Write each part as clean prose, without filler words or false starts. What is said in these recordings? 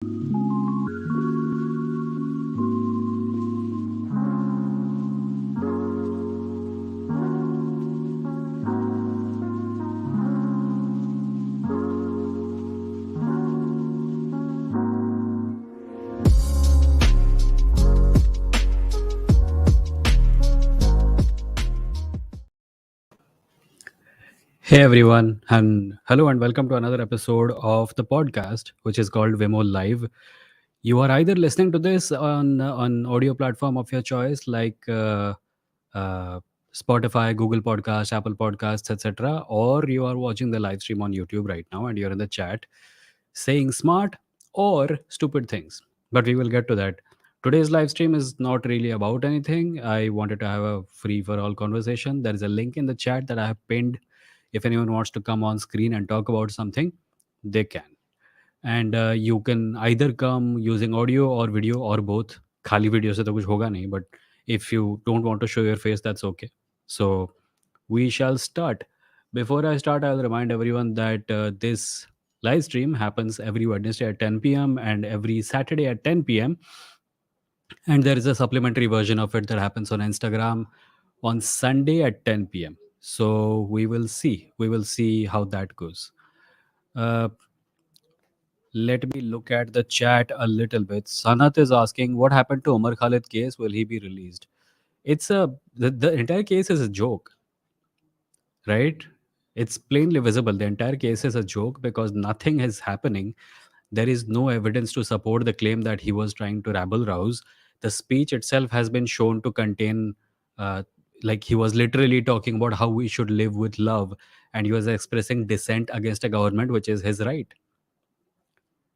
Hey everyone, and hello and welcome to another episode of the podcast, which is called Vimoh Live. You are either listening to this on audio platform of your choice, like uh, Spotify, Google Podcasts, Apple Podcasts, etc., or you are watching the live stream on YouTube right now, and you're in the chat saying smart or stupid things. But we will get to that. Today's live stream is not really about anything. I wanted to have a free for all conversation. There is a link in the chat that I have pinned. If anyone wants to come on screen and talk about something, they can. And you can either come using audio or video or both. खाली video से तो कुछ होगा नहीं, but if you don't want to show your face, that's okay. So we shall start. Before I start, I'll remind everyone that this live stream happens every Wednesday at 10 p.m. and every Saturday at 10 p.m. And there is a supplementary version of it that happens on Instagram on Sunday at 10 p.m. So we will see. We will see how that goes. Uh, Let me look at the chat a little bit. Sanat is asking, what happened to Umar Khalid case? Will he be released? It's the entire case is a joke, right? It's plainly visible. The entire case is a joke because nothing is happening. There is no evidence to support the claim that he was trying to rabble rouse. The speech itself has been shown to contain, uh, like, he was literally talking about how we should live with love, and he was expressing dissent against a government, which is his right.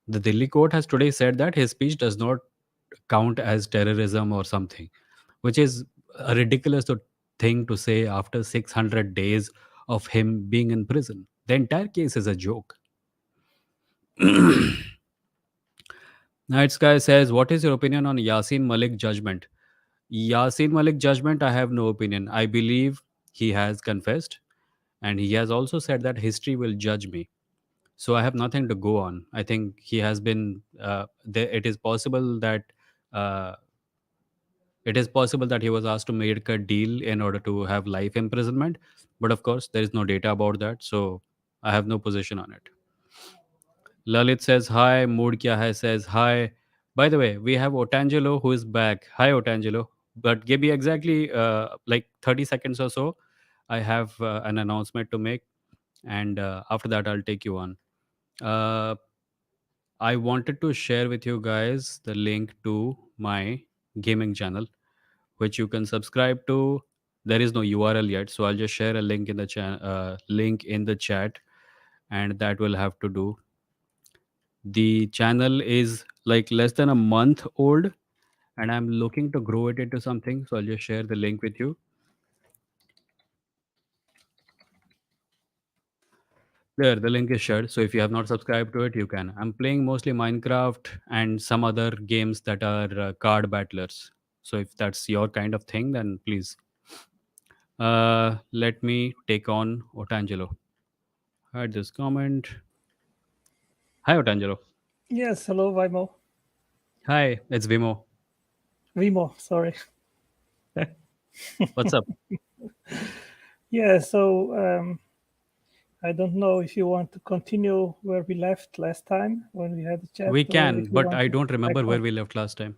The Delhi court has today said that his speech does not count as terrorism or something, which is a ridiculous thing to say after 600 days of him being in prison. The entire case is a joke. Night Sky says, what is your opinion on Yasin Malik judgment? Yasin Malik judgment, I have no opinion. I believe he has confessed, and he has also said that history will judge me. So I have nothing to go on. I think he has been. It is possible that uh, he was asked to make a deal in order to have life imprisonment, but of course there is no data about that, so I have no position on it. Lalit says hi. Mood kya hai says hi. By the way, we have Otangelo who is back. Hi Otangelo. But give me exactly like 30 seconds or so. I have an announcement to make, and after that I'll take you on. Uh, I wanted to share with you guys the link to my gaming channel, which you can subscribe to. There is no URL yet, so I'll just share a link in the link in the chat, and that will have to do. The channel is like less than a month old, and I'm looking to grow it into something. So I'll just share the link with you. There, the link is shared. So if you have not subscribed to it, you can. I'm playing mostly Minecraft and some other games that are card battlers. So if that's your kind of thing, then please let me take on Otangelo. Add this comment. Hi, Otangelo. Yes, hello, Vimoh. Hi, it's Vimoh. Vimoh, sorry. What's up? Yeah, so I don't know if you want to continue where we left last time when we had a chat, We or can, if you but want I to don't remember back where on. we left last time.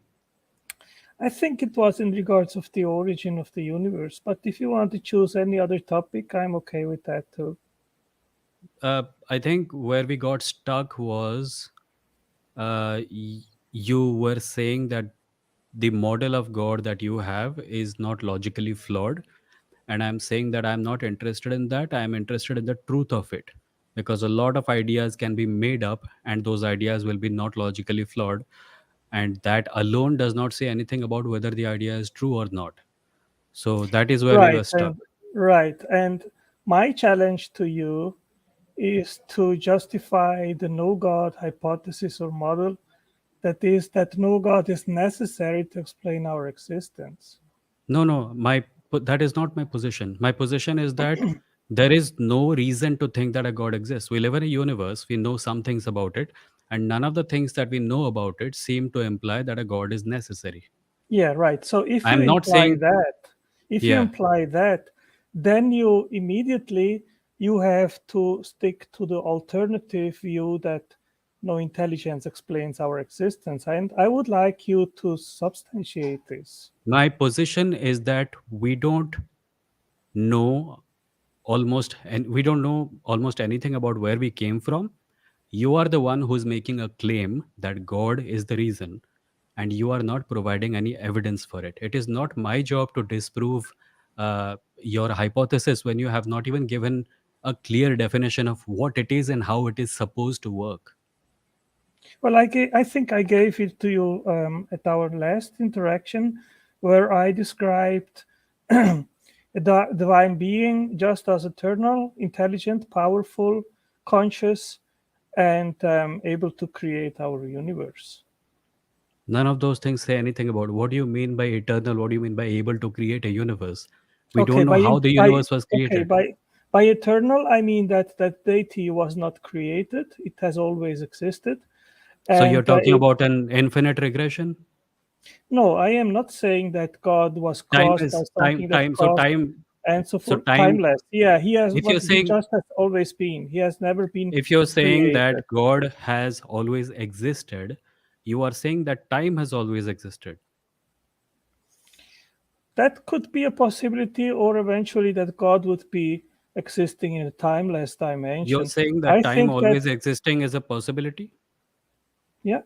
I think it was in regards of the origin of the universe, but if you want to choose any other topic, I'm okay with that too. I think where we got stuck was you were saying that the model of God that you have is not logically flawed. And I'm saying that I'm not interested in that. I'm interested in the truth of it. Because a lot of ideas can be made up, and those ideas will be not logically flawed. And that alone does not say anything about whether the idea is true or not. So that is where we Right, were stuck. and my challenge to you is to justify the no God hypothesis or model. That is, that no God is necessary to explain our existence. No, no, that is not my position. My position is that there is no reason to think that a God exists. We live in a universe. We know some things about it. and none of the things that we know about it seem to imply that a god is necessary. Yeah, right. So if you I'm not imply saying, that, if you yeah, imply that, then you immediately you have to stick to the alternative view that no intelligence explains our existence. And I would like you to substantiate this. my position is that know we don't know almost anything about where we came from. You are the one who's making a claim that god is the reason, and you are not providing any evidence for it. It is not my job to disprove your hypothesis when you have not even given a clear definition of what it is and how it is supposed to work. Well, I think I gave it to you at our last interaction, where I described the divine being just as eternal, intelligent, powerful, conscious, and able to create our universe. None of those things say anything about what do you mean by eternal, what do you mean by able to create a universe. We Okay, don't know how the by universe was okay created. by eternal, I mean that deity was not created; it has always existed, So you're and talking about an infinite regression. no, I am not saying that God was Time caused is by something that so caused time and so so forth. time Timeless. Yeah, he has if you're what he saying just has always been. He has never been if you're saying that created. god has always existed, you are saying that time has always existed. That could be a possibility, or eventually that God would be existing in a timeless You're dimension. saying I that time think that always existing is a possibility, yeah,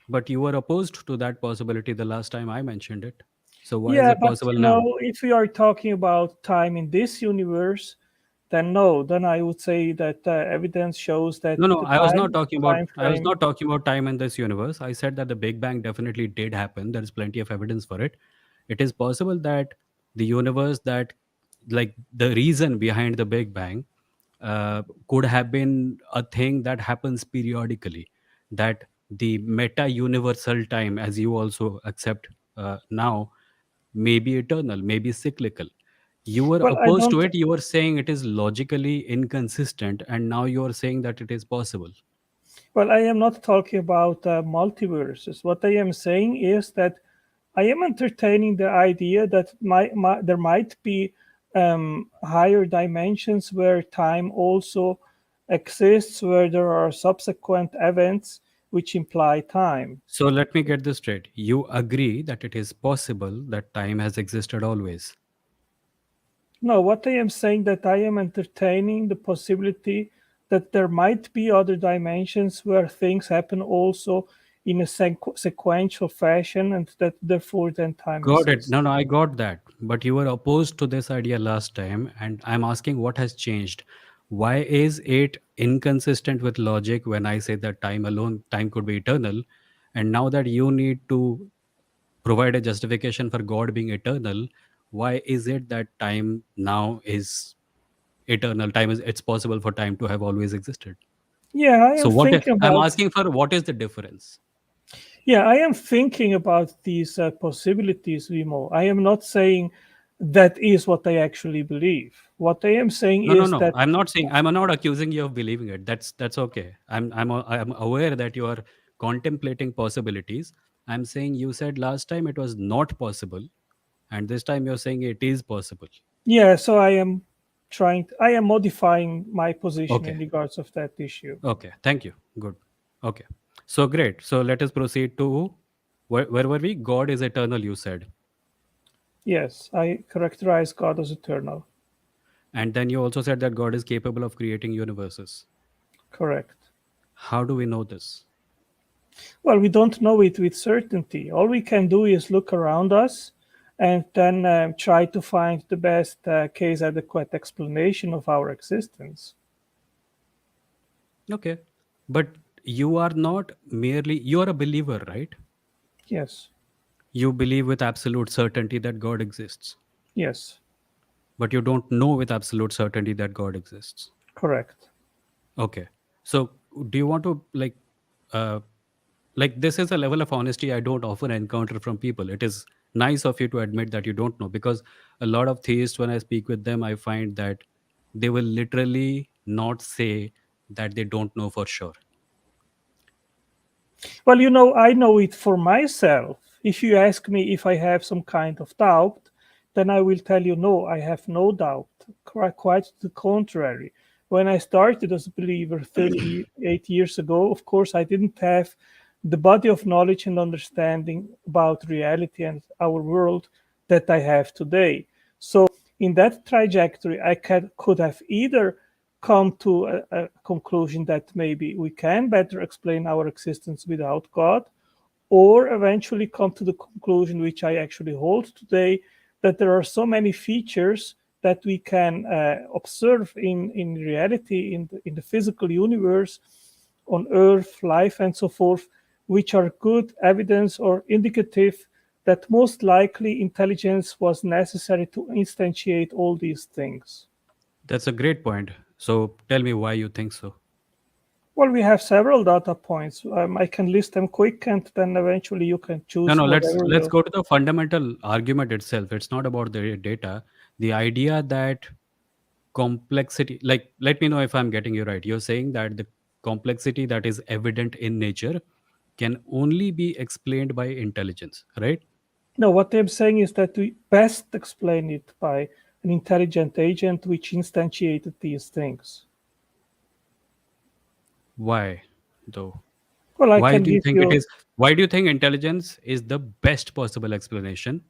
but you were opposed to that possibility the last time I mentioned it. So why is yeah, it but possible now? if we are talking about time in this universe, then no, then I would say that evidence shows that No, no, the I was not the talking about time I was frame. not talking about time in this universe. I said that the Big Bang definitely did happen. There is plenty of evidence for it. It is possible that the universe that like the reason behind the Big Bang could have been a thing that happens periodically. That the meta universal time, as you also accept now, may be eternal, may be cyclical. You were Well, I opposed to don't. it. You were saying it is logically inconsistent, and now you are saying that it is possible. Well, I am not talking about multiverses. What I am saying is that I am entertaining the idea that there might be higher dimensions where time also exists, where there are subsequent events which imply time. So let me get this straight. You agree that it is possible that time has existed always. No, what I am saying that I am entertaining the possibility that there might be other dimensions where things happen also in a sequential fashion, and that therefore then time Got it. exists. No, no, I got that. But you were opposed to this idea last time, and I'm asking what has changed. Why is it inconsistent with logic when I say that time could be eternal? And now that you need to provide a justification for God being eternal, why is it that time now is eternal? It's possible for time to have always existed. Yeah, I So am what thinking I'm about. asking for, what is the difference? Yeah, I am thinking about these possibilities, Vimo. I am not saying that is what I actually believe. What I am saying No, no, is no. that I'm not saying, I'm not accusing you of believing it. That's okay. I'm aware that you are contemplating possibilities. I'm saying you said last time it was not possible, and this time you're saying it is possible. yeah. So I am modifying my position Okay. in regards of that issue. Okay. Thank you. Good. Okay. So great. So let us proceed to where were we? God is eternal, you said. Yes, I characterize God as eternal. And then you also said that God is capable of creating universes. Correct. How do we know this? Well, we don't know it with certainty. All we can do is look around us and then try to find the best case adequate explanation of our existence. Okay. But you are not merely, you are a believer, right? Yes, You believe with absolute certainty that God exists, yes, but you don't know with absolute certainty that God exists. correct. Okay. So do you want to uh, this is a level of honesty I don't often encounter from people. It is nice of you to admit that you don't know, because a lot of theists, when I speak with them, I find that they will literally not say that they don't know for sure. Well, I know it for myself. If you ask me if I have some kind of doubt, then I will tell you no, I have no doubt. Quite the contrary. When I started as a believer 38 years ago, of course, I didn't have the body of knowledge and understanding about reality and our world that I have today. So, in that trajectory, could have either come to a conclusion that maybe we can better explain our existence without God, or eventually come to the conclusion, which I actually hold today, that there are so many features that we can observe in reality, in the physical universe, on Earth, life, and so forth, which are good evidence or indicative that most likely intelligence was necessary to instantiate all these things. That's a great point. So tell me why you think so. Well, we have several data points. I can list them quick, and then eventually you can No, choose no, let's whatever let's you. go to the fundamental argument itself. It's not about the data. The idea that complexity, like, let me know if I'm getting you right. You're saying that the complexity that is evident in nature can only be explained by intelligence, right? No, what I'm saying is that we best explain it by an intelligent agent which instantiated these things. Why though? Well, I Why can do you give think it you. is? Why do you think intelligence is the best possible explanation?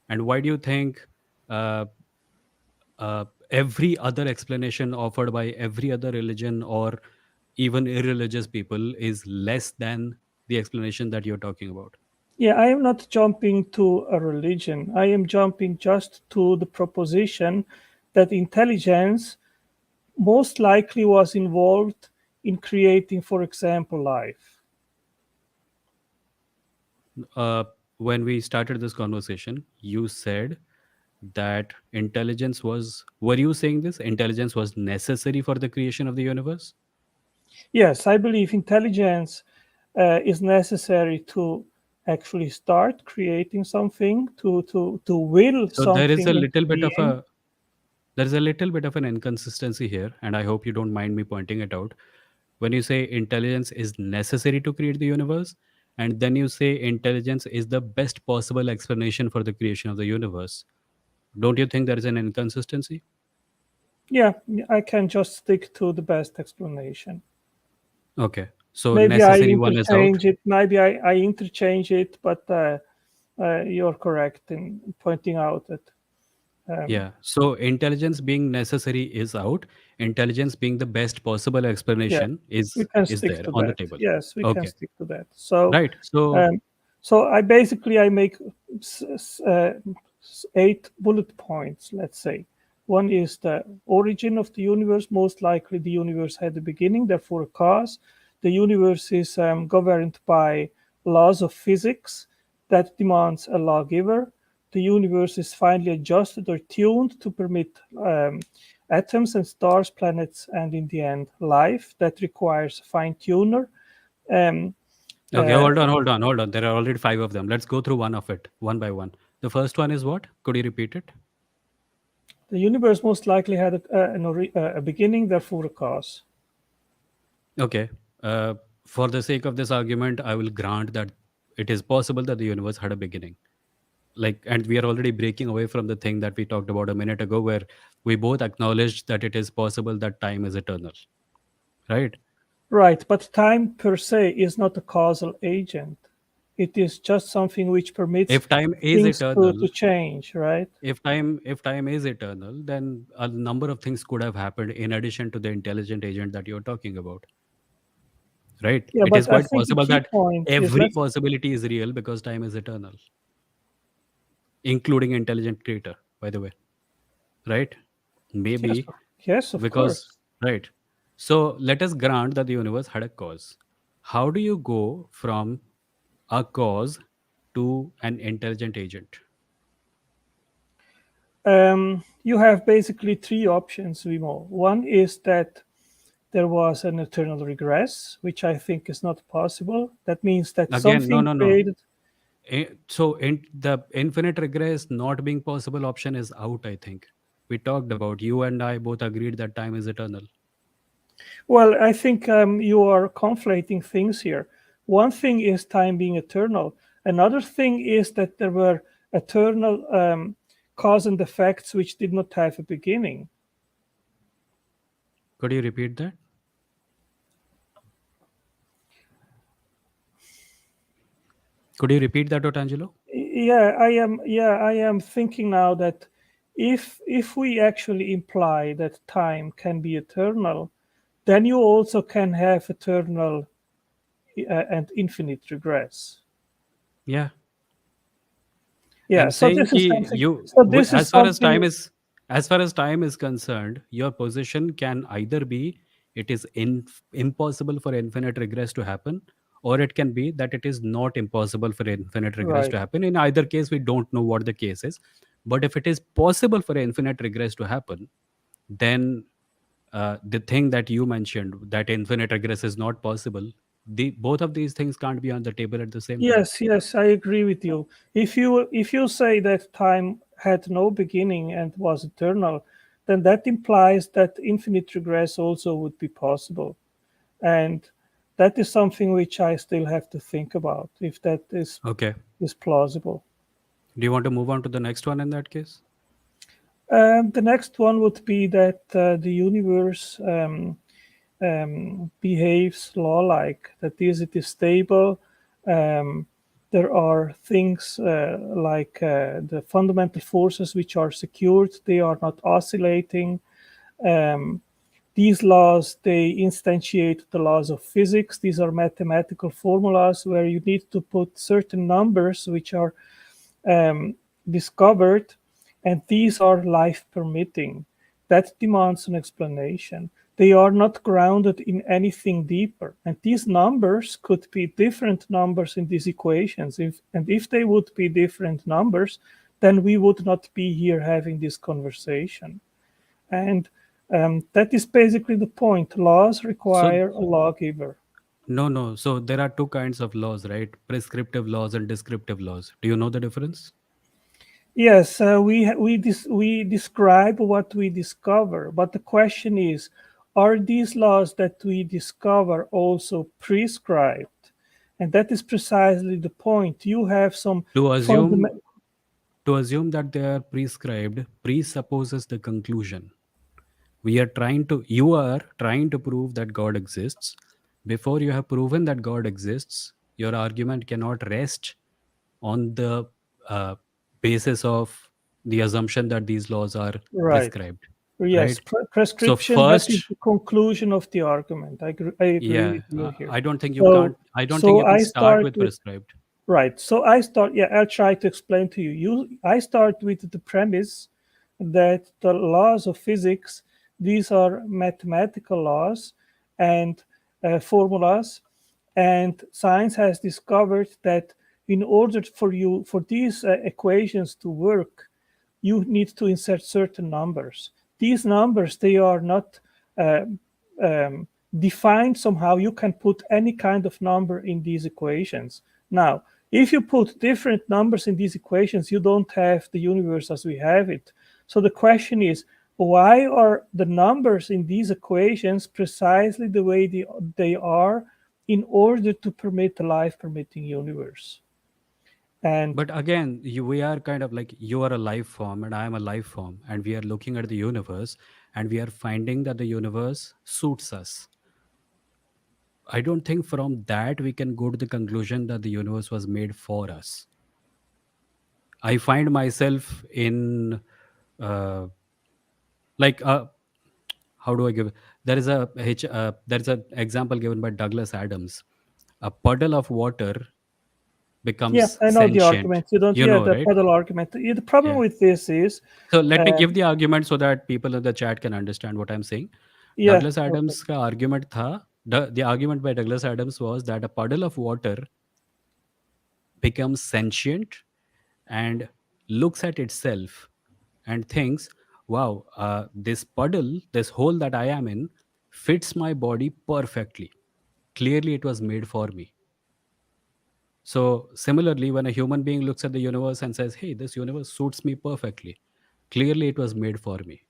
And why do you think uh, every other explanation offered by every other religion or even irreligious people is less than the explanation that you're talking about? Yeah, I am not jumping to a religion. I am jumping just to the proposition that intelligence most likely was involved in creating, for example, life. uh, when we started this conversation, you said that intelligence was, were you saying this? Intelligence was necessary for the creation of the universe? Yes, I believe intelligence is necessary to actually start creating something, to will So there is a something into little bit of being. a there is a little bit of an inconsistency here, and I hope you don't mind me pointing it out. When you say intelligence is necessary to create the universe, and then you say intelligence is the best possible explanation for the creation of the universe, don't you think there is an inconsistency? Yeah, I can just stick to the best explanation. Okay, so Maybe I necessary one is out. interchange it. Maybe I interchange it, but you're correct in pointing out that. Um, Yeah. So intelligence being necessary is out. Intelligence being the best possible yeah, explanation we is can is stick there to on the that. table. Yes, we can Okay. stick to that. So, Right. So um, so I make 8 bullet points. Let's say one is the origin of the universe. Most likely, the universe had a beginning, therefore a cause. The universe is governed by laws of physics that demands a lawgiver. The universe is finely adjusted or tuned to permit atoms and stars, planets, and in the end, life that requires a fine tuner. Um, okay, uh, hold on. There are already five of them. Let's go through one of it, one by one. The first one is what? Could you repeat it? the universe most likely had a beginning, therefore a cause. Okay. Uh, for the sake of this argument, I will grant that it is possible that the universe had a beginning. Like, and we are already breaking away from the thing that we talked about a minute ago, where we both acknowledged that it is possible that time is eternal, right? Right, but time per se is not a causal agent. It is just something which permits If time is things to eternal, change, right? if time is eternal, then a number of things could have happened in addition to the intelligent agent that you're talking about, right? Yeah, It is but I quite think the possible key that point is every let's. possibility is real because time is eternal, including intelligent creator, by the way, right? Yes, Maybe yes, of because, course. right. So let us grant that the universe had a cause. How do you go from a cause to an intelligent agent? You have basically three options, Vimoh. One is that there was an eternal regress, which I think is not possible. That means that Again, no, something no, no. created. So the infinite regress not being possible option is out, I think. We talked about, you and I both agreed that time is eternal. Well, I think you are conflating things here. One thing is time being eternal. Another thing is that there were eternal cause and effects which did not have a beginning. Could you repeat that? Could you repeat that, Otangelo? I am thinking now that if we actually imply that time can be eternal, then you also can have eternal and infinite regress. Yeah. Yeah, I'm so saying this is ki something. So this is something. as far as time is concerned, your position can either be it is impossible for infinite regress to happen, or it can be that it is not impossible for infinite regress Right. to happen. In either case, we don't know what the case is. But if it is possible for infinite regress to happen, then the thing that you mentioned, that infinite regress is not possible, both of these things can't be on the table at the same time. Yes, I agree with you. If you say that time had no beginning and was eternal, then that implies that infinite regress also would be possible. And that is something which I still have to think about if that Okay. is plausible. Do you want to move on to the next one in that case? The next one would be that the universe behaves law-like. That is, it is stable. Um, there are things like the fundamental forces which are secured. They are not oscillating. Um, these laws, they instantiate the laws of physics. These are mathematical formulas where you need to put certain numbers which are um, discovered, and these are life permitting. That demands an explanation. They are not grounded in anything deeper. And these numbers could be different numbers in these equations. If they would be different numbers, then we would not be here having this conversation. And that is basically the point. Laws So, require a lawgiver. no, no. So, there are two kinds of laws, right? Prescriptive laws and descriptive laws. Do you know the difference? Yes, we describe what we discover, but the question is, are these laws that we discover also prescribed? And that is precisely the point. You have some To assume fundamental. to assume that they are prescribed presupposes the conclusion. You are trying to prove that God exists. Before you have proven that God exists, your argument cannot rest on the uh, basis of the assumption that these laws are Right. prescribed, Yes, right? So prescription. That is first, the conclusion of the argument. I agree yeah, with you here. I don't think you So can't. I don't think so you can I start start with with prescribed. Right. So I start, yeah, I'll try to explain to you. I start with the premise that the laws of physics, these are mathematical laws and formulas, and science has discovered that in order for these equations to work, you need to insert certain numbers. These numbers, they are not uh, um, defined somehow. You can put any kind of number in these equations. Now, if you put different numbers in these equations, you don't have the universe as we have it. So the question is, why are the numbers in these equations precisely the way they are in order to permit a life permitting universe? And But again, we are kind of like you are a life form and I am a life form, and we are looking at the universe and we are finding that the universe suits us. I don't think from that we can go to the conclusion that the universe was made for us. I find myself in uh, like how do I give? There is an example given by Douglas Adams. A puddle of water yeah, becomes I know the sentient. argument. You don't, You yeah, know, the right? puddle argument. Yeah, the problem Yeah. with this is, So let me um, give the argument so that people in the chat can understand what I'm saying. yeah, Douglas okay, Adams का argument था, the argument by Douglas Adams was that a puddle of water becomes sentient and looks at itself and thinks, wow, this puddle, this hole that I am in, fits my body perfectly. Clearly, it was made for me. So, similarly, when a human being looks at the universe and says, hey, this universe suits me perfectly, clearly it was made for me.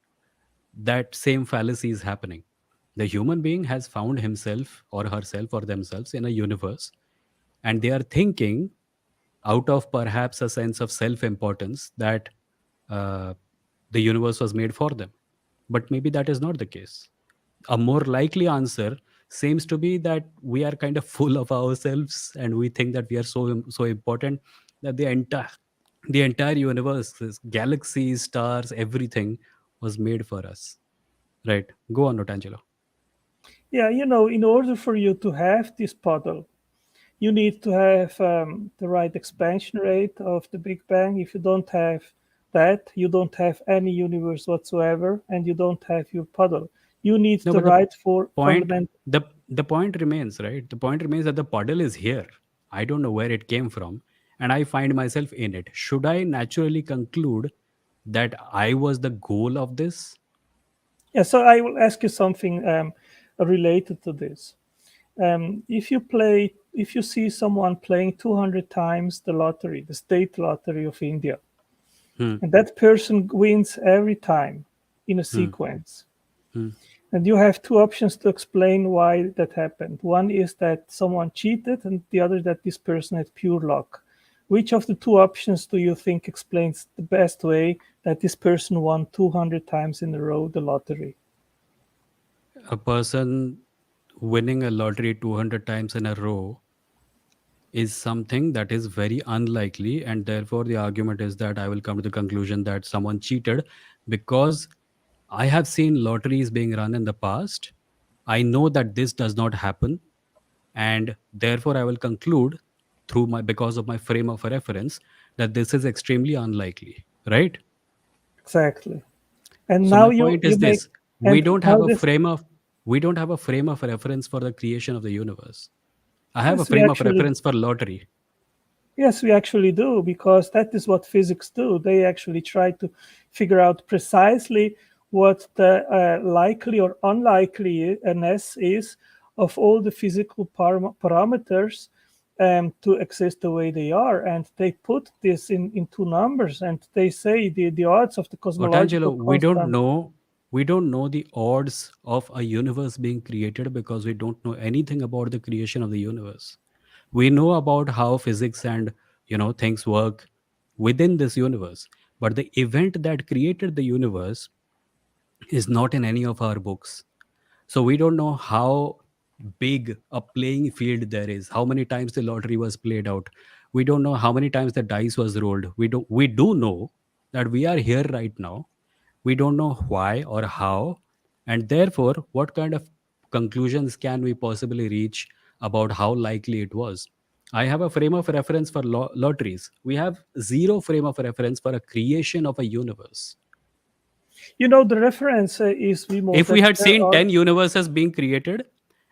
That same fallacy is happening. The human being has found himself or herself or themselves in a universe. and they are thinking out of perhaps a sense of self importance that uh, the universe was made for them. But maybe that is not the case. A more likely answer seems to be that we are kind of full of ourselves and we think that we are so important that the entire universe, this galaxies, stars, everything was made for us. Right? Go on, Notangelo. Yeah, in order for you to have this puddle, you need to have the right expansion rate of the Big Bang. If you don't have that, you don't have any universe whatsoever, and you don't have your puddle. You need No, the but the right for point fundamental. the point remains, right? The point remains that the puddle is here. I don't know where it came from, and I find myself in it. Should I naturally conclude that I was the goal of this? Yeah, so I will ask you something related to this. If you see someone playing 200 times the lottery, the state lottery of India, Hmm, and that person wins every time in a hmm, sequence, hmm. and you have two options to explain why that happened. One is that someone cheated, and the other that this person had pure luck. Which of the two options do you think explains the best way that this person won 200 times in a row the lottery? A person winning a lottery 200 times in a row is something that is very unlikely, and therefore the argument is that I will come to the conclusion that someone cheated because I have seen lotteries being run in the past. I know that this does not happen, and therefore I will conclude through my because of my frame of reference that this is extremely unlikely, right? Exactly. And So now my you point you is make this: we and don't now have a this frame of we don't have a frame of reference for the creation of the universe. I have a yes we frame of actually reference for lottery. Yes, we actually do, because that is what physics do. They actually try to figure out precisely what the likely or unlikeliness is of all the physical parameters to exist the way they are. And they put this in two numbers, and they say the odds of the Otangelo, cosmological constant. we don't know the odds of a universe being created because we don't know anything about the creation of the universe. We know about how physics and things work within this universe, but the event that created the universe is not in any of our books. So we don't know how big a playing field there is, how many times the lottery was played out. We don't know how many times the dice was rolled. We do know that we are here right now. We don't know why or how, and therefore what kind of conclusions can we possibly reach about how likely it was. I have a frame of reference for lotteries. We have zero frame of reference for a creation of a universe. The reference is Vimoh If we that had there seen are. 10 universes being created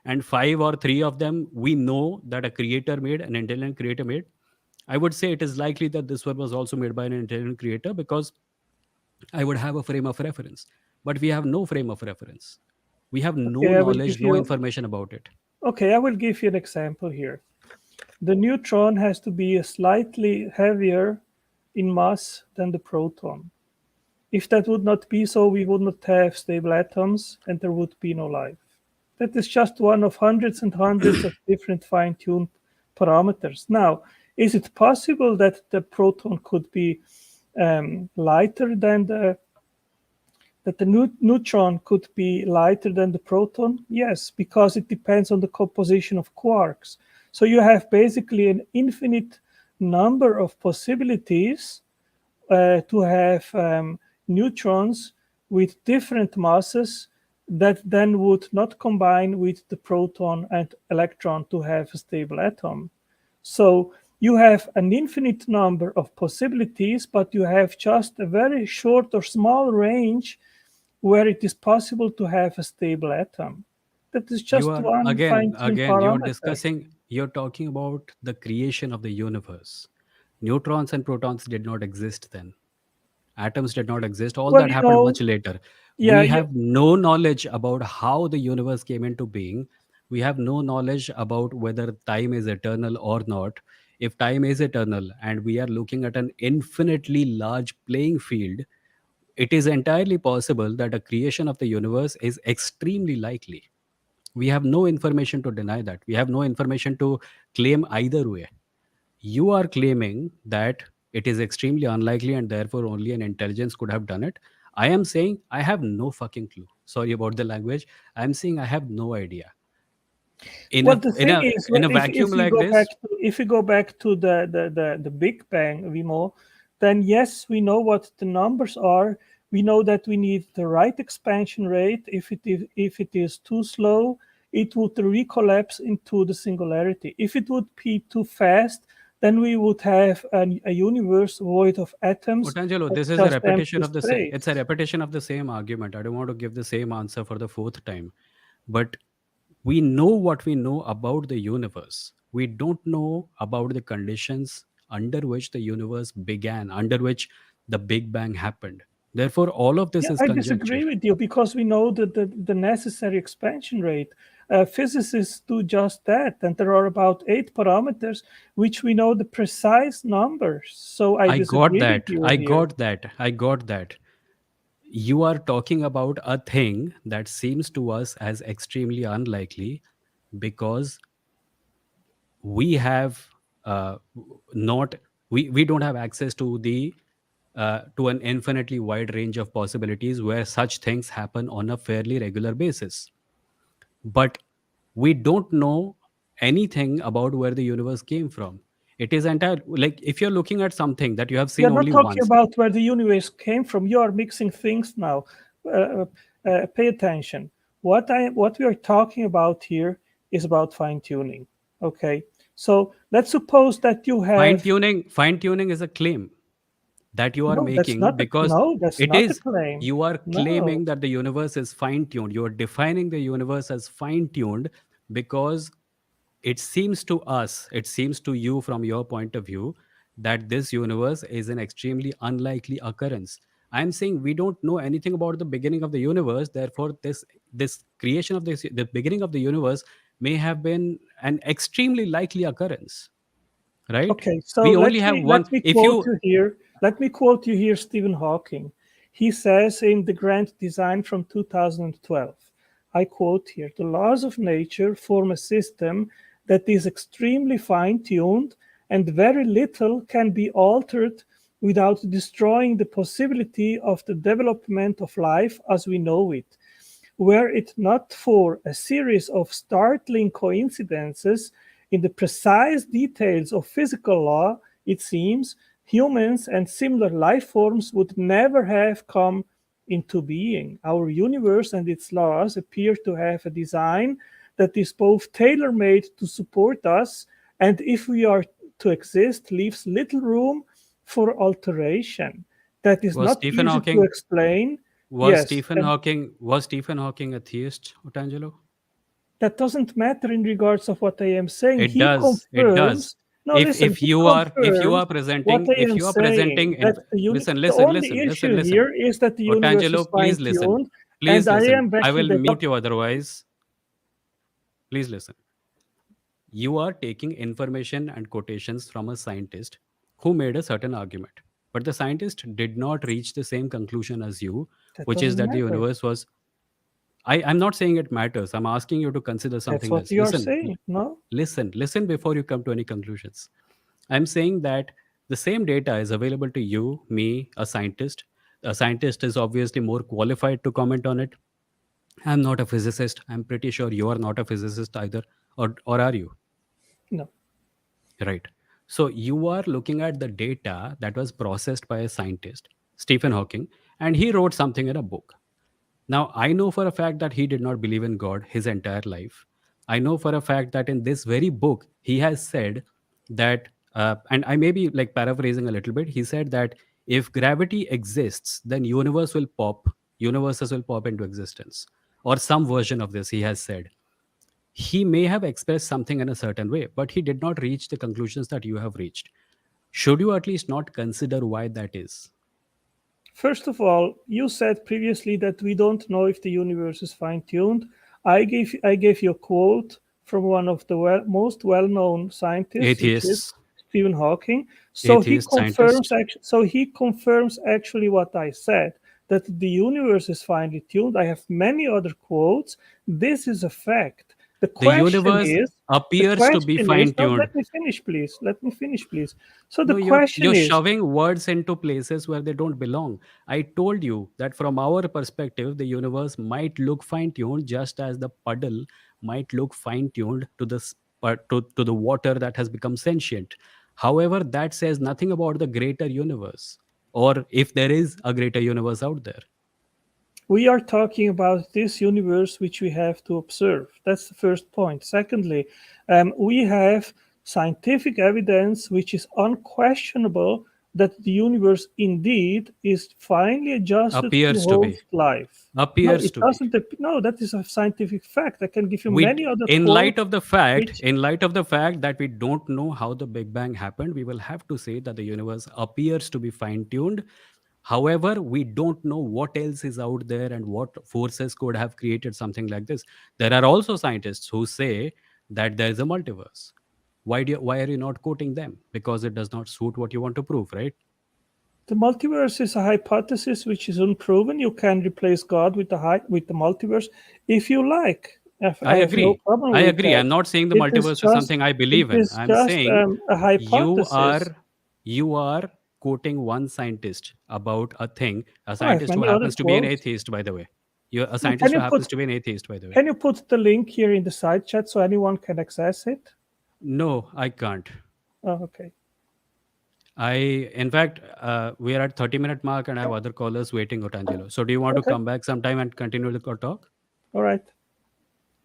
and 5 or 3 of them we know that a creator made, an intelligent creator made, I would say it is likely that this one was also made by an intelligent creator because I would have a frame of reference. But we have no frame of reference. We have no Okay, I will knowledge, give no you. information about it. Okay, I will give you an example here. The neutron has to be slightly heavier in mass than the proton. If that would not be so, we would not have stable atoms and there would be no life. That is just one of hundreds and hundreds of different fine tuned parameters. Now, is it possible that the proton could be lighter than the neutron could be lighter than the proton? Yes, because it depends on the composition of quarks. So you have basically an infinite number of possibilities to have neutrons with different masses that then would not combine with the proton and electron to have a stable atom. So you have an infinite number of possibilities, but you have just a very short or small range where it is possible to have a stable atom. That is You just are one again, fine-tuned again, you're parameter. discussing, you're talking about the creation of the universe. Neutrons and protons did not exist then. Atoms did not exist. All Well, that happened much later. yeah, We have no knowledge about how the universe came into being. We have no knowledge about whether time is eternal or not. If time is eternal and we are looking at an infinitely large playing field, it is entirely possible that a creation of the universe is extremely likely. We have no information to deny that. We have no information to claim either way. You are claiming that it is extremely unlikely and therefore only an intelligence could have done it. I am saying I have no fucking clue. Sorry about the language. I'm saying I have no idea. In Well, a the in thing a is, in a vacuum like this, if we go back to the Big Bang, Vimoh, then yes, we know what the numbers are. We know that we need the right expansion rate. If it is too slow, it would recollapse into the singularity. If it would be too fast, then we would have a universe void of atoms Otangelo, and this is a just repetition empty of the same. It's a space. repetition of the same argument. I don't want to give the same answer for the fourth time. But we know what we know about the universe. We don't know about the conditions under which the universe began, under which the Big Bang happened. Therefore, all of this Yeah, is I conjecture. disagree with you because we know that the necessary expansion rate. Physicists do just that, and there are about 8 parameters which we know the precise numbers. So I I got disagree with that. you I here. got that. I got that. You are talking about a thing that seems to us as extremely unlikely because we have not we don't have access to an infinitely wide range of possibilities where such things happen on a fairly regular basis, but we don't know anything about where the universe came from. It is entire, like if you're looking at something that you have We are seen not only talking once. about where the universe came from. You are mixing things now. Pay attention. What we are talking about here is about fine tuning. Okay, so let's suppose that you have Fine tuning is a claim that you are no. That's making not a because no. That's it not a is, claim. you are No. claiming that the universe is fine tuned. You are defining the universe as fine tuned because it seems to us, it seems to you from your point of view, that this universe is an extremely unlikely occurrence. I'm saying we don't know anything about the beginning of the universe. Therefore, this creation of this, the beginning of the universe, may have been an extremely likely occurrence, right? Okay, so We only have one. let me If quote you you here. Let me quote you here, Stephen Hawking. He says in the Grand Design from 2012, I quote here: "The laws of nature form a system that is extremely fine-tuned, and very little can be altered without destroying the possibility of the development of life as we know it. Were it not for a series of startling coincidences in the precise details of physical law, it seems, humans and similar life forms would never have come into being. Our universe and its laws appear to have a design that is both tailor made to support us and, if we are to exist, leaves little room for alteration. That is was not Stephen easy to Hawking explain." was Yes, Stephen Hawking was Stephen Hawking a theist, Otangelo? that doesn't matter in regards of what I am saying. It He does. It does. confirms. No, listen. He If you are confirms what presenting I if am you are presenting saying. in That the listen, the listen, only listen, listen, issue listen. here is that the universe is Otangelo, fine please listen. tuned, and Please I listen. am I backing will that mute up. you otherwise. Please listen. You are taking information and quotations from a scientist who made a certain argument. But the scientist did not reach the same conclusion as you, That which is doesn't that the matter. universe was. I'm not saying it matters. I'm asking you to consider That's something what else. you are saying. No. Listen before you come to any conclusions. I'm saying that the same data is available to you, me, a scientist. A scientist is obviously more qualified to comment on it. I'm not a physicist. I'm pretty sure you are not a physicist either. Or are you? No. Right. So you are looking at the data that was processed by a scientist, Stephen Hawking, and he wrote something in a book. Now, I know for a fact that he did not believe in God his entire life. I know for a fact that in this very book, he has said that, and I may be like paraphrasing a little bit, he said that if gravity exists, then universes will pop into existence. Or some version of this, he has said. He may have expressed something in a certain way, but he did not reach the conclusions that you have reached. Should you at least not consider why that is? First of all, you said previously that we don't know if the universe is fine-tuned. I gave you a quote from one of the most well-known scientists, which is Atheists, Stephen Hawking. So he atheist confirms scientist. actually, what I said, that the universe is finely tuned. I have many other quotes. This is a fact. The The question universe is, appears to be fine no, tuned. let me finish, please. Let me finish, please. So the No, you're question you're is, shoving words into places where they don't belong. I told you that from our perspective, the universe might look fine-tuned, just as the puddle might look fine-tuned to to the water that has become sentient. However, that says nothing about the greater universe, or if there is a greater universe out there. we are talking about this universe which we have to observe. That's the first point. Secondly, we have scientific evidence which is unquestionable that the universe indeed is finely adjusted to Appears to be. host life. No, Appears it to be. doesn't. No, that is a scientific fact. I can give you we many other in light quotes of the fact which in light of the fact that we don't know how the big bang happened, we will have to say that the universe appears to be fine tuned. However, we don't know what else is out there and what forces could have created something like this. There are also scientists who say that there is a multiverse. Why are you not quoting them? Because it does not suit what you want to prove, right? the multiverse is a hypothesis which is unproven. You can replace God with with the multiverse if you like. I I have no agree. problem I with agree. that. I'm not saying the It is multiverse is just something I it believe in. is I'm just saying a you hypothesis. are you are quoting one scientist about a thing, a Oh, I have scientist who many other happens to be an quotes. atheist, by the way. You're a No, scientist who happens to be an atheist, by the way. can you put the link here in the side chat so anyone can access it? No, I can't. Oh, okay. I, in fact, we are at 30-minute mark and I have other callers waiting, Otangelo. So do you want to Okay. come back sometime and continue the talk? All right.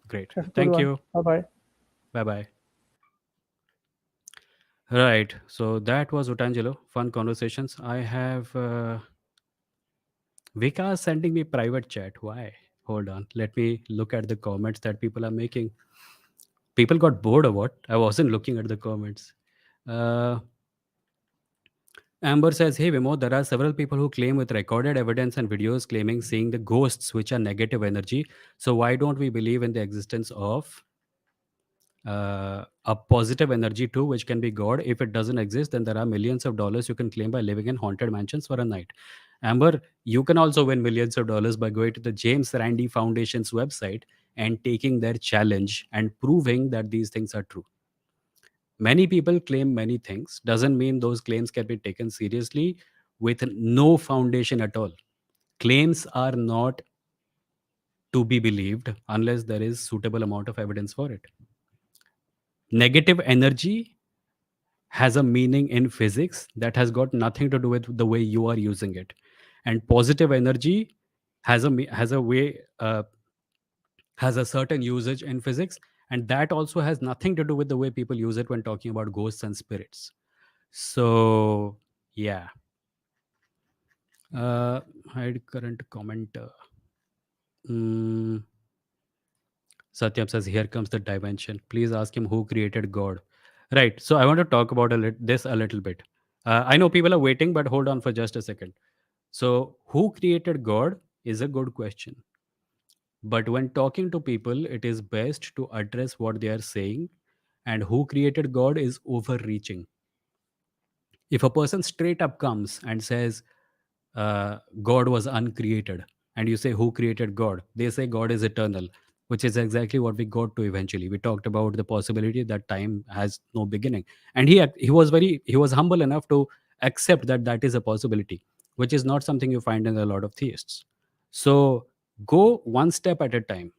Great. Have a good Thank one. you. Bye bye. Bye bye. Right. So that was Otangelo. Fun conversations. I have Vika is sending me private chat. Why? Hold on. Let me look at the comments that people are making. People got bored or what? I wasn't looking at the comments. Uh, Amber says, "Hey Vimoh, there are several people who claim with recorded evidence and videos claiming seeing the ghosts, which are negative energy. So why don't we believe in the existence of a positive energy too, which can be God? If it doesn't exist, then there are millions of dollars you can claim by living in haunted mansions for a night." Amber, you can also win millions of dollars by going to the James Randi Foundation's website and taking their challenge and proving that these things are true. Many people claim many things, doesn't mean those claims can be taken seriously with no foundation at all. Claims are not to be believed unless there is suitable amount of evidence for it. Negative energy has a meaning in physics that has got nothing to do with the way you are using it, and positive energy has a way has a certain usage in physics, and that also has nothing to do with the way people use it when talking about ghosts and spirits. So yeah. Hide current commenter. mm, Satyam says, here comes the dimension. Please ask him who created God. Right. So I want to talk about this a little bit. I know people are waiting, but hold on for just a second. So, who created God is a good question. But when talking to people, it is best to address what they are saying. And who created God is overreaching. If a person straight up comes and says, God was uncreated, and you say, who created God? They say God is eternal, which is exactly what we got to eventually. We talked about the possibility that time has no beginning, and he was humble enough to accept that that is a possibility, which is not something you find in a lot of theists. So go one step at a time.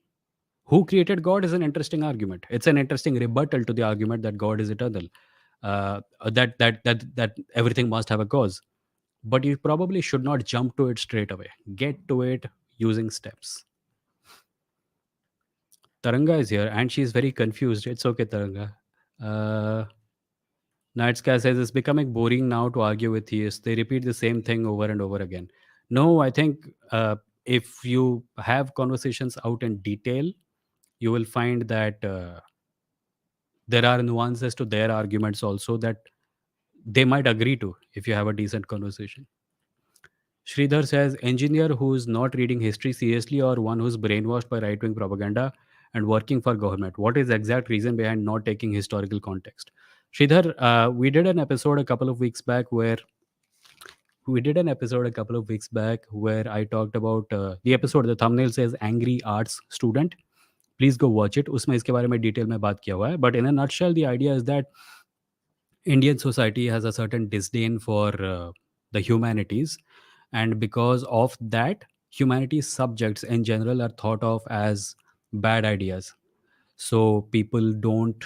Who created God is an interesting argument. It's an interesting rebuttal to the argument that God is eternal, that everything must have a cause. But you probably should not jump to it straight away. Get to it using steps. Taranga is here and she's very confused. It's okay, Taranga. Uh, Nightsky says it's becoming boring now to argue with theists. They repeat the same thing over and over again. No, I think if you have conversations out in detail, you will find that there are nuances to their arguments also that they might agree to if you have a decent conversation. Sridhar says, engineer who's not reading history seriously or one who's brainwashed by right-wing propaganda and working for government. What is the exact reason behind not taking historical context? Sridhar, we did an episode a couple of weeks back where we did an episode a couple of weeks back where I talked about the episode. The thumbnail says "Angry Arts Student." Please go watch it. उसमें इसके बारे में detail में बात किया हुआ है. But in a nutshell, the idea is that Indian society has a certain disdain for the humanities, and because of that, humanities subjects in general are thought of as bad ideas. So people don't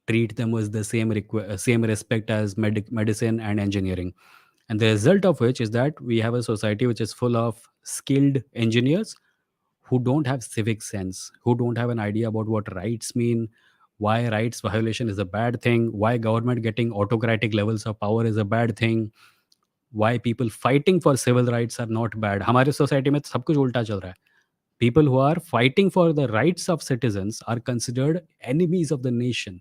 treat them with the same respect as medicine and engineering. And the result of which is that we have a society which is full of skilled engineers who don't have civic sense, who don't have an idea about what rights mean, why rights violation is a bad thing, why government getting autocratic levels of power is a bad thing, why people fighting for civil rights are not bad. हमारे society में तो सब कुछ उल्टा चल रहा है. People who are fighting for the rights of citizens are considered enemies of the nation.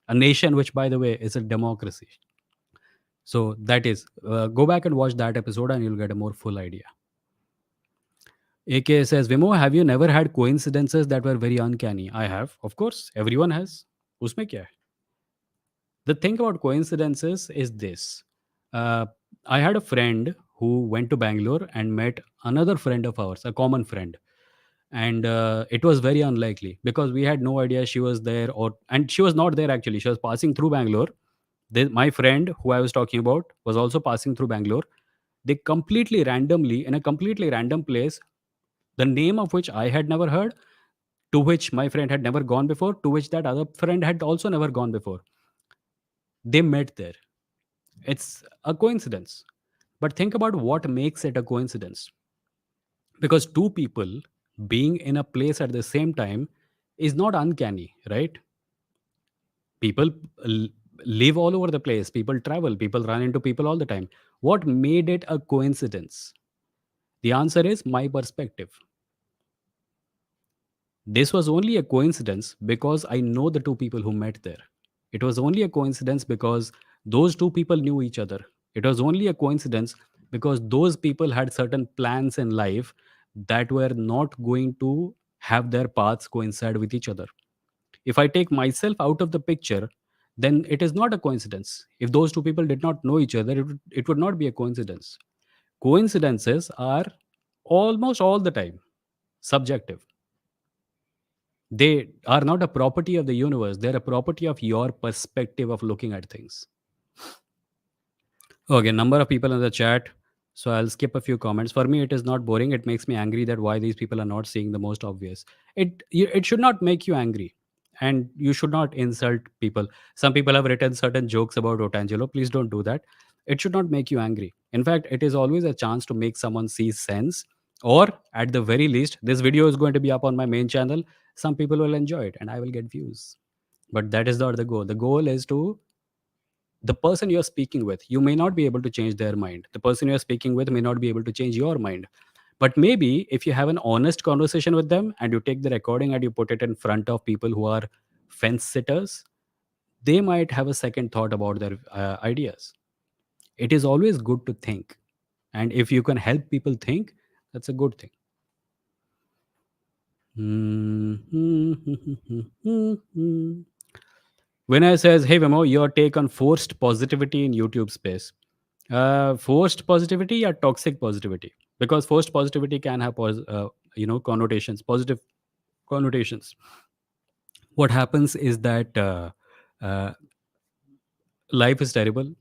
A nation which, by the way, is a democracy. So that is, go back and watch that episode and you'll get a more full idea. AK says, Vimoh, have you never had coincidences that were very uncanny? I have, of course. Everyone has. उसमें क्या है? The thing about coincidences is this. Uh, I had a friend who went to Bangalore and met another friend of ours, a common friend. And it was very unlikely because we had no idea she was there, and she was not there actually. She was passing through Bangalore. My friend who I was talking about was also passing through Bangalore. They completely randomly, in a completely random place, the name of which I had never heard, to which my friend had never gone before, to which that other friend had also never gone before. They met there. It's a coincidence. But think about what makes it a coincidence. Because two people being in a place at the same time is not uncanny, right? People l- live all over the place, people travel, people run into people all the time. What made it a coincidence? The answer is my perspective. This was only a coincidence because I know the two people who met there. It was only a coincidence because those two people knew each other. It was only a coincidence because those people had certain plans in life that were not going to have their paths coincide with each other. If I take myself out of the picture, then it is not a coincidence. If those two people did not know each other, it would not be a coincidence. Coincidences are almost all the time subjective. They are not a property of the universe, they're a property of your perspective of looking at things. Okay, number of people in the chat. So I'll skip a few comments. For me, it is not boring. It makes me angry that why these people are not seeing the most obvious. It should not make you angry, and you should not insult people. Some people have written certain jokes about Otangelo. Please don't do that. It should not make you angry. In fact, it is always a chance to make someone see sense. Or at the very least, this video is going to be up on my main channel. Some people will enjoy it, and I will get views. But that is not the goal. The goal is to the person you're speaking with, you may not be able to change their mind. The person you're speaking with may not be able to change your mind. But maybe if you have an honest conversation with them and you take the recording and you put it in front of people who are fence sitters, they might have a second thought about their ideas. It is always good to think. And if you can help people think, that's a good thing. Vinay says, "Hey Vimo, your take on forced positivity in YouTube space." Forced positivity or toxic positivity? Because forced positivity can have connotations, positive connotations. What happens is that uh, life is terrible,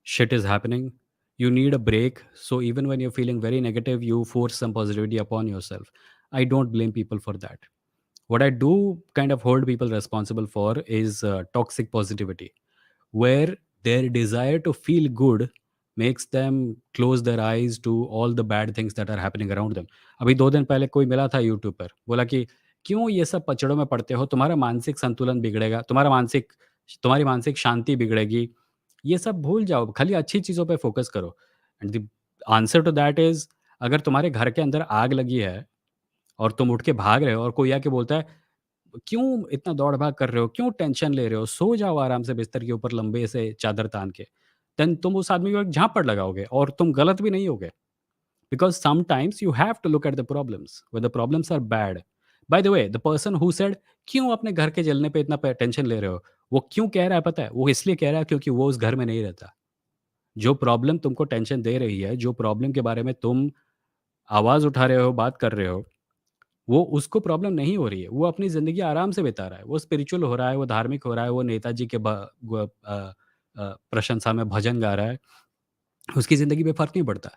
shit is happening, you need a break. So even when you're feeling very negative, you force some positivity upon yourself. I don't blame people for that. What I do kind of hold people responsible for is toxic positivity, where their desire to feel good makes them close their eyes to all the bad things that are happening around them. अभी 2 दिन पहले कोई मिला था YouTube पर, बोला कि क्यों ये सब पचड़ों में पड़ते हो, तुम्हारा मानसिक संतुलन बिगड़ेगा, तुम्हारी मानसिक शांति बिगड़ेगी, ये सब भूल जाओ, खाली अच्छी चीज़ों पे फ़ोकस करो। And the answer to that is, अगर तुम्हारे घर के अंदर आग लगी है और तुम उठ के भाग रहे हो और कोई आके बोलता है, "क्यों इतना दौड़-भाग कर रहे हो? क्यों टेंशन ले रहे हो? सो जाओ आराम से बिस्तर के ऊपर लंबे से चादर तान के।" देन तुम उस आदमी को एक झापड़ लगाओगे और तुम गलत भी नहीं होगे। Because sometimes you have to look at the problems, when the problems are bad. By the way, the person who said, "क्यों अपने घर के जलने पे इतना प टेंशन ले रहे हो?" वो क्यों कह रहा है पता है? वो इसलिए कह रहा है क्योंकि वो उस घर में नहीं रहता। जो प्रॉब्लम तुमको टेंशन दे रही है, जो प्रॉब्लम के बारे में तुम आवाज़ उठा रहे हो, बात कर रहे हो, वो उसको प्रॉब्लम नहीं हो रही है। वो अपनी ज़िंदगी आराम से बिता रहा है। वो स्पिरिचुअल हो रहा है, वो धार्मिक हो रहा है, वो नेताजी के प्रशंसा में भजन गा रहा है। उसकी ज़िंदगी पे फ़र्क नहीं पड़ता।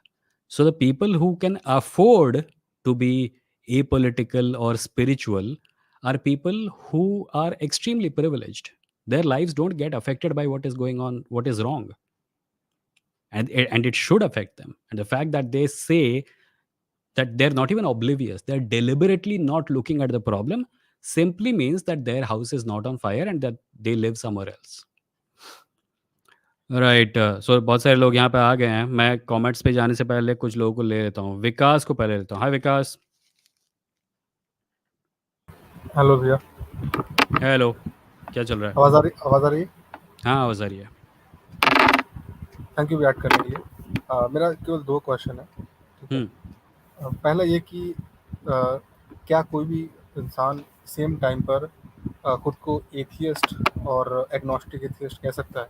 So the people who can afford to be apolitical or spiritual are people who are extremely privileged. Their lives don't get affected by what is going on, what is wrong, and it should affect them. And the fact that they say that they're not even oblivious, they're deliberately not looking at the problem, simply means that their house is not on fire and that they live somewhere else. Right. So बहुत सारे लोग यहाँ पे आ गए हैं। मैं comments पे जाने से पहले कुछ लोगों को ले लेता हूँ। विकास को पहले लेता हूँ। हाय विकास। हेलो भैया। हेलो, क्या चल रहा है? आवाज़ आ रही है। हाँ, आवाज़ आ रही है। थैंक यू ऐड करने के लिए। मेरा केवल 2 क्वेश्चन है, ठीक है। पहला ये कि क्या कोई भी इंसान सेम टाइम पर खुद को एथियस्ट और एग्नोस्टिक एथियस्ट कह सकता है?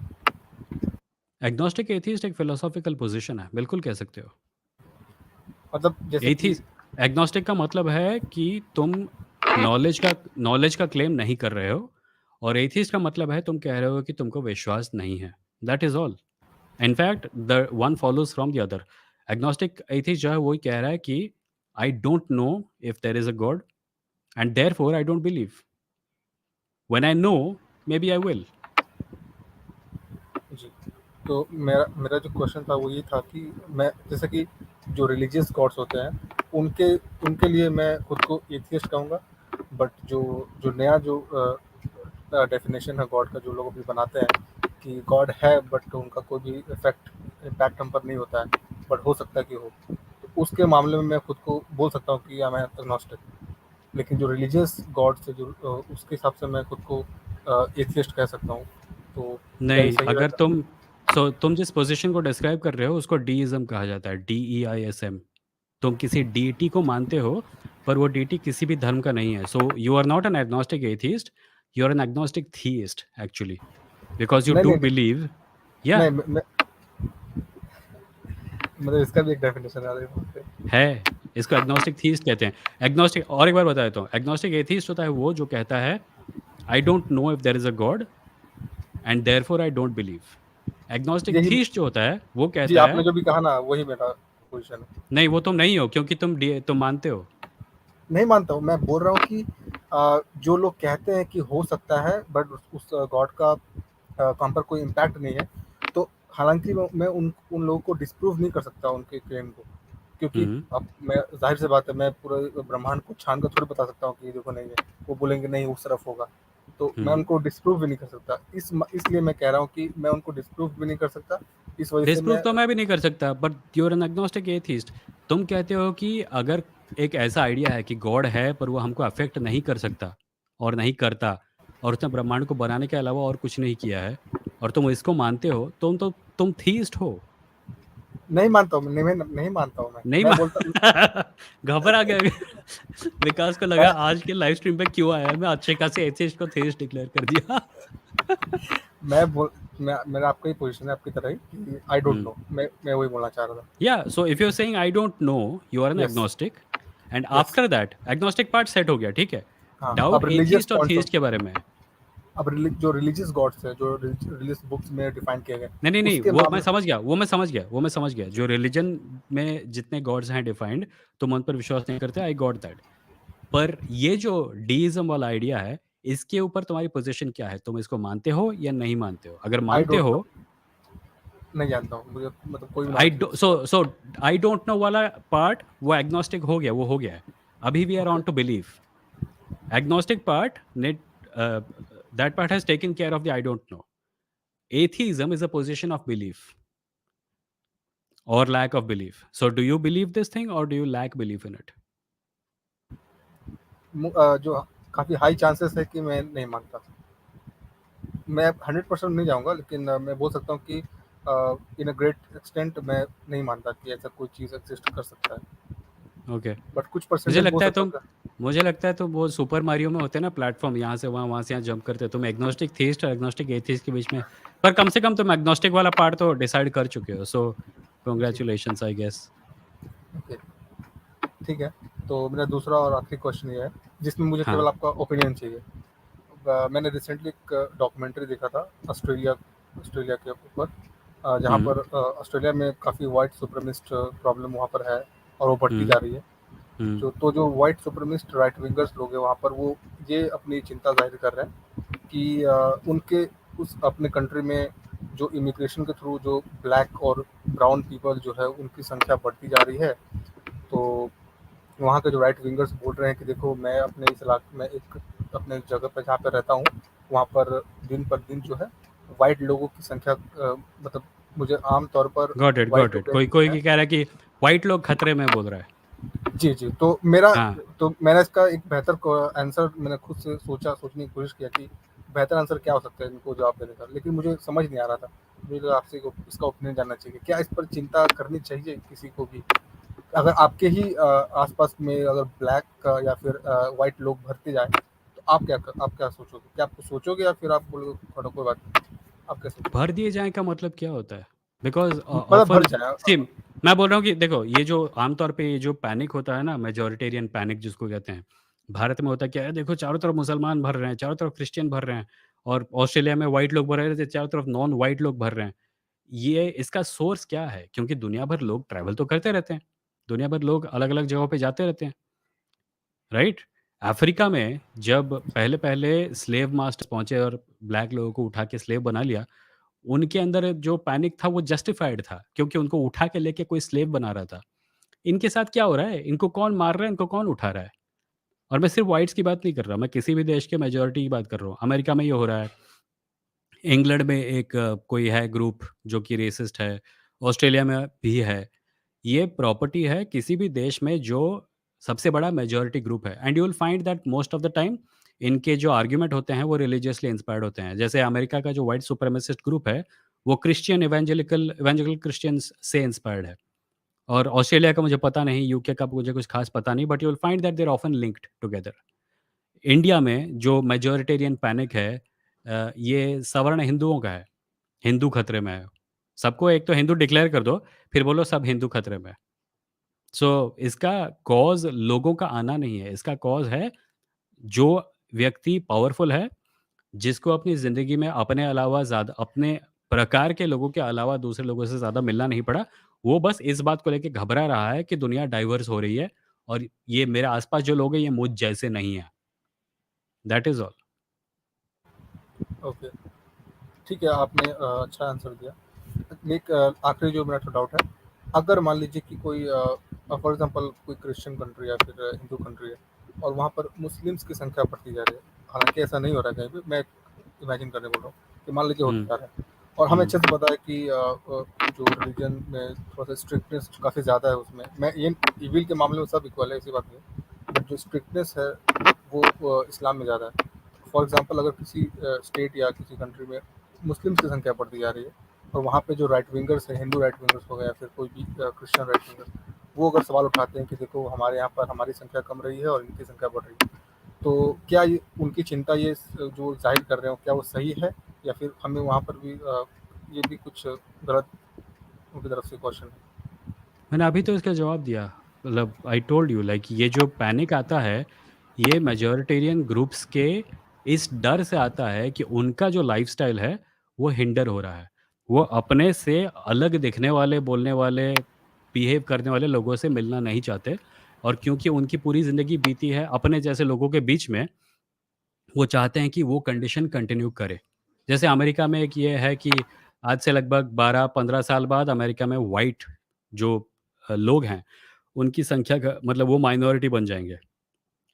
एग्नोस्टिक एथियस्ट एक फिलोसॉफिकल पोजीशन है, बिल्कुल कह सकते हो। मतलब जैसे कि एथिस्ट, एग्नोस्टिक का मतलब है कि तुम नॉलेज का क्लेम नहीं कर रहे हो, और एथिस्ट का मतलब है तुम कह रहे हो कि तुमको विश्वास नहीं है। That is all. In fact the one follows from the other. Agnostic atheist जो है वही कह रहा है कि I don't know if there is a god and therefore I don't believe. When I know maybe I will. जी, तो मेरा मेरा जो क्वेश्चन था वो ये था कि मैं जैसे कि जो रिलीजियस गॉड्स होते हैं उनके उनके लिए मैं खुद को एथियस्ट कहूँगा, बट जो जो नया जो डेफिनेशन है गॉड का जो लोग अभी बनाते हैं कि गॉड है बट उनका कोई भी इम्पैक्ट हम पर नहीं होता है, बट हो सकता है कि हो, तो उसके मामले में मैं खुद को बोल सकता हूँ कि मैं एग्नोस्टिक। लेकिन जो रिलीजियस गॉड से जो उसके हिसाब से मैं खुद को एथियस्ट कह सकता हूँ, तो क्या ये नहीं, सही अगर रहता? तुम जिस पोजीशन को डिस्क्राइब कर रहे हो उसको डीइज्म कहा जाता है, DEISM। तुम किसी डीटी को मानते हो, पर वो डीटी किसी भी धर्म का नहीं है। So you are not an agnostic atheist, you are an agnostic theist actually, because you नहीं डू नहीं नहीं बिलीव। या नहीं मतलब इसका भी एक डेफिनेशन आ रही है वहाँ पे। है, इसको एग्नोस्टिक थीइस्ट कहते हैं। एग्नोस्टिक, और एक बार बता देता हूँ, एग्नोस्टिक एथिस्ट होता है वो जो कहता है आई don't know if there is a god and therefore I don't believe. Agnostic यही थीइस्ट जो होता है वो जी, कहता आपने है जो भी कहा ना वही मेरा पोजीशन है। नहीं, वो तुम नहीं हो, क्योंकि तुम मानते हो। नहीं मानता हूँ, मैं बोल रहा हूँ कि जो लोग कहते हैं कि हो सकता है बट उस गॉड का काम पर कोई इम्पैक्ट नहीं है, तो हालांकि मैं उन उन लोगों को डिस्प्रूव नहीं कर सकता उनके क्लेम को, क्योंकि हम्म। अब मैं जाहिर सी बात है मैं पूरे ब्रह्मांड को छान कर थोड़ी बता सकता हूँ कि ये देखो नहीं है, वो बोलेंगे नहीं उस तरफ होगा, तो मैं हम्म। उनको डिस्प्रूव भी नहीं कर सकता। इसलिए मैं कह रहा हूँ कि मैं उनको डिस्प्रूव भी नहीं कर सकता, इस वजह से डिस्प्रूव मैं। तो मैं भी नहीं कर सकता, but you're an agnostic atheist. तुम कहते हो कि अगर एक ऐसा आइडिया है कि गॉड है पर वो हमको अफेक्ट नहीं कर सकता और नहीं करता, और उसने ब्रह्मांड को बनाने के अलावा और कुछ नहीं किया है, और तुम इसको मानते हो, तुम थीस्ट हो। नहीं मानता हूँ, नहीं मानता हूँ, नहीं मैं बोलता घबरा गया विकास को लगा मैं आज के लाइव स्ट्रीम पे क्यों आया है, मैं अच्छे खासे एथिस्ट को थीस्ट डिक्लेयर कर दिया। मैं बोल मैं मेरा आपका ही पोजीशन है आपकी तरह ही कि आई डोंट हम्म। नो, मैं वही बोलना चाह रहा था। Yeah, so if you're saying I don't know, you are an yes, agnostic, and yes. after that agnostic part set हो गया, ठीक है। हाँ, डाउट अब रिलीजियस एथिस्ट और पॉइंट्स ऑफ थीस्ट के बारे में है। अब जो रिलीजियस गॉड्स है जो रिलीजियस बुक्स में डिफाइन किए गए नहीं नहीं नहीं, उसके वो मैं मामले। समझ गया, वो मैं समझ गया जो रिलीजन में जितने गॉड्स हैं डिफाइंड, तुम उन पर विश्वास नहीं करते, आई गॉट दैट। पर ये जो डीइज्म वाला आइडिया है, इसके ऊपर तुम्हारी पोजीशन क्या है? तुम इसको मानते हो या नहीं मानते हो? अगर आई मानते डोंट हो, नो, नहीं जानता हूँ, मुझे मतलब कोई भी आई नॉलेज नहीं सो इसका। सो आई डोंट नो वाला पार्ट वो एग्नोस्टिक हो गया, वो हो गया है। अभी we are okay. On to believe. Agnostic part, that part has taken care of the I don't know. Atheism is a position of belief or lack of belief. So, do you believe this thing or do you lack belief in it? जो काफी high chances है कि मैं नहीं मानता। मैं 100% नहीं जाऊंगा, लेकिन मैं बोल सकता हूँ कि इन अ ग्रेट एक्सटेंट मैं नहीं मानता कि ऐसा कोई चीज़ एग्जिस्ट कर सकता है, Okay. बट कुछ मुझे परसेंटेज बोल लगता है सकता तुम हूँ। मुझे लगता है तुम वो सुपर मारियो में होते हैं ना, प्लेटफॉर्म यहाँ से वहाँ, वहाँ से यहाँ जंप करते हो। तुम एग्नोस्टिक थीस्ट और एग्नोस्टिक एथिस्ट के बीच में पर कम से कम तुम एग्नोस्टिक वाला पार्ट तो डिसाइड कर चुके हो, सो जी, कांग्रेचुलेशंस आई गेस। ओके, ठीक है। तो मेरा दूसरा और आखिरी क्वेश्चन ये है, जिसमें मुझे केवल हाँ। आपका ओपिनियन चाहिए। मैंने रिसेंटली एक डॉक्यूमेंट्री देखा था ऑस्ट्रेलिया ऑस्ट्रेलिया के ऊपर, जहाँ हुँ, पर ऑस्ट्रेलिया में काफ़ी वाइट सुप्रीमिस्ट प्रॉब्लम वहाँ पर है और वो बढ़ती हुँ, जा रही है। हुँ। जो वाइट सुप्रीमिस्ट राइट विंगर्स लोग हैं वहाँ पर, वो ये अपनी चिंता जाहिर कर रहे हैं कि उनके उस अपने कंट्री में जो इमिग्रेशन के थ्रू जो ब्लैक और ब्राउन पीपल जो है उनकी संख्या बढ़ती जा रही है। तो वहाँ के जो राइट विंगर्स बोल रहे हैं कि देखो, मैं अपने इस इलाके में एक अपने जगह पर जहाँ पर रहता हूँ, वहाँ पर दिन पर दिन जो है वाइट लोगों की संख्या, मतलब मुझे आम तौर पर गॉट इट, वाइट गॉट लोग इट। कोई देखते कोई हैं। ये कह रहा है कि व्हाइट लोग खतरे में बोल रहा है। जी, जी। हाँ, तो मैंने इसका एक बेहतर आंसर मैंने खुद से सोचने की कोशिश किया कि बेहतर आंसर क्या हो सकता है इनको जवाब देने का, लेकिन मुझे समझ नहीं आ रहा था। मुझे लगा आपसे इसका ओपिनियन जानना चाहिए, क्या इस पर चिंता करनी चाहिए किसी को भी? अगर आपके ही आसपास में अगर ब्लैक या फिर वाइट लोग भरते जाए, तो आप क्या सोचोगे? क्या आप सोचोगे या फिर आप बोलोगे छोड़ो कोई बात नहीं? आप क्या भर सोचोगे? दिए जाएँ का मतलब क्या होता है? बिकॉज़ मतलब भर ऑफ़न जाए। सी मैं बोल रहा हूँ कि देखो, ये जो आमतौर पे ये जो पैनिक होता है ना, मैजॉरिटेरियन पैनिक जिसको कहते हैं, भारत में होता क्या है, देखो चारों तरफ मुसलमान भर रहे हैं, चारों तरफ क्रिश्चियन भर रहे हैं और ऑस्ट्रेलिया में व्हाइट लोग भर रहे थे, चारों तरफ नॉन व्हाइट लोग भर रहे हैं। ये इसका सोर्स क्या है? क्योंकि दुनिया भर लोग ट्रैवल तो करते रहते हैं। दुनिया भर लोग अलग-अलग जगहों पे जाते रहते हैं, राइट? अफ्रीका में जब पहले-पहले स्लेव मास्टर्स पहुँचे और ब्लैक लोगों को उठा के स्लेव बना लिया, उनके अंदर जो पैनिक था वो जस्टिफाइड था, क्योंकि उनको उठा के लेके कोई स्लेव बना रहा था। इनके साथ क्या हो रहा है? इनको कौन मार रहा है? इनको कौन उठा रहा है? और मैं सिर्फ़ व्हाइट्स की बात नहीं कर रहा, मैं किसी भी देश के मेजॉरिटी की बात कर रहा हूँ। अमेरिका में ये हो रहा है, इंग्लैंड में एक कोई है ग्रुप जो कि रेसिस्ट है, ऑस्ट्रेलिया में भी है। ये प्रॉपर्टी है किसी भी देश में जो सबसे बड़ा मेजॉरिटी ग्रुप है, and you will find that most of the time इनके जो आर्ग्यूमेंट होते हैं वो रिलीजियसली इंस्पायर्ड होते हैं। जैसे अमेरिका का जो व्हाइट सुप्रीमेसिस्ट ग्रुप है, वो क्रिश्चियन इवेंजेलिकल क्रिश्चियंस से इंस्पायर्ड है। और ऑस्ट्रेलिया का मुझे पता नहीं, यूके का मुझे कुछ खास पता नहीं, but you will find that they are often linked together. India में जो मेजॉरिटेरियन पैनिक है, ये सवर्ण हिंदुओं का है। हिंदू खतरे में है। सबको एक तो हिंदू डिक्लेयर कर दो, फिर बोलो सब हिंदू खतरे में है। इसका कॉज़ लोगों का आना नहीं है, इसका कॉज़ है जो व्यक्ति पावरफुल है, जिसको अपनी ज़िंदगी में अपने अलावा ज़्यादा अपने प्रकार के लोगों के अलावा दूसरे लोगों से ज़्यादा मिलना नहीं पड़ा। वो बस इस बात को लेके घबरा रहा है कि दुनिया डाइवर्स हो रही है और ये मेरे आस-पास जो लोग हैं ये मुझ जैसे नहीं हैं। That is all. ओके, ठीक है, आपने अच्छा आंसर दिया। एक आखिरी जो मेरा डाउट है, अगर मान लीजिए कि कोई फॉर एग्जांपल कोई क्रिश्चियन कंट्री या फिर हिंदू कंट्री है और वहाँ पर मुस्लिम्स की संख्या बढ़ती जा रही है, हालांकि ऐसा नहीं हो रहा है कहीं भी, मैं इमेजिन करने बोल रहा हूँ कि मान लीजिए होता हुँ, जा रहा है, और हमें हुँ। अच्छे से पता है कि जो रिलीजन में थोड़ा सा स्ट्रिक्टनेस काफ़ी ज़्यादा है उसमें। मैं ये इविल के मामले में सब इक्वल है, ऐसी बात नहीं है, बट जो स्ट्रिक्टनेस है वो इस्लाम में ज़्यादा है। फॉर एग्जांपल अगर किसी स्टेट या किसी कंट्री में मुस्लिम्स की संख्या बढ़ती जा रही है और वहाँ पे जो राइट विंगर्स हैं, हिंदू राइट विंगर्स हो गए या फिर कोई भी क्रिश्चियन राइट विंगर्स, वो अगर सवाल उठाते हैं कि देखो हमारे यहाँ पर हमारी संख्या कम रही है और इनकी संख्या बढ़ रही है, तो क्या ये उनकी चिंता ये जो जाहिर कर रहे हो, क्या वो सही है या फिर हमें वहाँ पर भी ये भी कुछ गलत उनकी तरफ से क्वेश्चन है? मैंने अभी तो इसका जवाब दिया। मतलब आई टोल्ड यू, लाइक ये जो पैनिक आता है, ये मेजॉरिटेरियन ग्रुप्स के इस डर से आता है कि उनका जो लाइफ़स्टाइल है, वो हिंडर हो रहा है। वो अपने से अलग दिखने वाले, बोलने वाले, बिहेव करने वाले लोगों से मिलना नहीं चाहते और क्योंकि उनकी पूरी ज़िंदगी बीती है अपने जैसे लोगों के बीच में, वो चाहते हैं कि वो कंडीशन कंटिन्यू करे। जैसे अमेरिका में एक ये है कि आज से लगभग 12-15 साल बाद अमेरिका में व्हाइट जो लोग हैं, उनकी संख्या का मतलब वो माइनॉरिटी बन जाएँगे।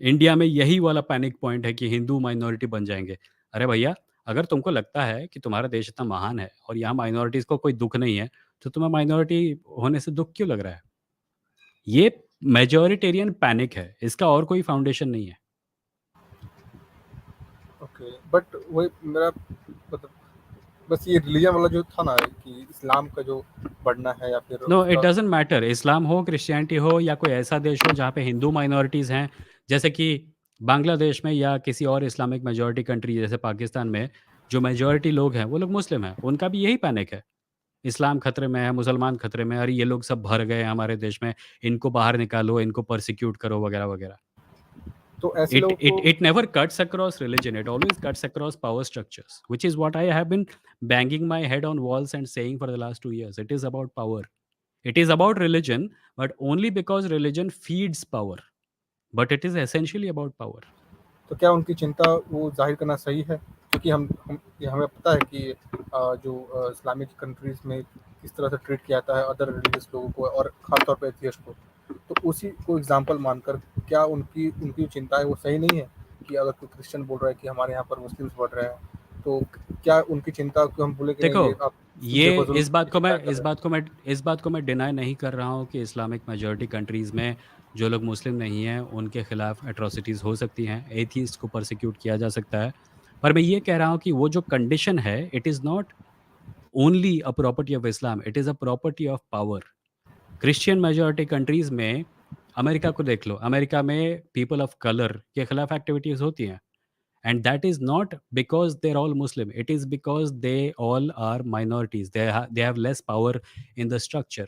इंडिया में यही वाला पैनिक पॉइंट है कि हिंदू माइनॉरिटी बन जाएँगे। अरे भैया, अगर तुमको लगता है कि तुम्हारा देश इतना महान है और यहाँ माइनॉरिटीज़ को कोई दुःख नहीं है, तो तुम्हें माइनॉरिटी होने से दुःख क्यों लग रहा है? ये मेजॉरिटेरियन पैनिक है, इसका और कोई फाउंडेशन नहीं है। ओके, बट वही मेरा मतलब बस ये रिलीजन वाला जो था ना कि इस्लाम का जो बढ़ना है या फिर नो, इट उसका। डज़न्ट मैटर, इस्लाम हो, क्रिश्चियनिटी हो या कोई ऐसा देश हो जहाँ पे हिंदू माइनॉरिटीज़ हैं, जैसे कि बांग्लादेश में या किसी और इस्लामिक मेजॉरिटी कंट्री जैसे पाकिस्तान में, जो मेजॉरिटी लोग हैं वो लोग मुस्लिम हैं, उनका भी यही पैनिक है। इस्लाम खतरे में है, मुसलमान खतरे में है, अरे ये लोग सब भर गए हैं हमारे देश में, इनको बाहर निकालो, इनको परसिक्यूट करो वगैरह वगैरह। तो ऐसे it लोगों it को it never cuts across religion, it always cuts across power structures, which is what I have been banging my head on walls and saying for the last 2 years. It is about power, it is about religion, but only because religion feeds power, but it is essentially about power. तो क्या उनकी चिंता वो ज़ाहिर करना सही है? क्योंकि हम ये हमें पता है कि जो इस्लामिक कंट्रीज़ में किस तरह से ट्रीट किया जाता है अदर रिलीजियस लोगों को और ख़ास तौर पे एथियस्ट को। तो उसी को एग्ज़ाम्पल मानकर क्या उनकी उनकी जो चिंता है वो सही नहीं है? कि अगर कोई क्रिश्चियन बोल रहा है कि हमारे यहाँ पर मुस्लिम्स बढ़ रहे हैं, तो क्या उनकी चिंता को हम बोले कि नहीं देखो, ये आप ये बेफज़ूल की चिंता कर रहे हैं? इस बात को मैं डिनाई नहीं कर रहा हूँ कि इस्लामिक मेजॉरिटी कंट्रीज़ में जो लोग मुस्लिम नहीं हैं उनके खिलाफ एट्रोसिटीज़ हो सकती हैं, एथियस्ट को परसिक्यूट किया जा सकता है। पर मैं ये कह रहा हूँ कि वो जो कंडीशन है, it is not only a property of Islam, it is a property of power. Christian majority countries में, अमेरिका को देख लो, अमेरिका में पीपल ऑफ कलर के खिलाफ एक्टिविटीज़ होती हैं, and that is not because they're all Muslim, it is because they all are minorities, they have less power in the structure.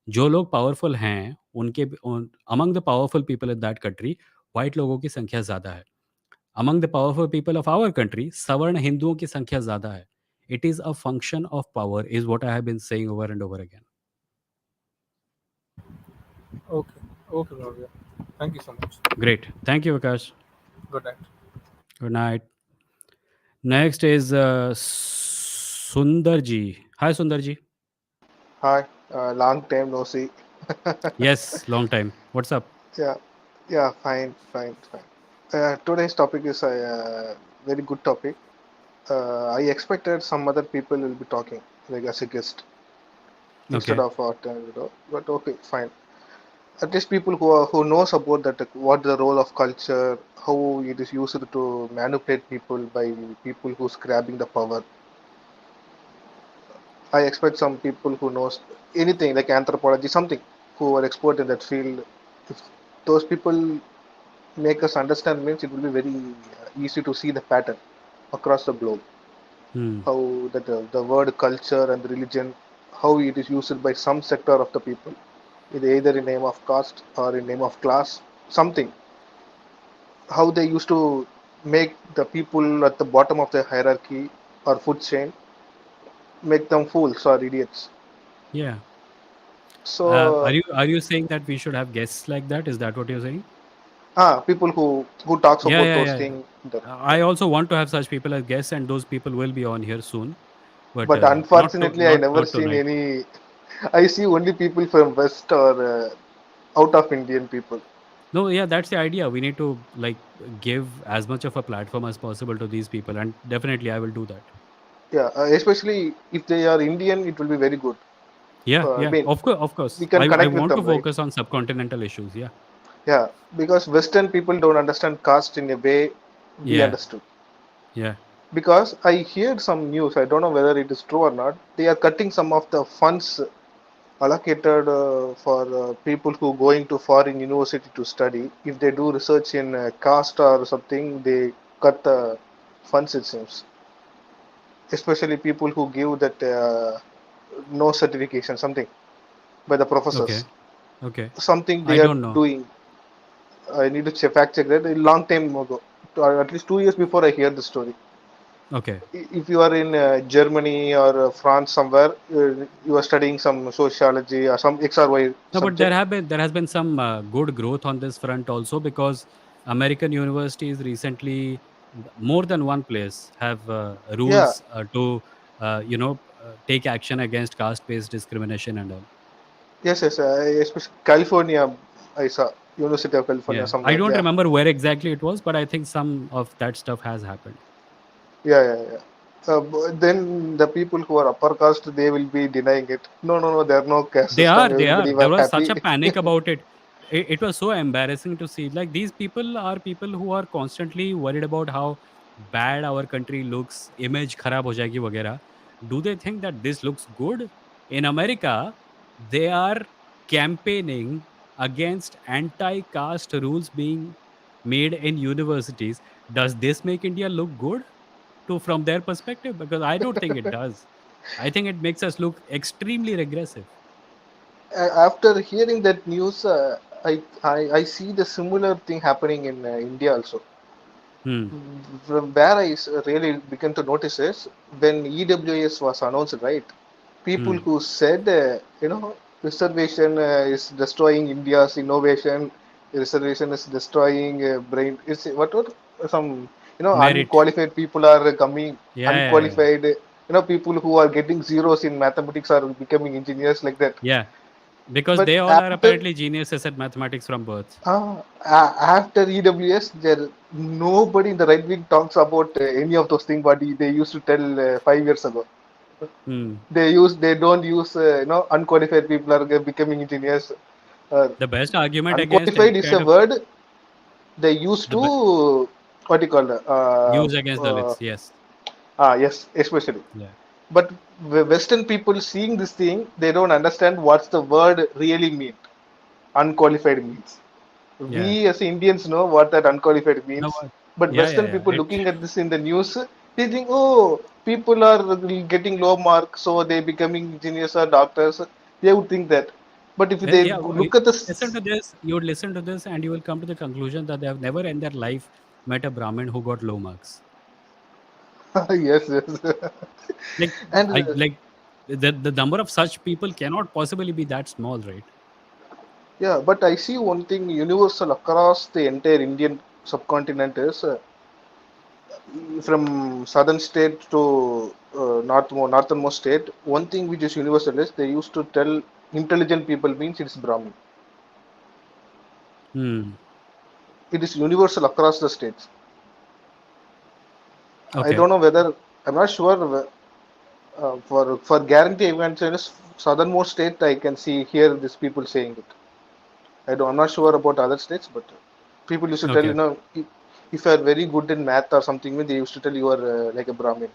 जो लोग पावरफुल हैं उनके among the powerful people in that country white लोगों की संख्या ज़्यादा है। Among the powerful people of our country सवर्ण हिंदुओं की संख्या ज़्यादा है। It is a function of power is what I have been saying over and over again. Okay, okay भैया, thank you so much. Great, thank you Vikas, good night. Good night. Next is Sundar ji. Hi Sundar ji. Hi, long time no see. Yes, long time, what's up? Yeah, yeah, fine, fine, fine. Today's topic is a very good topic. I expected some other people will be talking, like as a guest, okay. instead of what but okay, fine. At least people who knows about that, what the role of culture, how it is used to manipulate people by people who's grabbing the power. I expect some people who knows anything like anthropology, something, who are expert in that field. If those people make us understand, means it will be very easy to see the pattern across the globe. Hmm. How that the word culture and religion, how it is used by some sector of the people, either in name of caste or in name of class, something. How they used to make the people at the bottom of the hierarchy or food chain, make them fools or idiots. Yeah. So Are you saying that we should have guests like that? Is that what you're saying? people who talks Yeah, about yeah, those yeah. things. I also want to have such people as guests, and those people will be on here soon. But But unfortunately, I never not seen tonight. any. I see only people from West or out of Indian people. No, yeah, that's the idea. We need to like give as much of a platform as possible to these people, and definitely I will do that. Yeah, especially if they are Indian, it will be very good. Yeah, I yeah. mean, Of we course. can I connect with want to them, right? focus on subcontinental issues. Yeah, Yeah, because Western people don't understand caste in a way we yeah, understood. yeah. Because I heard some news, I don't know whether it is true or not. They are cutting some of the funds allocated for people who going to foreign university to study. If they do research in caste or something, they cut the funds, it seems. Especially people who give that no certification, something by the Okay, professors. okay. Something I they are don't know. doing. I need to fact check that a long time ago, at least 2 years before I hear the story. Okay. If you are in Germany or France somewhere, you are studying some sociology or some X or Y No, but subject. there has been some good growth on this front also, because American universities recently, more than one place have Yeah, rules to take action against caste-based discrimination and all. yes, yes. Especially California, I saw University of California Yeah, I somewhere. don't Yeah, remember where exactly it was, but I think some of that stuff has happened. yeah, yeah, yeah. Then the people who are upper caste, they will be denying it. No, no, no. There are no caste They system. are, they are. Everybody There was was such happy. a panic about it. It was so embarrassing to see. Like, these people are people who are constantly worried about how bad our country looks, image kharab ho jayegi वगैरह. Do they think that this looks good? In America, they are campaigning against anti-caste rules being made in universities. Does this make India look good? to from their perspective? Because I don't think it does. I think it makes us look extremely regressive. After hearing that news, I see the similar thing happening in India also. Hmm. From where really began to notice is when EWS was announced, right? People Hmm. who said, reservation is destroying India's innovation, reservation is destroying brain. Is what some Merit. unqualified people are coming, Yeah, yeah, yeah. unqualified. People who are getting zeros in mathematics are becoming engineers like that. Yeah. Because But they all are after apparently geniuses at mathematics from birth. after EWS, there nobody in the right wing talks about any of those things. But they used to tell 5 years ago. Hmm. They don't use unqualified people are becoming engineers. Uh, The best argument against any Unqualified is kind a of word they used the be- to what do you call it? use against Dalits. Yes. Yes, especially. Yeah. But Western people seeing this thing, they don't understand what's the word really mean. Unqualified means. Yeah. We as Indians know what that unqualified No, means, what? but Yeah, yeah, Western yeah. people looking at this in the news, they think, oh, people are getting low marks, so they becoming engineers or doctors. They would think that. But if they Yeah. look at Listen this, to this. You would listen to this, and you will come to the conclusion that they have never in their life met a Brahmin who got low marks. yes, yes, Like and I like the number of such people cannot possibly be that small, right? yeah, but I see one thing universal across the entire Indian subcontinent is from southern state to northernmost state. One thing which is universal is they used to tell intelligent people means it's Brahmin. Hmm. It is universal across the states. I Okay. don't know whether I'm not sure for guarantee evangelist southernmost state I can see hear these people saying it. I'm not sure about other states, but people used to tell Okay. if you are very good in math or something, they used to tell you are like a Brahmin.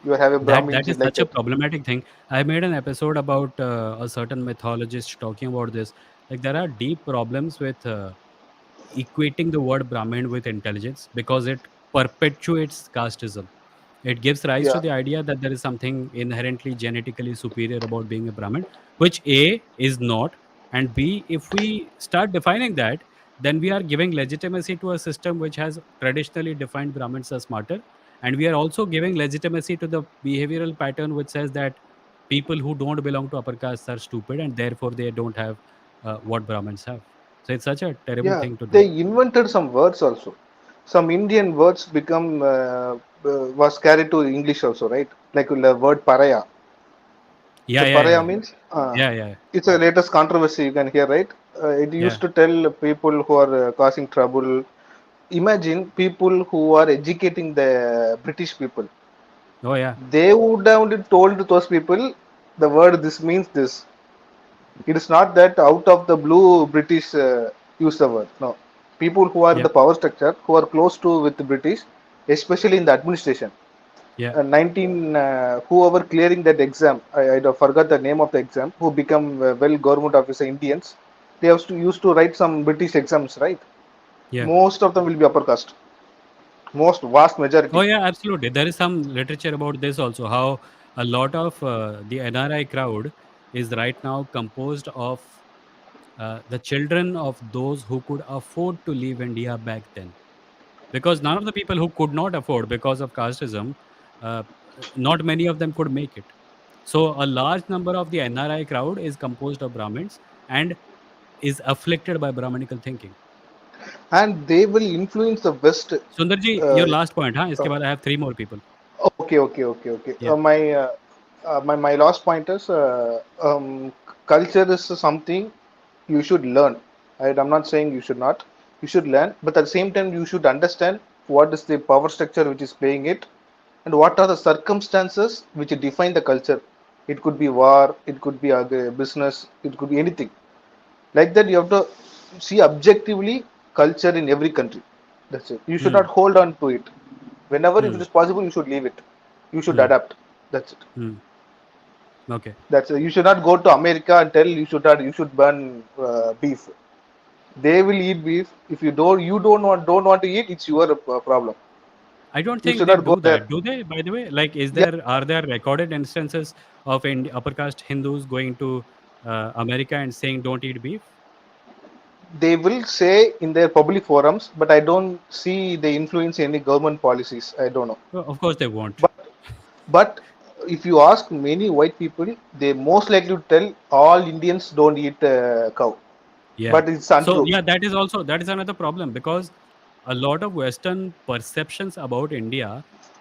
You have a Brahmin That is gene like such a that. problematic thing. I made an episode about a certain mythologist talking about this. Like there are deep problems with equating the word Brahmin with intelligence because it perpetuates casteism. It gives rise to Yeah, the idea that there is something inherently genetically superior about being a Brahmin, which A is not, and B, if we start defining that, then we are giving legitimacy to a system which has traditionally defined Brahmins as smarter, and we are also giving legitimacy to the behavioral pattern which says that people who don't belong to upper castes are stupid and therefore they don't have what Brahmins have. So it's such a terrible yeah. thing to do. They invented some words also. Some Indian words become was carried to English also, right? Like the word paraya. Yeah, The yeah, yeah, paraya yeah, means yeah, it's a latest controversy you can hear, right? It yeah. used to tell people who are causing trouble. Imagine people who are educating the British people. Oh, yeah, They would have told those people the word this means this. It is not that out of the blue British use the word. No, people who are in yeah, the power structure, who are close to with the British, especially in the administration. yeah. 19 whoever clearing that exam, I forgot the name of the exam. Who become well government officer Indians? They have to used to write some British exams, right? Yeah. Most of them will be upper caste. Most vast Oh, majority. yeah, absolutely. There is some literature about this also, how a lot of the NRI crowd is right now composed of the children of those who could afford to leave India back then. Because none of the people who could not afford because of casteism, uh, not many of them could make it. So a large number of the NRI crowd is composed of Brahmins and is afflicted by Brahminical thinking. And they will influence the West. Sundarji, your Uh, last point, huh? Iske uh, baad I have three more people. okay. Yeah. My last point is culture is something you should learn. Right? I'm not saying you should not. You should learn, but at the same time you should understand what is the power structure which is playing it, and what are the circumstances which define the culture. It could be war, it could be a business, it could be anything. Like that, you have to see objectively culture in every country. That's it. You should Hmm. not hold on to it. Whenever if Hmm. it is possible, you should leave it. You should Hmm. adapt. That's it. Hmm. Okay. That's it. You should not go to America and tell you should burn beef. They will eat beef. If you don't want to eat, it's your problem. I don't You think should they not go do there. that, do they? By the way, like, Yeah, are there recorded instances of upper caste Hindus going to America and saying don't eat beef? they will say in their public forums, but I don't see they influence any government policies. I don't know. Well, of course they won't. But but if you ask many white people, they most likely to tell all Indians don't eat cow. Yeah. But it's So untrue. yeah, that is another problem, because a lot of Western perceptions about India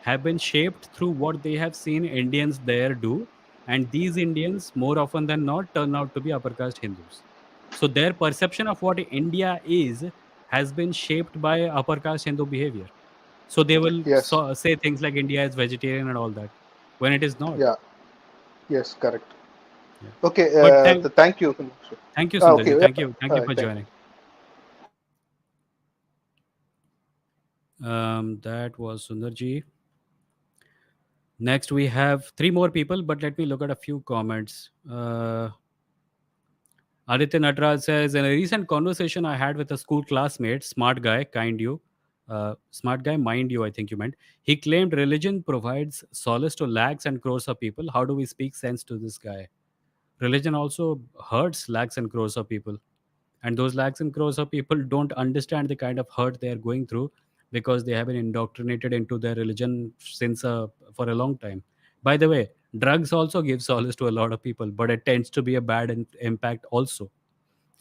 have been shaped through what they have seen Indians there do, and these Indians more often than not turn out to be upper caste Hindus. So their perception of what India is has been shaped by upper caste Hindu behavior. So they will Yes. say things like India is vegetarian and all that, when it is not. Yeah. Yes. Correct. Yeah. Okay. But Thank you. thank you, Okay. Sundarji. Yeah. Thank you for Thank joining. That was Sundarji. Next, we have three more people, but let me look at a few comments. Aditya Natraj says, in a recent conversation I had with a school classmate, smart guy, mind you, I think you meant, he claimed religion provides solace to lakhs and crores of people. How do we speak sense to this guy? Religion also hurts lakhs and crores of people. And those lakhs and crores of people don't understand the kind of hurt they are going through because they have been indoctrinated into their religion since for a long time. By the way, drugs also give solace to a lot of people, but it tends to be a bad impact also.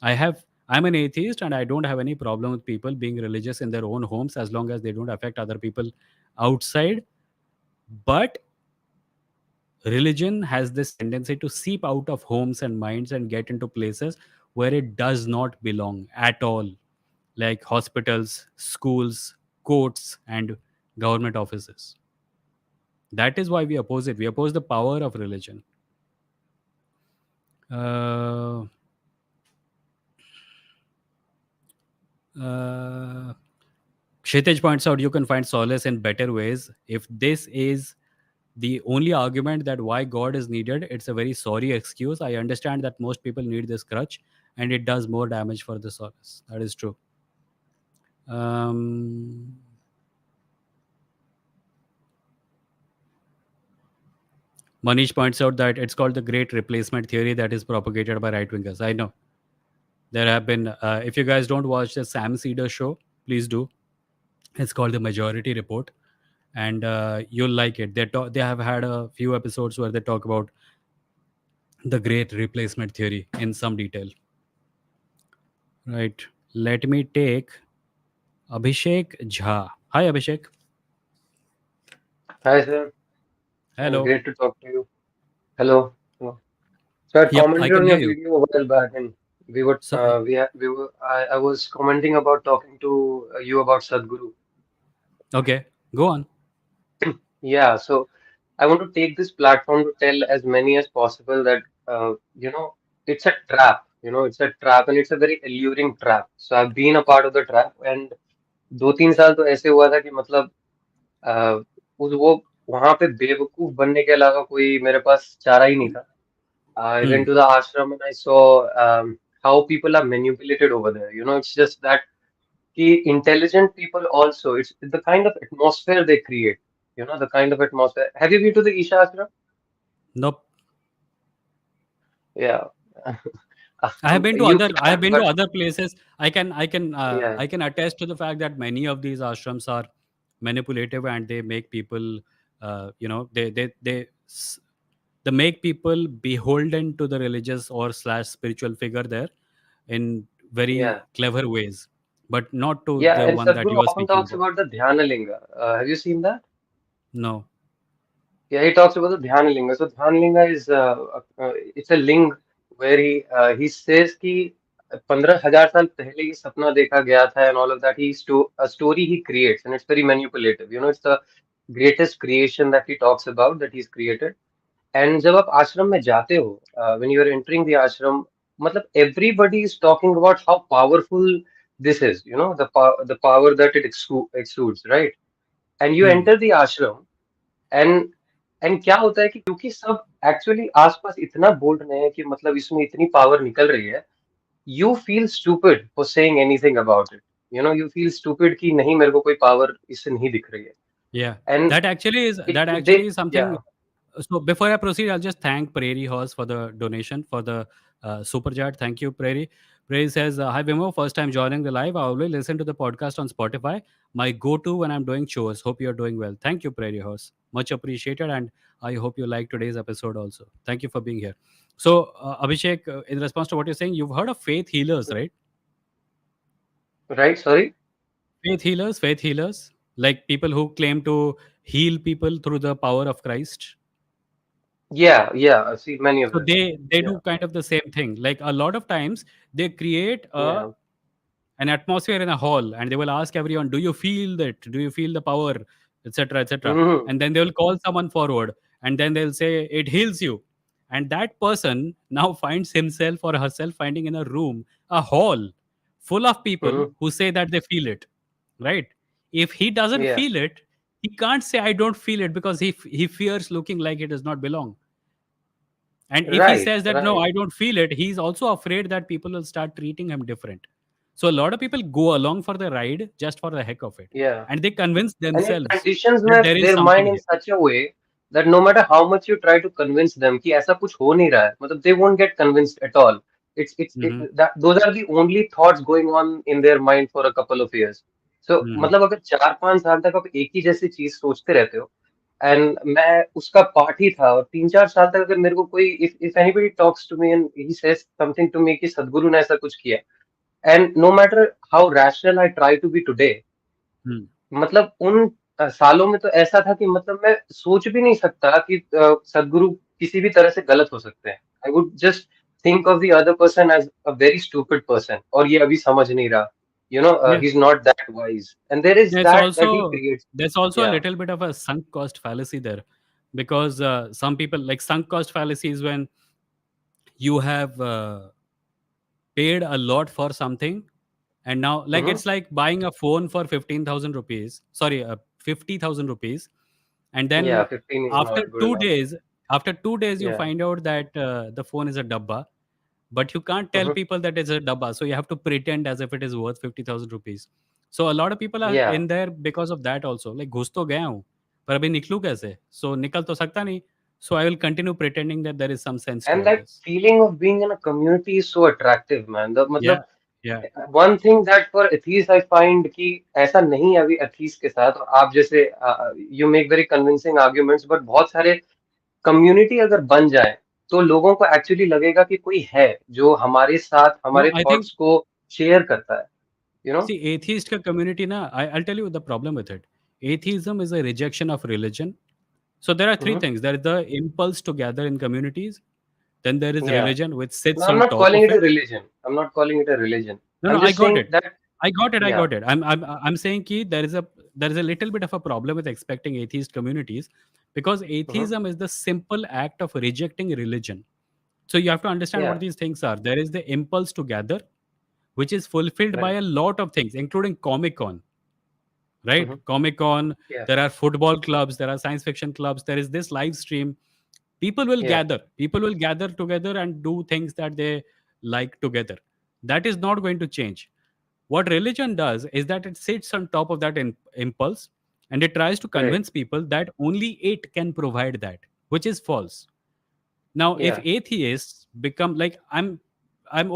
I'm an atheist and I don't have any problem with people being religious in their own homes as long as they don't affect other people outside. But religion has this tendency to seep out of homes and minds and get into places where it does not belong at all, like hospitals, schools, courts, and government offices. That is why we oppose it. We oppose the power of religion. Uh, uh, Kshitij points out you can find solace in better ways. If this is the only argument that why God is needed, it's a very sorry excuse. I understand that most people need this crutch and it does more damage for the solace. That is true. Um, Manish points out that it's called the great replacement theory that is propagated by right wingers. I know. There have been, if you guys don't watch the Sam Cedar show, please do. It's called the Majority Report, and you'll like it. They have had a few episodes where they talk about the great replacement theory in some detail. Right. Let me take Abhishek Jha. Hi, Abhishek. Hi, sir. Hello. Great to talk to you. Hello. Hello. So I had Yep, I commented can on hear your you. video a while back, and So, I was commenting about talking to you about Sadhguru. okay, go on. Yeah. So I want to take this platform to tell as many as possible that it's a trap. It's a trap, and it's a very alluring trap. So I've been a part of the trap, and 2-3 साल तो ऐसे हुआ था कि मतलब अ, उस वो वहां पे बेवकूफ बनने के अलावा कोई मेरे पास चारा ही नहीं था. I went Hmm. to the ashram and I saw how people are manipulated over there. It's just that the intelligent people also, it's the kind of atmosphere they create. The kind of atmosphere. Have you been to the Isha ashram? Nope. Yeah. You I have can, been to but other places. yeah, I can attest to the fact that many of these ashrams are manipulative and they make people they make people beholden to the religious or slash spiritual figure there in very yeah, clever ways, but not to yeah. the And one that Sadhguru you are often speaking talks about. about the Dhyanalinga. Have you seen that? No. Yeah, he talks about the Dhyanalinga. So Dhyanalinga is it's a ling where he says कि 15,000 साल पहले ये सपना देखा गया था and all of that. A story he creates and it's very manipulative. It's the greatest creation that he talks about that he's created. And जब आप आश्रम में जाते हो, when you are entering the ashram, मतलब everybody is talking about how powerful this is. The power that it exudes, right? And you Hmm. enter the ashram. And क्या होता है कि क्योंकि सब एक्चुअली आसपास इतना बोल रहे हैं कि मतलब इसमें इतनी पावर निकल रही है, you feel stupid for saying anything about it. You feel stupid कि नहीं, मेरे को कोई पावर इससे नहीं दिख रही है. Yeah, And that they, actually is something. yeah, So before I proceed, I'll just thank Prairie Horse for the donation for the super chat. Thank you, Prairie. Prairie says, "Hi Vimoh, first time joining the live. I always listen to the podcast on Spotify. My go-to when I'm doing chores. Hope you're doing well. Thank you, Prairie Horse. Much appreciated, and I hope you like today's episode also. Thank you for being here." So Abhishek, in response to what you're saying, you've heard of faith healers, right? right, sorry. Faith healers, like people who claim to heal people through the power of Christ. Yeah, yeah, I see many of So them. they Yeah, do kind of the same thing. Like a lot of times they create yeah. an atmosphere in a hall, and they will ask everyone, "Do you feel that? Do you feel the power?" Etc. Etc. Hmm. And then they will call someone forward, and then they'll say, "It heals you." And that person now finds himself or herself finding in a room, a hall full of people Hmm. who say that they feel it, right? If he doesn't Yeah, feel it, he can't say I don't feel it, because he fears looking like it does not belong. And if he right, says that no, right. I don't feel it, he's also afraid that people will start treating him different. So a lot of people go along for the ride just for the heck of it. Yeah. And they convince And it themselves conditions that there is their something mind in here. such a way that no matter how much you try to convince them कि ऐसा कुछ हो नहीं रहा है, मतलब they won't get convinced at all. Hmm. That those are the only thoughts going on in their mind for a couple of years. So Hmm. मतलब अगर 4-5 साल तक आप एक ही जैसी चीज सोचते रहते हो, एंड मैं उसका पार्ट ही था, और 3-4 साल तक अगर मेरे को कोई if anybody talks to me and he says something to me कि सदगुरु ने ऐसा कुछ किया, and no matter how rational I try to be today, Hmm. मतलब उन सालों में तो ऐसा था कि मतलब मैं सोच भी नहीं सकता कि सदगुरु किसी भी तरह से गलत हो सकते हैं। I would just think of the other person as a very stupid person, और ये अभी समझ नहीं रहा, Yeah. He is not that wise, and there is There's that he also creates. there's also a या, little bit of a sunk cost fallacy there, because some people, like, sunk cost fallacy is when you have paid a lot for something, and now, like, it's like buying a phone for 15,000 rupees, sorry, 50,000 rupees, and या then 15 is after not good 2 enough. days after 2 days you या, find out that the phone is a dabba, but you can't tell people that it's a dabba, so you have to pretend as if it is worth 50,000 rupees. So a lot of people are या, in there because of that also, like, घुस तो गया हूँ, पर अभी निकलूँ कैसे? So निकल तो सकता नहीं, so I will continue pretending that there is some sense to and all that this. Feeling of being in a community is so attractive man, the Yeah, मतलब yeah. One thing that for atheist I find कि ऐसा नहीं है अभी atheist के साथ, और आप जैसे you make very convincing arguments, but बहुत सारे कम्युनिटी अगर बन जाए तो लोगों को एक्चुअली लगेगा कि कोई है जो हमारे साथ No, हमारे I think, थॉट्स को शेयर करता है, यू नो। see, atheist का community ना, I'll tell you the problem with it. Atheism is a rejection of religion. So there are three things. There is the impulse to gather in communities. Then there is yeah, religion, which no, sits I am on not top calling of it a it. Religion, I am not calling it a religion, No, I no, am I just got saying it. That. I yeah, got it. I'm saying कि there is a little bit of a problem with expecting atheist communities, because atheism is the simple act of rejecting religion. So you have to understand या, what these things are. There is the impulse to gather, which is fulfilled by right, a lot of things, including Comic Con, right? Comic Con, या, there are football clubs, there are science fiction clubs, there is this live stream. या, People will gather together and do things that they like together. That is not going to change. What religion does is that it sits on top of that impulse, and it tries to right, convince people that only it can provide that, which is false. Now, if या, atheists become like, I'm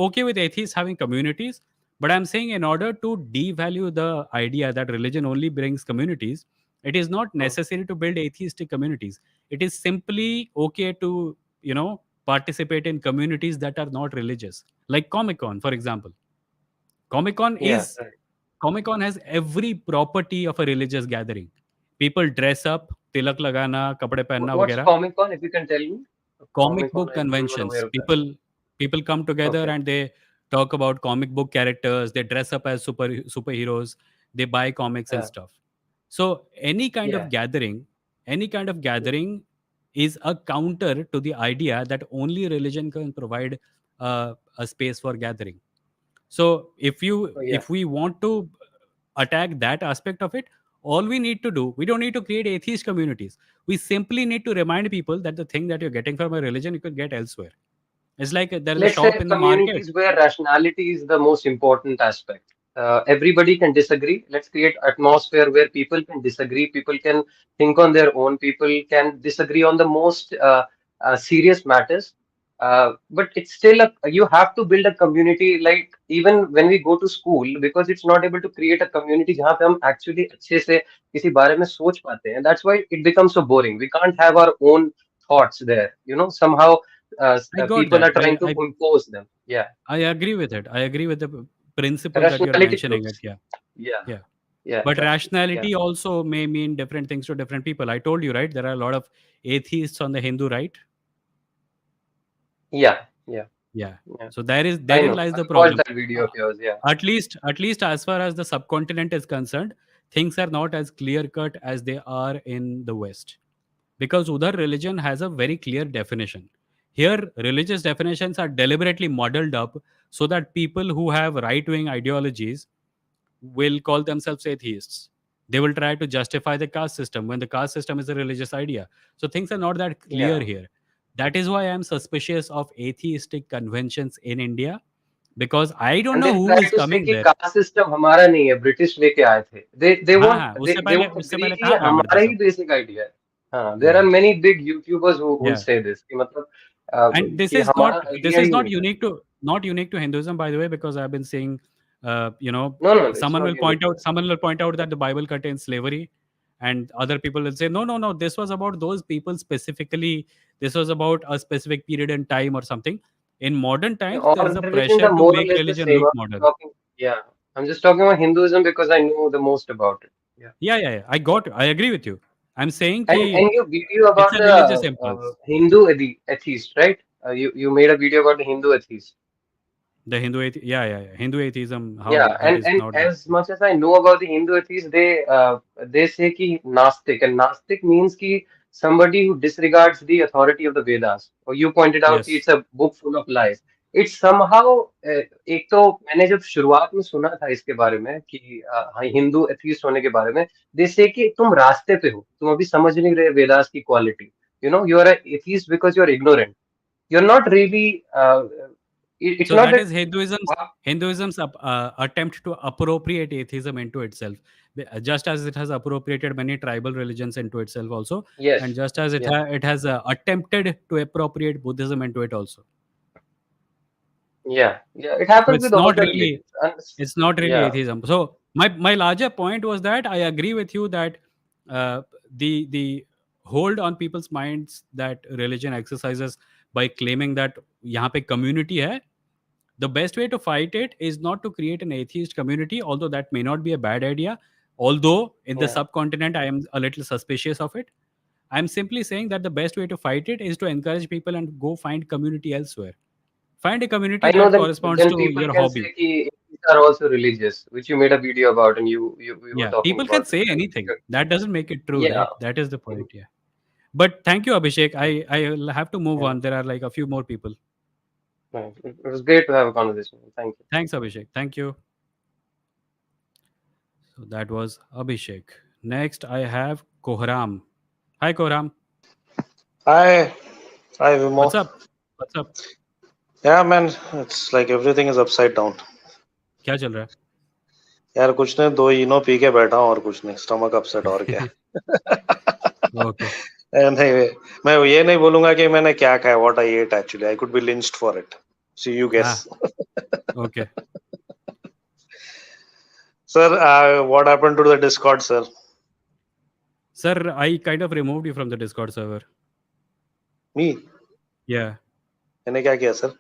okay with atheists having communities, but I'm saying in order to devalue the idea that religion only brings communities, it is not necessary to build atheistic communities. It is simply okay to, participate in communities that are not religious, like Comic Con, for example. Comic Con या, is Comic Con has every property of a religious gathering. People dress up, tilak lagana, kapde पहनना what's वगैरह. Comic con, if you can tell me. Comic comic con, book I am not conventions. Aware of that. People come together okay, and they talk about comic book characters. They dress up as superheroes. They buy comics and या, stuff. So या, any kind of gathering is a counter to the idea that only religion can provide a space for gathering. So या, if we want to attack that aspect of it, all we need to do, we don't need to create atheist communities. We simply need to remind people that the thing that you're getting from a religion you could get elsewhere. It's like there is a let's say shop in the market. communities where rationality is the most important aspect. everybody can disagree. Let's create atmosphere where people can disagree. People can think on their own. People can disagree on the most serious matters. But it's still you have to build a community. Like even when we go to school, because it's not able to create a community जहाँ पे हम actually अच्छे से किसी बारे में सोच पाते हैं. That's why it becomes so boring. We can't have our own thoughts there. Somehow I got people that. are trying to impose them. Yeah, I agree with it. I agree with the principle that you're rationality mentioning it. proves. Yeah. Yeah, Yeah. yeah, But exactly. Yeah, rationality also may mean different things to different people. I told you, right? There are a lot of atheists on the Hindu right. yeah, yeah, Yeah. yeah. So there is I therein know. lies I the watched problem. that video of yours. Yeah, At least as far as the subcontinent is concerned, things are not as clear cut as they are in the West. Because udhar religion has a very clear definition. Here, religious definitions are deliberately modeled up so that people who have right wing ideologies will call themselves atheists. They will try to justify the caste system when the caste system is a religious idea. So things are not that clear yeah. here. That is why I'm suspicious of atheistic conventions in India because I don't And know they who try is to say coming कि there. caste system हमारा नहीं है, British लेके आए थे. They हाँ won't हाँ they उससे they पहले won't उससे agree पहले कि कहाँ ये था हमारा ही ब्रिटिशम. बेसिक आइडिया है. हाँ, there are Right. many big YouTubers who Yeah. say this कि मतलब And this कि is हमारा not this idea is he not नहीं था. unique to Hinduism, by the way, because I've been seeing, No, no, it's someone not will unique point to out Hinduism. someone will point out that the Bible contains slavery, and other people will say, no, no, no, this was about those people specifically. This was about a specific period in time or something. In modern times, there is All a religions pressure are to more or make less the religion same. look I'm just modern. talking, yeah, I'm just talking about Hinduism because I know the most about it. Yeah. Yeah, yeah, yeah. I agree with you. I'm saying And ki your video it's about a the religious impulse. Hindu atheist, right? You made a video about the Hindu atheist. The yeah, yeah, yeah. Hindu atheism, how Yeah, that is and not that. as much as I know about the Hindu atheists, they say कि Nastik, and Nastik means कि somebody who disregards the authority of the Vedas. Or you pointed out कि Yes. it's a book full of lies. It's somehow एक तो मैंने जब शुरुआत में सुना था इसके बारे में कि हिंदू एथीस्ट होने के बारे में, they say कि तुम रास्ते पे हो, तुम अभी समझ नहीं रहे वेदास की quality. You are an atheist because you're ignorant. You're not really. It's So not that that. is Hinduism's attempt to appropriate atheism into itself, just as it has appropriated many tribal religions into itself also, and Yes. just as Yeah. it has attempted to appropriate Buddhism into it also. Yeah, yeah, it So happens with all the religions. And it's not really yeah, atheism. So my larger point was that I agree with you that uh, the hold on people's minds that religion exercises by claiming that यहाँ पे community है. The best way to fight it is not to create an atheist community, although that may not be a bad idea. Although in the yeah. subcontinent, I am a little suspicious of it. I'm simply saying that the best way to fight it is to encourage people and go find community elsewhere. Find a community I know that that corresponds then to people your can say hobby. कि atheists are also religious, which you made a video about and you were Yeah, talking people can about it, say right? anything. That doesn't make it true, Yeah. right? That is the point. Yeah. But thank you, Abhishek. I'll have to move Yeah. on. There are like a few more people. Right. It was great to have a conversation. Thank you. Thanks, Abhishek. Thank you. So that was Abhishek. Next, I have Kohram. Hi, Kohram. Hi, hi, What's Vimoh. up? What's up? Yeah, man, it's like everything is upside down. क्या चल रहा यार कुछ नहीं, दो इनो P के बैठा हूँ और कुछ नहीं, स्टमक अपसेट और क्या. है? Okay. नहीं, मैं ये नहीं बोलूंगा कि मैंने क्या खाया, what I ate actually. I could be lynched for it. So you guess. Okay. Sir, what happened to the Discord, sir? Sir, I kind of removed you from the Discord server. Me? Yeah. मैंने क्या किया, sir?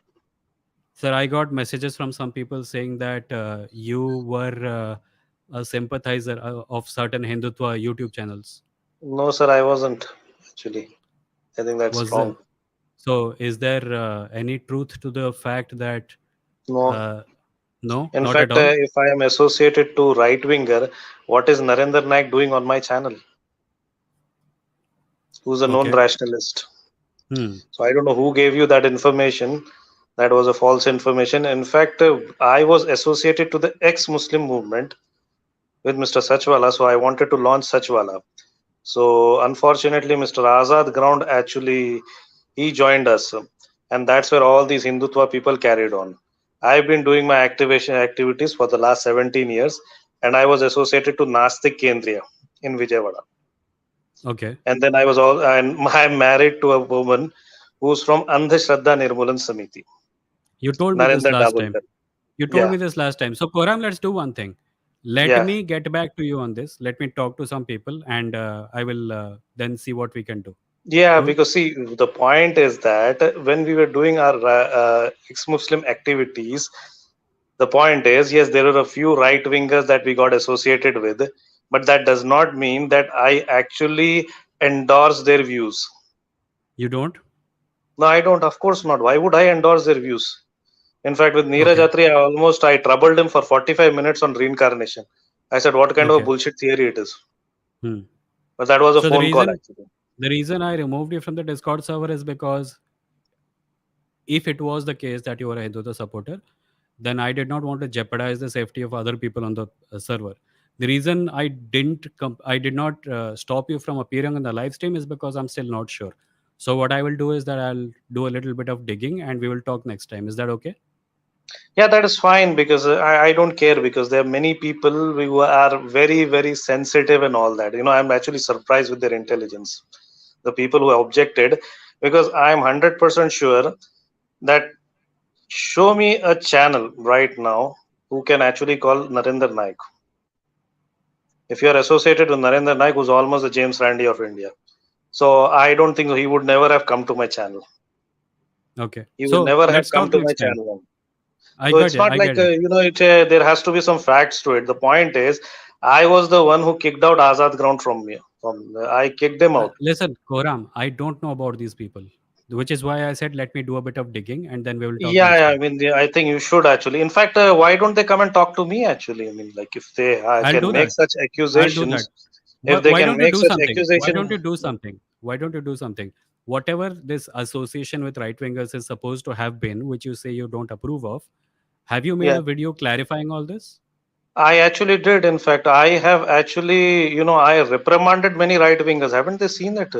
Sir, I got messages from some people saying that you were a sympathizer of certain Hindutva YouTube channels. No, sir, I wasn't actually. I think that's wrong. So, is there any truth to the fact that No. No, In not fact, at all. if I am associated to right winger, what is Narendra Naik doing on my channel? Who's a known Okay. rationalist. Hmm. So I don't know who gave you that information. That was a false information. In fact, I was associated to the ex-Muslim movement with Mr. Sachwala, so I wanted to launch Sachwala. So unfortunately, Mr. Azad Ground actually he joined us, and that's where all these Hindutva people carried on. I've been doing my activation activities for the last 17 years, and I was associated to Nastik Kendriya in Vijayawada. Okay. And then and I'm married to a woman who's from Andhashraddha Nirmulan Samiti, You told me this Narendra last time. Dabulkar. You told Yeah, me this last time. So, Koram, let's do one thing. Let yeah, me get back to you on this. Let me talk to some people, and I will then see what we can do. yeah. Cool? Because see, the point is that when we were doing our ex-Muslim activities, the point is, yes, there are a few right wingers that we got associated with, but that does not mean that I actually endorse their views. You don't? No, I don't. Of course not. Why would I endorse their views? In fact, with Neeraj Okay. Atri, I troubled him for 45 minutes on reincarnation. I said, what kind of a Okay. bullshit theory it is. Hmm. But that was a So phone call, actually. the reason I removed you from the Discord server is because if it was the case that you were a Hindutva supporter, then I did not want to jeopardize the safety of other people on the server. The reason I did not stop you from appearing on the live stream is because I'm still not sure. So what I will do is that I'll do a little bit of digging and we will talk next time. Is that okay? Yeah, that is fine because I don't care because there are many people who are very, very sensitive and all that. I'm actually surprised with their intelligence. The people who objected, because I'm 100% sure that show me a channel right now who can actually call Narendra Naik. If you are associated with Narendra Naik, who's almost the James Randi of India. So I don't think he would never have come to my channel. Okay. He would So never have let's come talk to my next time. channel. I So got it's it. not I like get it. there has to be some facts to it. The point is, I was the one who kicked out Azad Ground from me. I kicked them out. Listen, Koram, I don't know about these people, which is why I said let me do a bit of digging and then we will talk Yeah, next yeah, I time. mean, I think you should actually. In fact, why don't they come and talk to me? Actually, I mean, like if they I'll can do make that. such I'll do that. accusations, if they Why can don't you make do such something? Why accusation, don't you do something? Why don't you do something? Whatever this association with right wingers is supposed to have been, which you say you don't approve of, have you made yeah, a video clarifying all this? I actually did. In fact, I have actually, I reprimanded many right wingers. Haven't they seen that?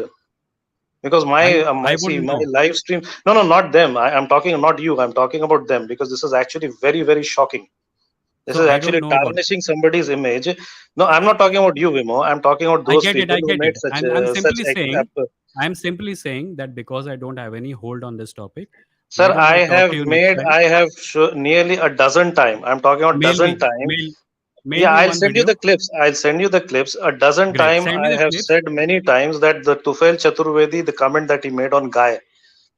Because I see wouldn't my know. live stream. No, no, not them. I'm talking not you. I'm talking about them because this is actually very, very shocking. This So is I don't actually know about. tarnishing somebody's image. No, I'm not talking about you, Vimoh. I'm talking about I those get it. people I who get made it. such I'm such simply ac- saying. ap- I'm simply saying that because I don't have any hold on this topic, why Sir, don't I I talk to have you next made, time? I have nearly a dozen time. I'm talking about Mail dozen me. time. Mail Yeah, me I'll one send you the video. clips. I'll send you the clips. A dozen Great. time Send me I the have clips. said many times that the Tufail Chaturvedi, the comment that he made on Guy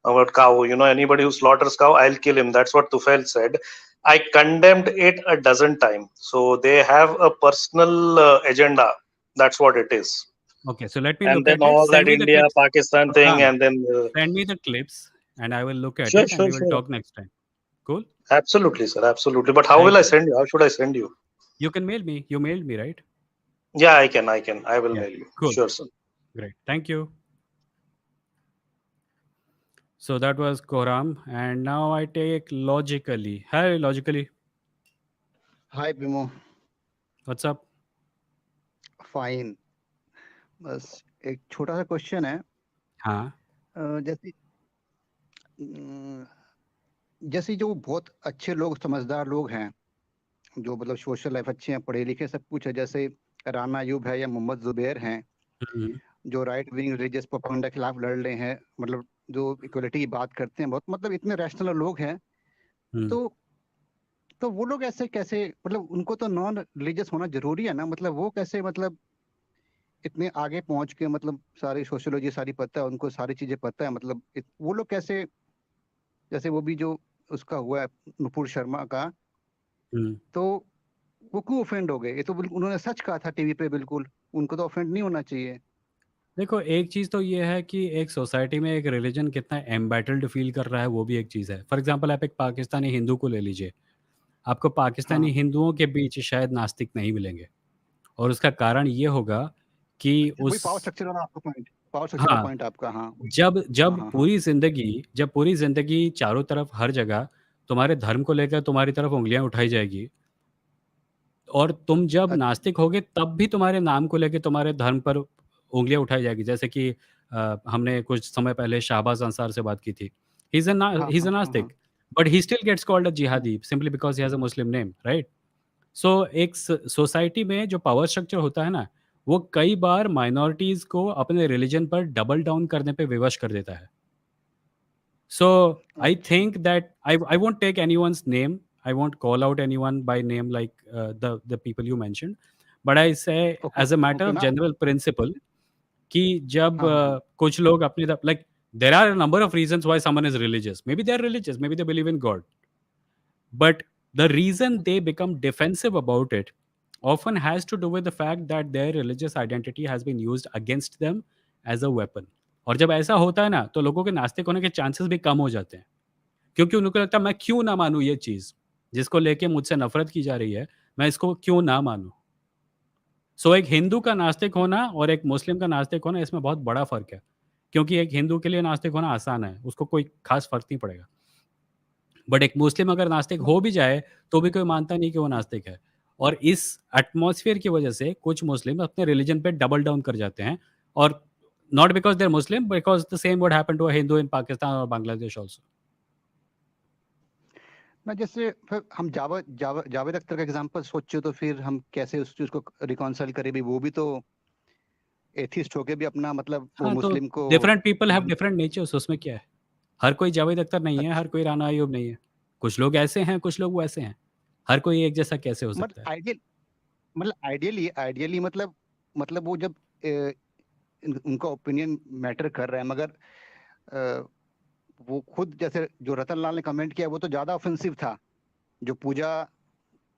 about cow, anybody who slaughters cow, I'll kill him. That's what Tufail said. I condemned it a dozen times. So they have a personal agenda. That's what it is. Okay. So let me And look then at it. all that Send me the India, clips. Pakistan thing, Ram, and then send me the clips and I will look at sure, it and sure, we will sure. talk next time. Cool. Absolutely, sir. Absolutely. But how will Thank I you. send you? How should I send you? You can mail me. You mailed me, right? Yeah, I can. I can. I will Yeah. mail you. Cool. Sure, sir. Great. Thank you. So that was Koram. And now I take logically. Hi, logically. हाय विमो What's up? Fine बस एक छोटा सा question है हाँ. जैसे अम, जैसे जो बहुत अच्छे लोग समझदार लोग हैं जो मतलब सोशल लाइफ अच्छे हैं पढ़े लिखे सब कुछ है जैसे राना अयूब है या मोहम्मद जुबैर हैं हम्म, जो राइट विंग रिलीजियस प्रोपेगेंडा के खिलाफ लड़ रहे हैं मतलब जो इक्वलिटी की बात करते हैं बहुत मतलब इतने रैशनल लोग हैं हम्म. तो तो वो लोग ऐसे कैसे मतलब उनको तो नॉन रिलीजियस होना जरूरी है ना मतलब वो कैसे मतलब इतने आगे पहुंच के मतलब सारी सोशियोलॉजी सारी पता है उनको सारी चीजें पता है मतलब वो लोग कैसे जैसे वो भी जो उसका हुआ है नुपुर शर्मा का हम्म. तो वो क्यों ऑफेंड हो गए ये तो उन्होंने सच कहा था टीवी पे बिल्कुल उनको तो ऑफेंड नहीं होना चाहिए देखो, एक चीज़ तो ये है कि एक सोसाइटी में एक रिलीजन कितना एम्बैटल्ड फील कर रहा है, वो भी एक चीज़ है। फॉर एग्जांपल आप एक पाकिस्तानी हिंदू को ले लीजिए। आपको पाकिस्तानी हाँ हिंदुओं के बीच शायद नास्तिक नहीं मिलेंगे और उसका कारण ये होगा कि वही उस पावर स्ट्रक्चर वाला आपका पॉइंट पावर स्ट्रक्चर का हाँ, पॉइंट आपका हाँ जब हाँ जब हाँ हाँ पूरी ज़िंदगी चारों तरफ हर जगह तुम्हारे धर्म को लेकर तुम्हारी तरफ उँगलियाँ उठाई जाएगी और तुम जब अच्छा नास्तिक होगे तब भी तुम्हारे नाम को लेके तुम्हारे धर्म पर उँगलियाँ उठाई जाएगी। जैसे कि हमने कुछ समय पहले शाहबाज़ अंसार से बात की थी। ही इज़ अ हाँ ही इज़ हाँ अ हाँ हाँ नास्तिक, but he still gets called a jihadi simply because he has a Muslim name, right? So एक सोसाइटी में जो पावर स्ट्रक्चर होता है ना, वो कई बार माइनॉरिटीज को अपने रिलीजन पर डबल डाउन करने पे विवश कर देता है. So I अच्छा think that I won't take anyone's name. I won't call out anyone by name like the people you mentioned. But I say okay as a matter okay of ना general principle कि जब हाँ हाँ हाँ कुछ लोग अपनी तरफ like there are a number of reasons why someone is religious. Maybe they are religious. Maybe they believe in God. But the reason they become defensive about it often has to do with the fact that their religious identity has been used against them as a weapon. और जब ऐसा होता है ना तो लोगों के नास्तिक होने के चांसेस भी कम हो जाते हैं क्योंकि उनको लगता है मैं क्यों ना मानूं ये चीज़ जिसको लेके मुझसे नफरत की जा रही है, मैं इसको क्यों ना मानूं. सो एक हिंदू का नास्तिक होना और एक मुस्लिम का नास्तिक होना इसमें बहुत बड़ा फ़र्क है क्योंकि एक हिंदू के लिए नास्तिक होना आसान है, उसको कोई खास फ़र्क नहीं पड़ेगा. बट एक मुस्लिम अगर नास्तिक हो भी जाए तो भी कोई मानता नहीं कि वो नास्तिक है. और इस एटमॉस्फेयर की वजह से कुछ मुस्लिम अपने रिलीजन पे डबल डाउन कर जाते हैं. और not because they are Muslim, because the same would happen to a Hindu in Pakistan और बांग्लादेश आल्सो. ना जैसे फिर हम जावेद अख्तर का एग्जांपल सोचे तो फिर हम कैसे उस चीज को रिकॉन्साइल करें भी, वो भी तो एथिस्ट होके भी अपना मतलब वो हाँ, तो मुस्लिम को डिफरेंट पीपल हैव मान डिफरेंट नेचर्स, उसमें क्या है. हर कोई जावेद अख्तर नहीं है, हर अच्छा कोई राना अयूब नहीं है. कुछ लोग ऐसे हैं, कुछ लोग वैसे हैं. हर कोई एक जैसा कैसे हो मतलब सकता है. आइडियली आइडियली मतलब वो जब उनका ओपिनियन मैटर कर रहा है, मगर अ, वो खुद जैसे जो रतन लाल ने कमेंट किया वो तो ज्यादा ऑफेंसिव था. जो पूजा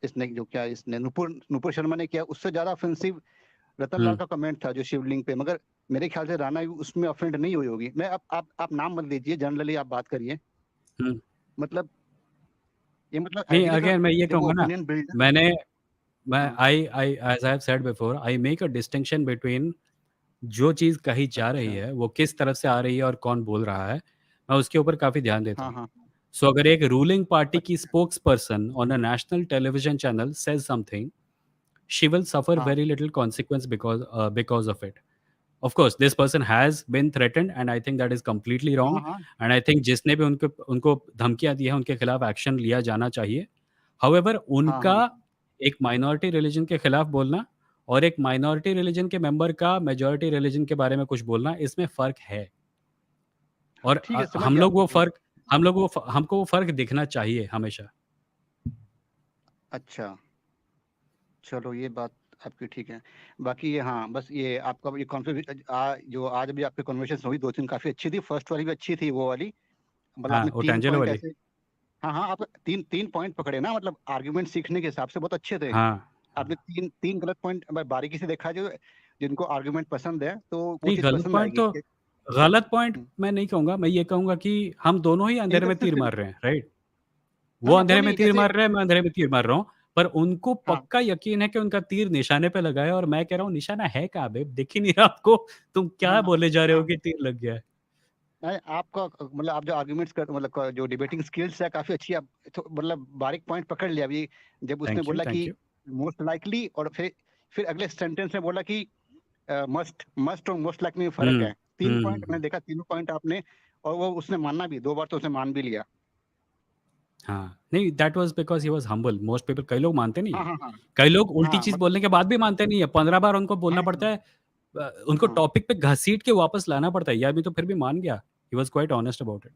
इसने जो क्या इसने नुपुर नुपुर शर्मा ने किया उससे ज्यादा ऑफेंसिव रतन लाल हम्म. का कमेंट था जो शिवलिंग पे. मगर मेरे ख्याल से राणा भी उसमें ऑफेंड नहीं हुई होगी. मैं आप नाम मत लीजिए, जनरली आप बात करिए. हम्म. मतलब ये मतलब नहीं, आइडियली तो अगेन मैं ये जब वो कहूँगा ना, ओपिनियन बिल्ड है. मैंने मैं हाँ I as I have said before, I make a distinction between जो चीज़ कही जा रही अच्छा है वो किस तरफ से आ रही है और कौन बोल रहा है, मैं उसके ऊपर काफ़ी ध्यान देता हाँ हूँ. हाँ सो अगर एक रूलिंग पार्टी की अच्छा spokes person on a national television channel says something, she will suffer हाँ very little consequence because of it. Of course this person has been threatened and I think that is completely wrong. हाँ हाँ And I think जिसने भी उनको उनको धमकियां दी है उनके खिलाफ एक्शन लिया जाना चाहिए. However हाँ उनका हाँ एक माइनॉरिटी रिलीजन के खिलाफ बोलना और एक माइनॉरिटी रिलीजन के मेंबर का मेजॉरिटी रिलीजन के बारे में कुछ बोलना, इसमें फ़र्क है. हाँ और ठीक है, समझ गया हमको वो फ़र्क दिखना चाहिए हमेशा. अच्छा चलो ये बात आपकी ठीक है. बाकी ये हाँ बस ये आपका ये जो आज भी आपकी कन्वर्सेशन हुई दो तीन काफी अच्छी थी. फर्स्ट वाली भी अच्छी थी वो वाली. मतलब हाँ, आपने वो तीन टेंजेलो पॉइंट वाली. ऐसे. हाँ हाँ आप तीन तीन पॉइंट पकड़े ना, मतलब आर्गुमेंट सीखने के हिसाब से बहुत अच्छे थे. हाँ, आपने हाँ. तीन तीन गलत पॉइंट बारीकी से देखा. जो जिनको आर्गुमेंट पसंद है तो वो नहीं, चीज गलत पसंद पॉइंट आएगी तो गलत पॉइंट मैं नहीं कहूँगा, मैं ये कहूँगा कि हम दोनों ही अंधेरे में तीर इनकंसिस्टेंट. मार रहे हैं, राइट? ना वो ना वो अंधेरे में नहीं तीर जैसे. मार रहे हैं, मैं अंधेरे में तीर मार रहा हूँ, पर उनको हाँ पक्का यकीन है कि उनका तीर निशाने पे लगा है और मैं कह रहा हूँ निशाना है कहाँ बे? दिख ही नहीं रहा आपको, तुम हाँ क्या हाँ बोले जा रहे हो हाँ कि तीर लग गया है? नहीं, आपका मतलब आप जो आर्गुमेंट्स कर मतलब जो डिबेटिंग स्किल्स है काफी अच्छी. आप मतलब बारीक पॉइंट पकड़ लिया अभी. जब उसने थैंक यू, बोला थैंक कि यू. मोस्ट लाइकली, और फिर अगले सेंटेंस में बोला कि मस्ट मस्ट और मोस्ट लाइकली में फर्क हुँ, है. तीन हुँ, पॉइंट मैंने हुँ। देखा, तीनों पॉइंट आपने. और वो उसने मानना भी, दो बार तो उसने मान भी लिया. हाँ, नहीं that was because he was humble, most people कई लोग मानते नहीं हाँ हैं। हाँ हाँ कई लोग उल्टी हाँ चीज़ बोलने के बाद भी मानते नहीं है, 15 बार उनको बोलना हाँ पड़ता है, उनको हाँ. टॉपिक पे घसीट के वापस लाना पड़ता है, ये आदमी तो फिर भी मान गया। He was quite honest about it.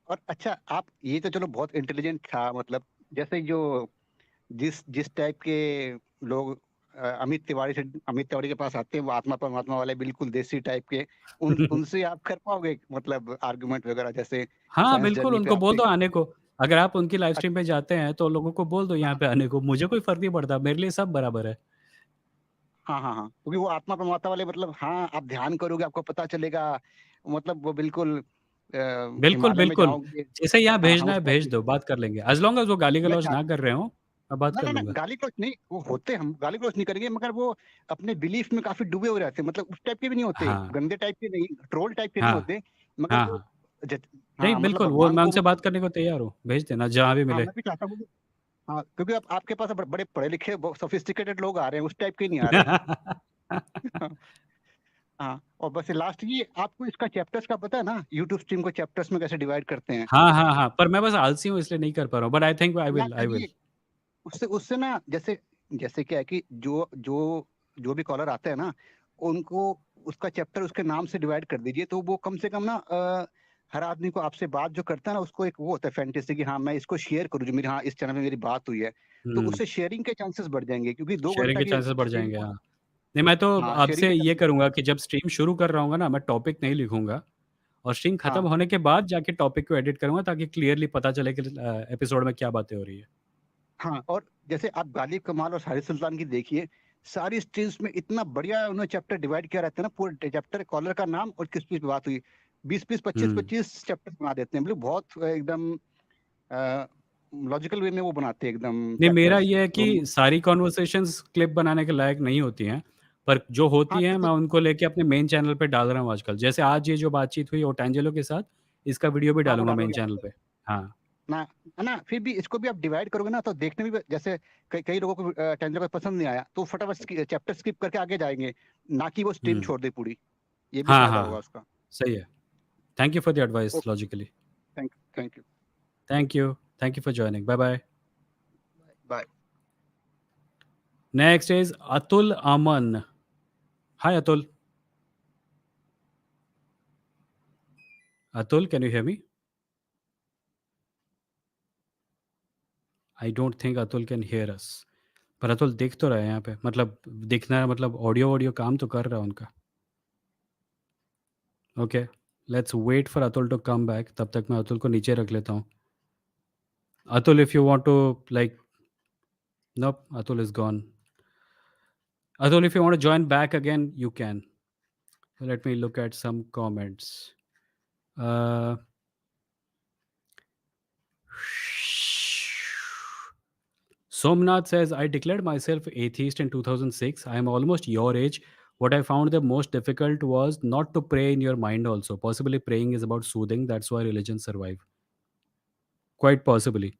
और अच्छा आप ये तो चलो बहुत इंटेलिजेंट था. मतलब जैसे जो जिस जिस टाइप के लोग अमित तिवारी के पास आते हैं, वो आत्मा परमात्मा वाले बिल्कुल देसी टाइप के. उनसे आप कर पाओगे मतलब आर्गुमेंट वगैरह, जैसे हाँ, साइंस बिल्कुल जर्नी पे उनको बोल आपसे. दो आने को। अगर आप उनकी लाइव स्ट्रीम पे जाते हैं तो लोगों को बोल दो यहाँ हाँ पे आने को, मुझे कोई फ़र्क नहीं पड़ता, मेरे लिए सब बराबर है। हाँ हाँ हाँ, क्योंकि वो आत्मा परमात्मा वाले मतलब हाँ आप ध्यान करोगे आपको पता चलेगा. मतलब वो बिल्कुल बिल्कुल, हिमालय में बिल्कुल। जाओगे. जिसे यहाँ हाँ हाँ भेजना उस है टाइप भेज के. दो, बात कर लेंगे। एज़ लॉन्ग एज़ वो मैं गाली-गलौज चाह ना कर रहे हों, मैं बात ना कर ना ना लूँगा। गाली गलौज नहीं, वो होते हम गाली गलौज नहीं करेंगे, मगर वो अपने बिलीफ में काफी डूबे हुए रहते हैं. मतलब उस टाइप के भी नहीं होते, हाँ, गंदे टाइप के नहीं, ट्रोल टाइप के नहीं हाँ, होते. मगर हाँ, वो हाँ। जत, नहीं, हाँ मतलब बिल्कुल, वो भगवान मैं को उनसे मतलब. बात करने को तैयार हूँ, भेज देना जहाँ भी हाँ मिले। मैं भी चाहता हूँ हाँ, क्योंकि अब आपके पास बड़े पढ़े लिखे सोफिस्टिकेटेड लोग आ रहे हैं, उस टाइप के नहीं आ रहे. हाँ, और बस लास्ट ये आपको इसका चैप्टर्स का पता है ना, यूट्यूब स्ट्रीम को चैप्टर्स में कैसे डिवाइड करते हैं? हाँ हाँ हाँ, पर मैं बस आलसी हूँ इसलिए नहीं कर पा रहा हूँ, बट आई थिंक या आई विल। करिए, उससे उससे ना, जैसे जैसे क्या है कि जो भी कॉलर आते हैं ना, उनको उसका चैप्टर उसके नाम से डिवाइड कर दीजिए, तो वो कम से कम ना हर आदमी को आपसे बात जो करता है ना, उसको एक वो होता है फैंटेसी कि हाँ मैं इसको शेयर करूँ, जो मेरी हाँ इस चैनल में मेरी बात हुई है, तो उससे शेयरिंग के चांसेस बढ़ जाएंगे, क्योंकि 2 घंटा शेयरिंग के की चांसेस बढ़ स्ट्रीम जाएंगे, को, हाँ। नहीं, मैं तो हाँ शेयरिंग आपसे के ये चांसेस, करूंगा कि जब स्ट्रीम शुरू कर रहा हूँ ना, मैं टॉपिक नहीं लिखूंगा, और स्ट्रीम खत्म हाँ होने के बाद जाके टॉपिक को एडिट करूंगा, ताकि क्लियरली पता चले कि एपिसोड में क्या बातें हो रही है। हाँ। और जैसे आप गालिब कमाल और साहिर सुल्तान की देखिए, सारी स्ट्रीम्स में इतना बढ़िया उन्होंने चैप्टर डिवाइड किया रहता है ना, पूरे चैप्टर कॉलर का नाम और किस चीज पे बात हुई, 20-20 पच्चीस हम्म पच्चीस चैप्टर बना देते हैं, मतलब बहुत एकदम लॉजिकल वे में वो बनाते हैं एकदम नहीं, मेरा चैप्टर्स ये है कि तो। सारी कॉन्वर्सेशंस क्लिप बनाने के लायक नहीं होती हैं, पर जो हाँ होती हैं जैसे, मैं उनको लेके अपने मेन चैनल पे डाल रहा हूँ आजकल। जैसे आज ये जो बातचीत हुई ओटेंजलो के साथ, इसका वीडियो भी हाँ वो डालूंगा मेन डालोगे चैनल आप पे। हाँ। ना, है ना, फिर भी इसको भी आप डिवाइड करोगे ना, तो देखने में भी जैसे कई कई लोगों को टेंजर को पसंद नहीं आया, तो फटाफट चैप्टर स्किप करके आगे जाएंगे, ना कि वो स्ट्रीम हम्म छोड़ दे पूरी। ये भी हाँ फायदा हाँ होगा हाँ, उसका। सही है। Thank you for the advice okay, logically. Thank you. Thank you for joining. Bye bye. Bye. Next is Atul Aman. Hi Atul. Atul, can you hear me? I don't think Atul can hear us. पर अतुल दिख तो रहा है यहाँ पे, मतलब दिखना है, मतलब ऑडियो ऑडियो काम तो कर रहा है उनका। Okay, let's wait for Atul to come back. तब तक मैं अतुल को नीचे रख लेता हूँ। Atul, if you want to like, nope, Atul is gone. Atul, if you want to join back again, you can. Let me look at some comments. uh, Somnath says, I declared myself atheist in 2006. I am almost your age. What I found the most difficult was not to pray in your mind also. Possibly praying is about soothing. That's why religion survive. Quite possibly.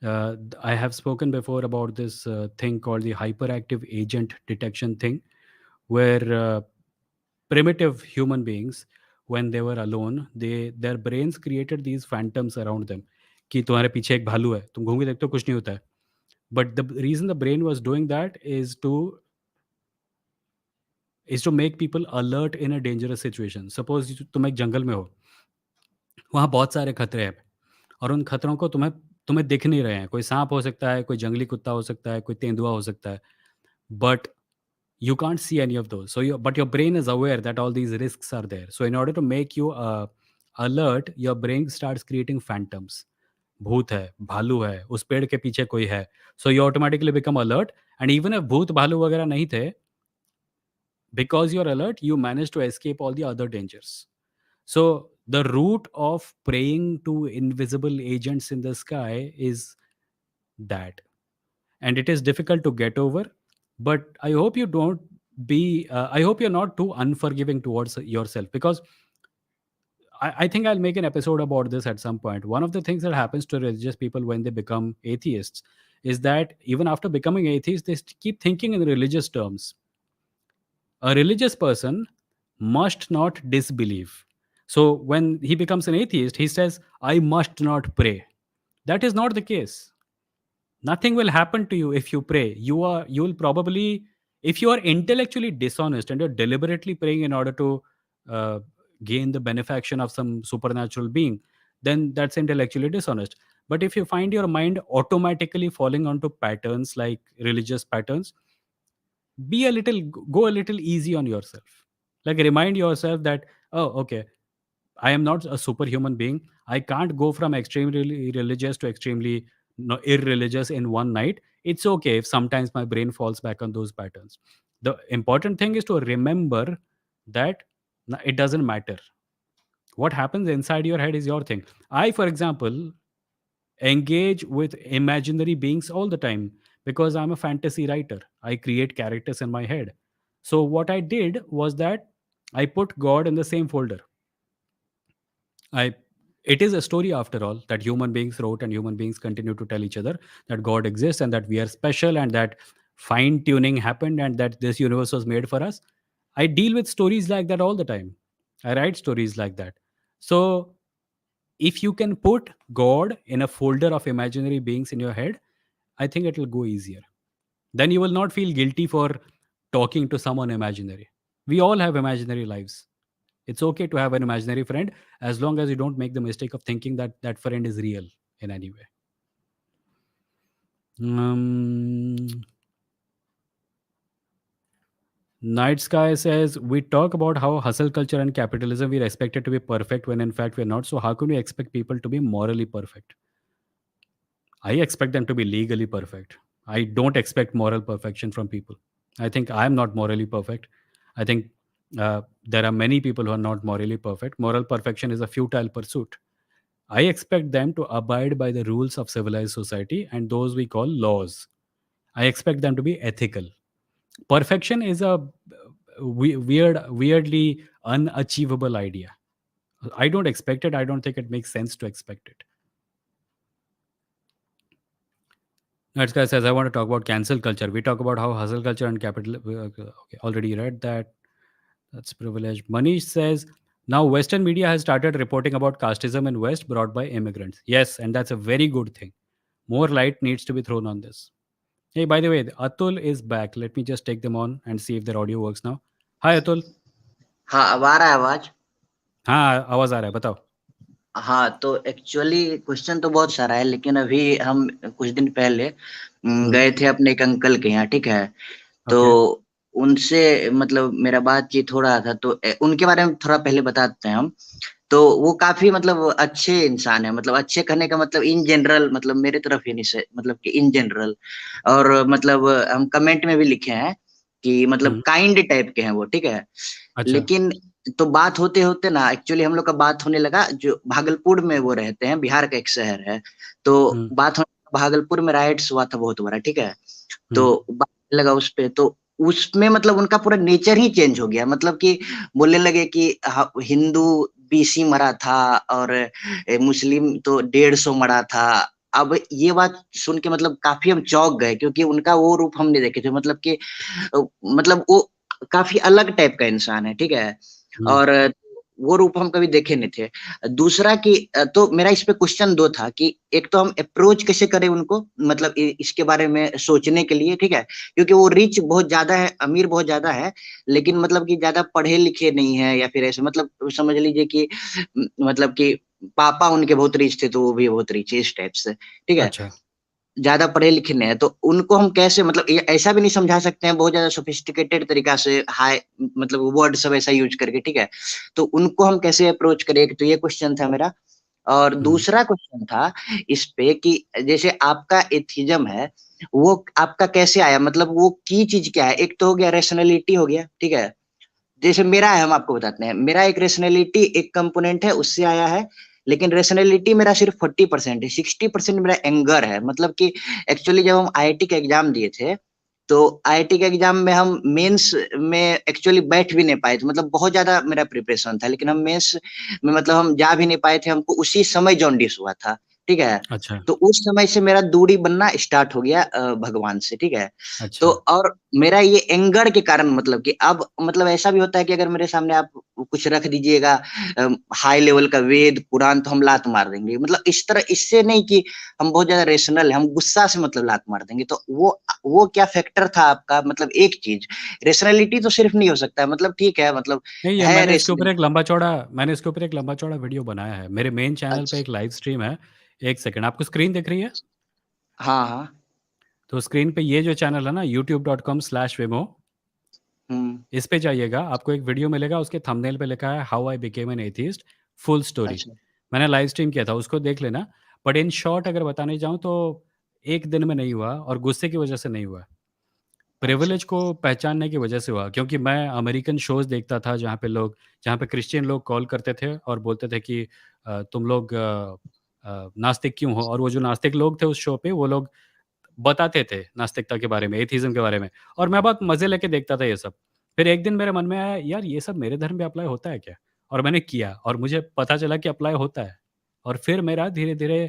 I have spoken before about this thing called the hyperactive agent detection thing, where primitive human beings, when they were alone, their brains created these phantoms around them, कि तुम्हारे पीछे एक भालू है, तुम घूम के देखते हो कुछ नहीं होता है. But the reason the brain was doing that is to make people alert in a dangerous situation. Suppose तुम एक जंगल में हो, वहाँ बहुत सारे खतरे हैं, और उन खतरों को तुम्हें तुम्हें दिख नहीं रहे हैं. कोई सांप हो सकता है, कोई जंगली कुत्ता हो सकता है, कोई तेंदुआ हो सकता है, but you can't see any of those. So but your brain is aware that all these risks are there. So in order to make you alert, your brain starts creating phantoms. भूत है, भालू है, उस पेड़ के पीछे कोई है. So you automatically become alert. And even if भूत भालू वगैरह नहीं थे, because you're alert, you manage to escape all the other dangers. So the root of praying to invisible agents in the sky is that, and it is difficult to get over. But I hope you don't I hope you're not too unforgiving towards yourself, because I think I'll make an episode about this at some point. One of the things that happens to religious people when they become atheists is that even after becoming atheists, they keep thinking in religious terms. A religious person must not disbelieve. So when he becomes an atheist, he says, I must not pray. That is not the case. Nothing will happen to you if you pray. You will probably, if you are intellectually dishonest and you're deliberately praying in order to uh, gain the benefaction of some supernatural being, then that's intellectually dishonest. But if you find your mind automatically falling onto patterns like religious patterns, be a little go a little easy on yourself. Like, remind yourself that, oh, okay, I am not a superhuman being. I can't go from extremely religious to extremely no, irreligious in one night. It's okay if sometimes my brain falls back on those patterns. The important thing is to remember that it doesn't matter. What happens inside your head is your thing. I, for example, engage with imaginary beings all the time because I'm a fantasy writer. I create characters in my head. So, what I did was that I put God in the same folder. I It is a story after all that human beings wrote, and human beings continue to tell each other that God exists and that we are special and that fine tuning happened and that this universe was made for us. I deal with stories like that all the time. I write stories like that. So if you can put God in a folder of imaginary beings in your head, I think it will go easier. Then you will not feel guilty for talking to someone imaginary. We all have imaginary lives. It's okay to have an imaginary friend as long as you don't make the mistake of thinking that that friend is real in any way. Um, Night Sky says, we talk about how hustle culture and capitalism we expect it to be perfect when in fact we're not. So, how can we expect people to be morally perfect? I expect them to be legally perfect. I don't expect moral perfection from people. I think I'm not morally perfect. I think there are many people who are not morally perfect. Moral perfection is a futile pursuit. I expect them to abide by the rules of civilized society and those we call laws. I expect them to be ethical. Perfection is a weirdly unachievable idea. I don't expect it. I don't think it makes sense to expect it. Next guy says, I want to talk about cancel culture. We talk about how hustle culture and capital. Okay, already read that. That's privilege. Manish says, now Western media has started reporting about casteism in West brought by immigrants. Yes, and that's a very good thing. More light needs to be thrown on this. Hey, by the way, Atul is back. Let me just take them on and see if their audio works now. Hi, Atul. हाँ अब आ रहा है आवाज। हाँ, आवाज आ रहा है, बताओ। हाँ तो एक्चुअली क्वेश्चन तो बहुत सारा है, लेकिन अभी हम कुछ दिन पहले गए थे अपने एक अंकल के यहाँ, ठीक है। तो ओके। उनसे मतलब मेरा बातचीत हो रहा था, तो उनके बारे में थोड़ा पहले बताते हैं हम। तो वो काफी मतलब अच्छे इंसान है, मतलब अच्छे कहने का मतलब इन जनरल, मतलब मेरे तरफ ही नहीं से, मतलब कि इन जनरल। और मतलब हम कमेंट में भी लिखे हैं कि मतलब काइंड टाइप के हैं वो, ठीक है। अच्छा। लेकिन तो बात होते होते ना एक्चुअली हम लोग का बात होने लगा, जो भागलपुर में वो रहते हैं, बिहार का एक शहर है। तो बात होने भागलपुर में राइट्स हुआ था बहुत बड़ा, ठीक है। तो बात लगा उस पे, तो उसमें मतलब उनका पूरा नेचर ही चेंज हो गया। मतलब कि बोलने लगे कि हिंदू बीसी मरा था और मुस्लिम तो 150 मरा था। अब ये बात सुन के मतलब काफी हम चौंक गए, क्योंकि उनका वो रूप हम नहीं देखे थे। मतलब कि मतलब वो काफी अलग टाइप का इंसान है, ठीक है। और वो रूप हम कभी देखे नहीं थे। दूसरा कि तो मेरा इस पे क्वेश्चन 2 था कि एक तो हम अप्रोच कैसे करें उनको, मतलब इसके बारे में सोचने के लिए, ठीक है। क्योंकि वो रिच बहुत ज्यादा है, अमीर बहुत ज्यादा है, लेकिन मतलब कि ज्यादा पढ़े लिखे नहीं है, या फिर ऐसे मतलब समझ लीजिए कि मतलब कि पापा उनके बहुत रिच थे तो वो भी बहुत रिच है, इस टाइप से, ठीक है। अच्छा। ज़्यादा पढ़े लिखे नहीं है, तो उनको हम कैसे मतलब ये ऐसा भी नहीं समझा सकते हैं बहुत ज़्यादा सोफिस्टिकेटेड तरीका से, हाई मतलब वर्ड सब ऐसा यूज़ करके, ठीक है। तो उनको हम कैसे अप्रोच करें, एक तो ये क्वेश्चन था मेरा। और दूसरा क्वेश्चन था इस पे कि जैसे आपका एथिज्म है, वो आपका कैसे आया? मतलब वो की चीज़ क्या है? एक तो हो गया रैशनैलिटी हो गया, ठीक है। जैसे मेरा है, हम आपको बताते हैं, मेरा एक रैशनैलिटी एक कंपोनेंट है, उससे आया है। लेकिन रैशनैलिटी मेरा सिर्फ 40% है, 60% मेरा एंगर है। मतलब कि एक्चुअली जब हम आईआईटी का एग्जाम दिए थे, तो आईआईटी के एग्जाम में हम मेंस में एक्चुअली बैठ भी नहीं पाए थे। मतलब बहुत ज्यादा मेरा प्रिपरेशन था, लेकिन हम मेंस में मतलब हम जा भी नहीं पाए थे। हमको उसी समय जॉन्डिस हुआ था, ठीक है। अच्छा। तो उस समय से मेरा दूरी बनना स्टार्ट हो गया भगवान से, ठीक है। तो अच्छा। और मेरा ये एंगर के कारण मतलब कि अब मतलब ऐसा भी होता है कि अगर मेरे सामने आप कुछ रख दीजिएगा हाई लेवल का वेद पुराण, तो हम लात मार देंगे। मतलब इस तरह, इससे नहीं कि हम बहुत ज्यादा रेशनल है, हम गुस्सा से मतलब लात मार देंगे। तो वो क्या फैक्टर था आपका? मतलब एक चीज रेशनैलिटी तो सिर्फ नहीं हो सकता है, मतलब ठीक है, मतलब नहीं, ये है मैंने इसके ऊपर रेशनल। एक लंबा चौड़ा वीडियो बनाया है। मेरे मेन चैनल पे अच्छा, एक लाइव स्ट्रीम है। एक सेकंड, आपको स्क्रीन दिख रही है? हाँ हाँ। तो स्क्रीन पे ये जो चैनल है ना, youtube.com/vimo, हम्म। इस पे जाइएगा, आपको एक वीडियो मिलेगा। उसके थंबनेल पे लिखा है how I became an atheist, full story. अच्छा मैंने लाइव स्ट्रीम किया था, उसको देख लेना। बट इन शॉर्ट अगर बताने जाऊँ तो एक दिन में नहीं हुआ और गुस्से की वजह से नहीं हुआ। अच्छा प्रिविलेज को पहचानने की वजह से हुआ, क्योंकि मैं अमेरिकन शोज़ देखता था जहाँ पे क्रिश्चियन लोग कॉल करते थे और बोलते थे कि तुम लोग नास्तिक क्यों हो? और वो जो नास्तिक लोग थे उस शो पे, वो लोग बताते थे नास्तिकता के बारे में, एथिज़्म के बारे में, और मैं बहुत मज़े लेके देखता था ये सब। फिर एक दिन मेरे मन में आया, यार ये सब मेरे धर्म पे अप्लाई होता है क्या? और मैंने किया और मुझे पता चला कि अप्लाई होता है। और फिर मेरा धीरे-धीरे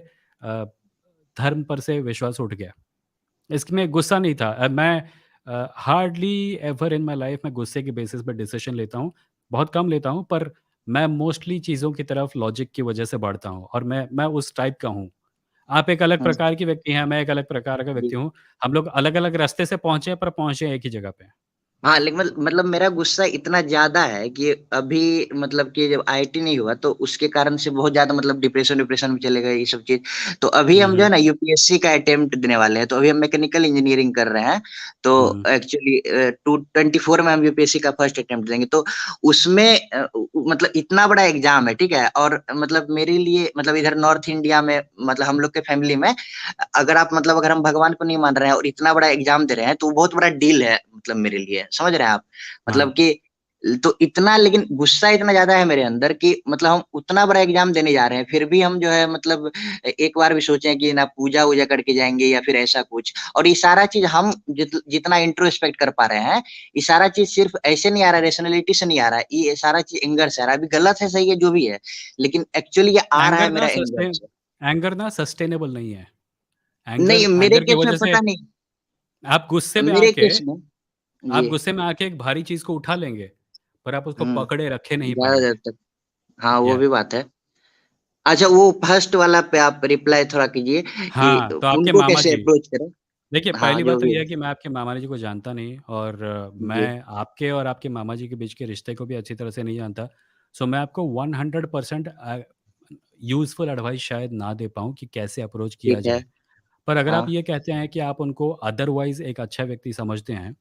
धर्म पर से विश्वास उठ गया। इसमें गुस्सा नहीं था। मैं hardly ever in my life मैं गुस्से के बेसिस पे डिसीजन लेता हूँ, बहुत कम लेता हूँ, पर मैं मोस्टली चीज़ों की तरफ लॉजिक की वजह से बढ़ता हूँ, और मैं उस टाइप का हूँ। आप एक अलग हम्म, प्रकार की व्यक्ति हैं, मैं एक अलग प्रकार का जी। व्यक्ति हूँ। हम लोग अलग-अलग रास्ते से पहुँचे, पर पहुँचे एक ही जगह पे। हाँ, लेकिन मतलब मेरा गुस्सा इतना ज़्यादा है कि अभी मतलब कि जब आईआईटी नहीं हुआ तो उसके कारण से बहुत ज़्यादा मतलब डिप्रेशन में चले गए ये सब चीज़। तो अभी हुँ, हम जो है हुँ। ना यूपीएससी का अटेम्प्ट देने वाले हैं, तो अभी हम मैकेनिकल इंजीनियरिंग कर रहे हैं। तो हुँ, हुँ। एक्चुअली 224 में हम यूपीएससी का फर्स्ट अटेम्प्ट देंगे। तो उसमें मतलब इतना बड़ा एग्जाम है, ठीक है? और मतलब मेरे लिए मतलब इधर नॉर्थ इंडिया में मतलब हम लोग के फैमिली में अगर हम भगवान को नहीं मान रहे हैं और इतना बड़ा एग्जाम दे रहे हैं, तो वो बहुत बड़ा डील है मतलब मेरे लिए, समझ रहे हैं आप? हाँ। मतलब कि तो इतना लेकिन गुस्सा इतना ज्यादा है मेरे अंदर कि मतलब हम उतना बड़ा एग्जाम देने जा रहे हैं, फिर भी हम जो है मतलब एक बार भी सोचे कि ना पूजा वूजा करके जाएंगे या फिर ऐसा कुछ। और ये सारा चीज हम जितना इंट्रोस्पेक्ट कर पा रहे हैं, ये सारा चीज सिर्फ ऐसे नहीं आ रहा है, रेशनलिटी से नहीं आ रहा है, ये सारा चीज एंगर से आ रहा है। अभी गलत है सही है जो भी है, लेकिन एक्चुअली ये आ रहा है एंगर ना मेरा एंगर सस्टेन से। एंगर ना सस्टेनेबल नहीं है। नहीं, एंगर मेरे एंगर की केस में वजह से पता नहीं, आप गुस्से में मेरे आके केस में जी। आप गुस्से में आके एक भारी चीज़ को उठा लेंगे, पर आप उसको हम्म, पकड़े रखे नहीं ज्यादा देर पाएँगे। तक, हाँ वो या भी बात है। अच्छा, वो फर्स्ट वाला पे आप रिप्लाई थोड़ा कीजिए कि हाँ, तो आपके उनको मामा कैसे जी। अप्रोच करें। देखिए, हाँ, पहली जो बात तो भी ये है। है कि मैं आपके मामा जी को जानता नहीं, और जी। मैं आपके और आपके मामा जी के बीच के रिश्ते को भी अच्छी तरह से नहीं जानता। सो मैं आपको 100% यूज़फुल एडवाइस शायद ना दे पाऊँ कि कैसे अप्रोच किया ठीक है। जाए। पर अगर हाँ। आप ये कहते हैं कि आप उनको अदरवाइज़ एक अच्छा व्यक्ति समझते हैं, हम्म,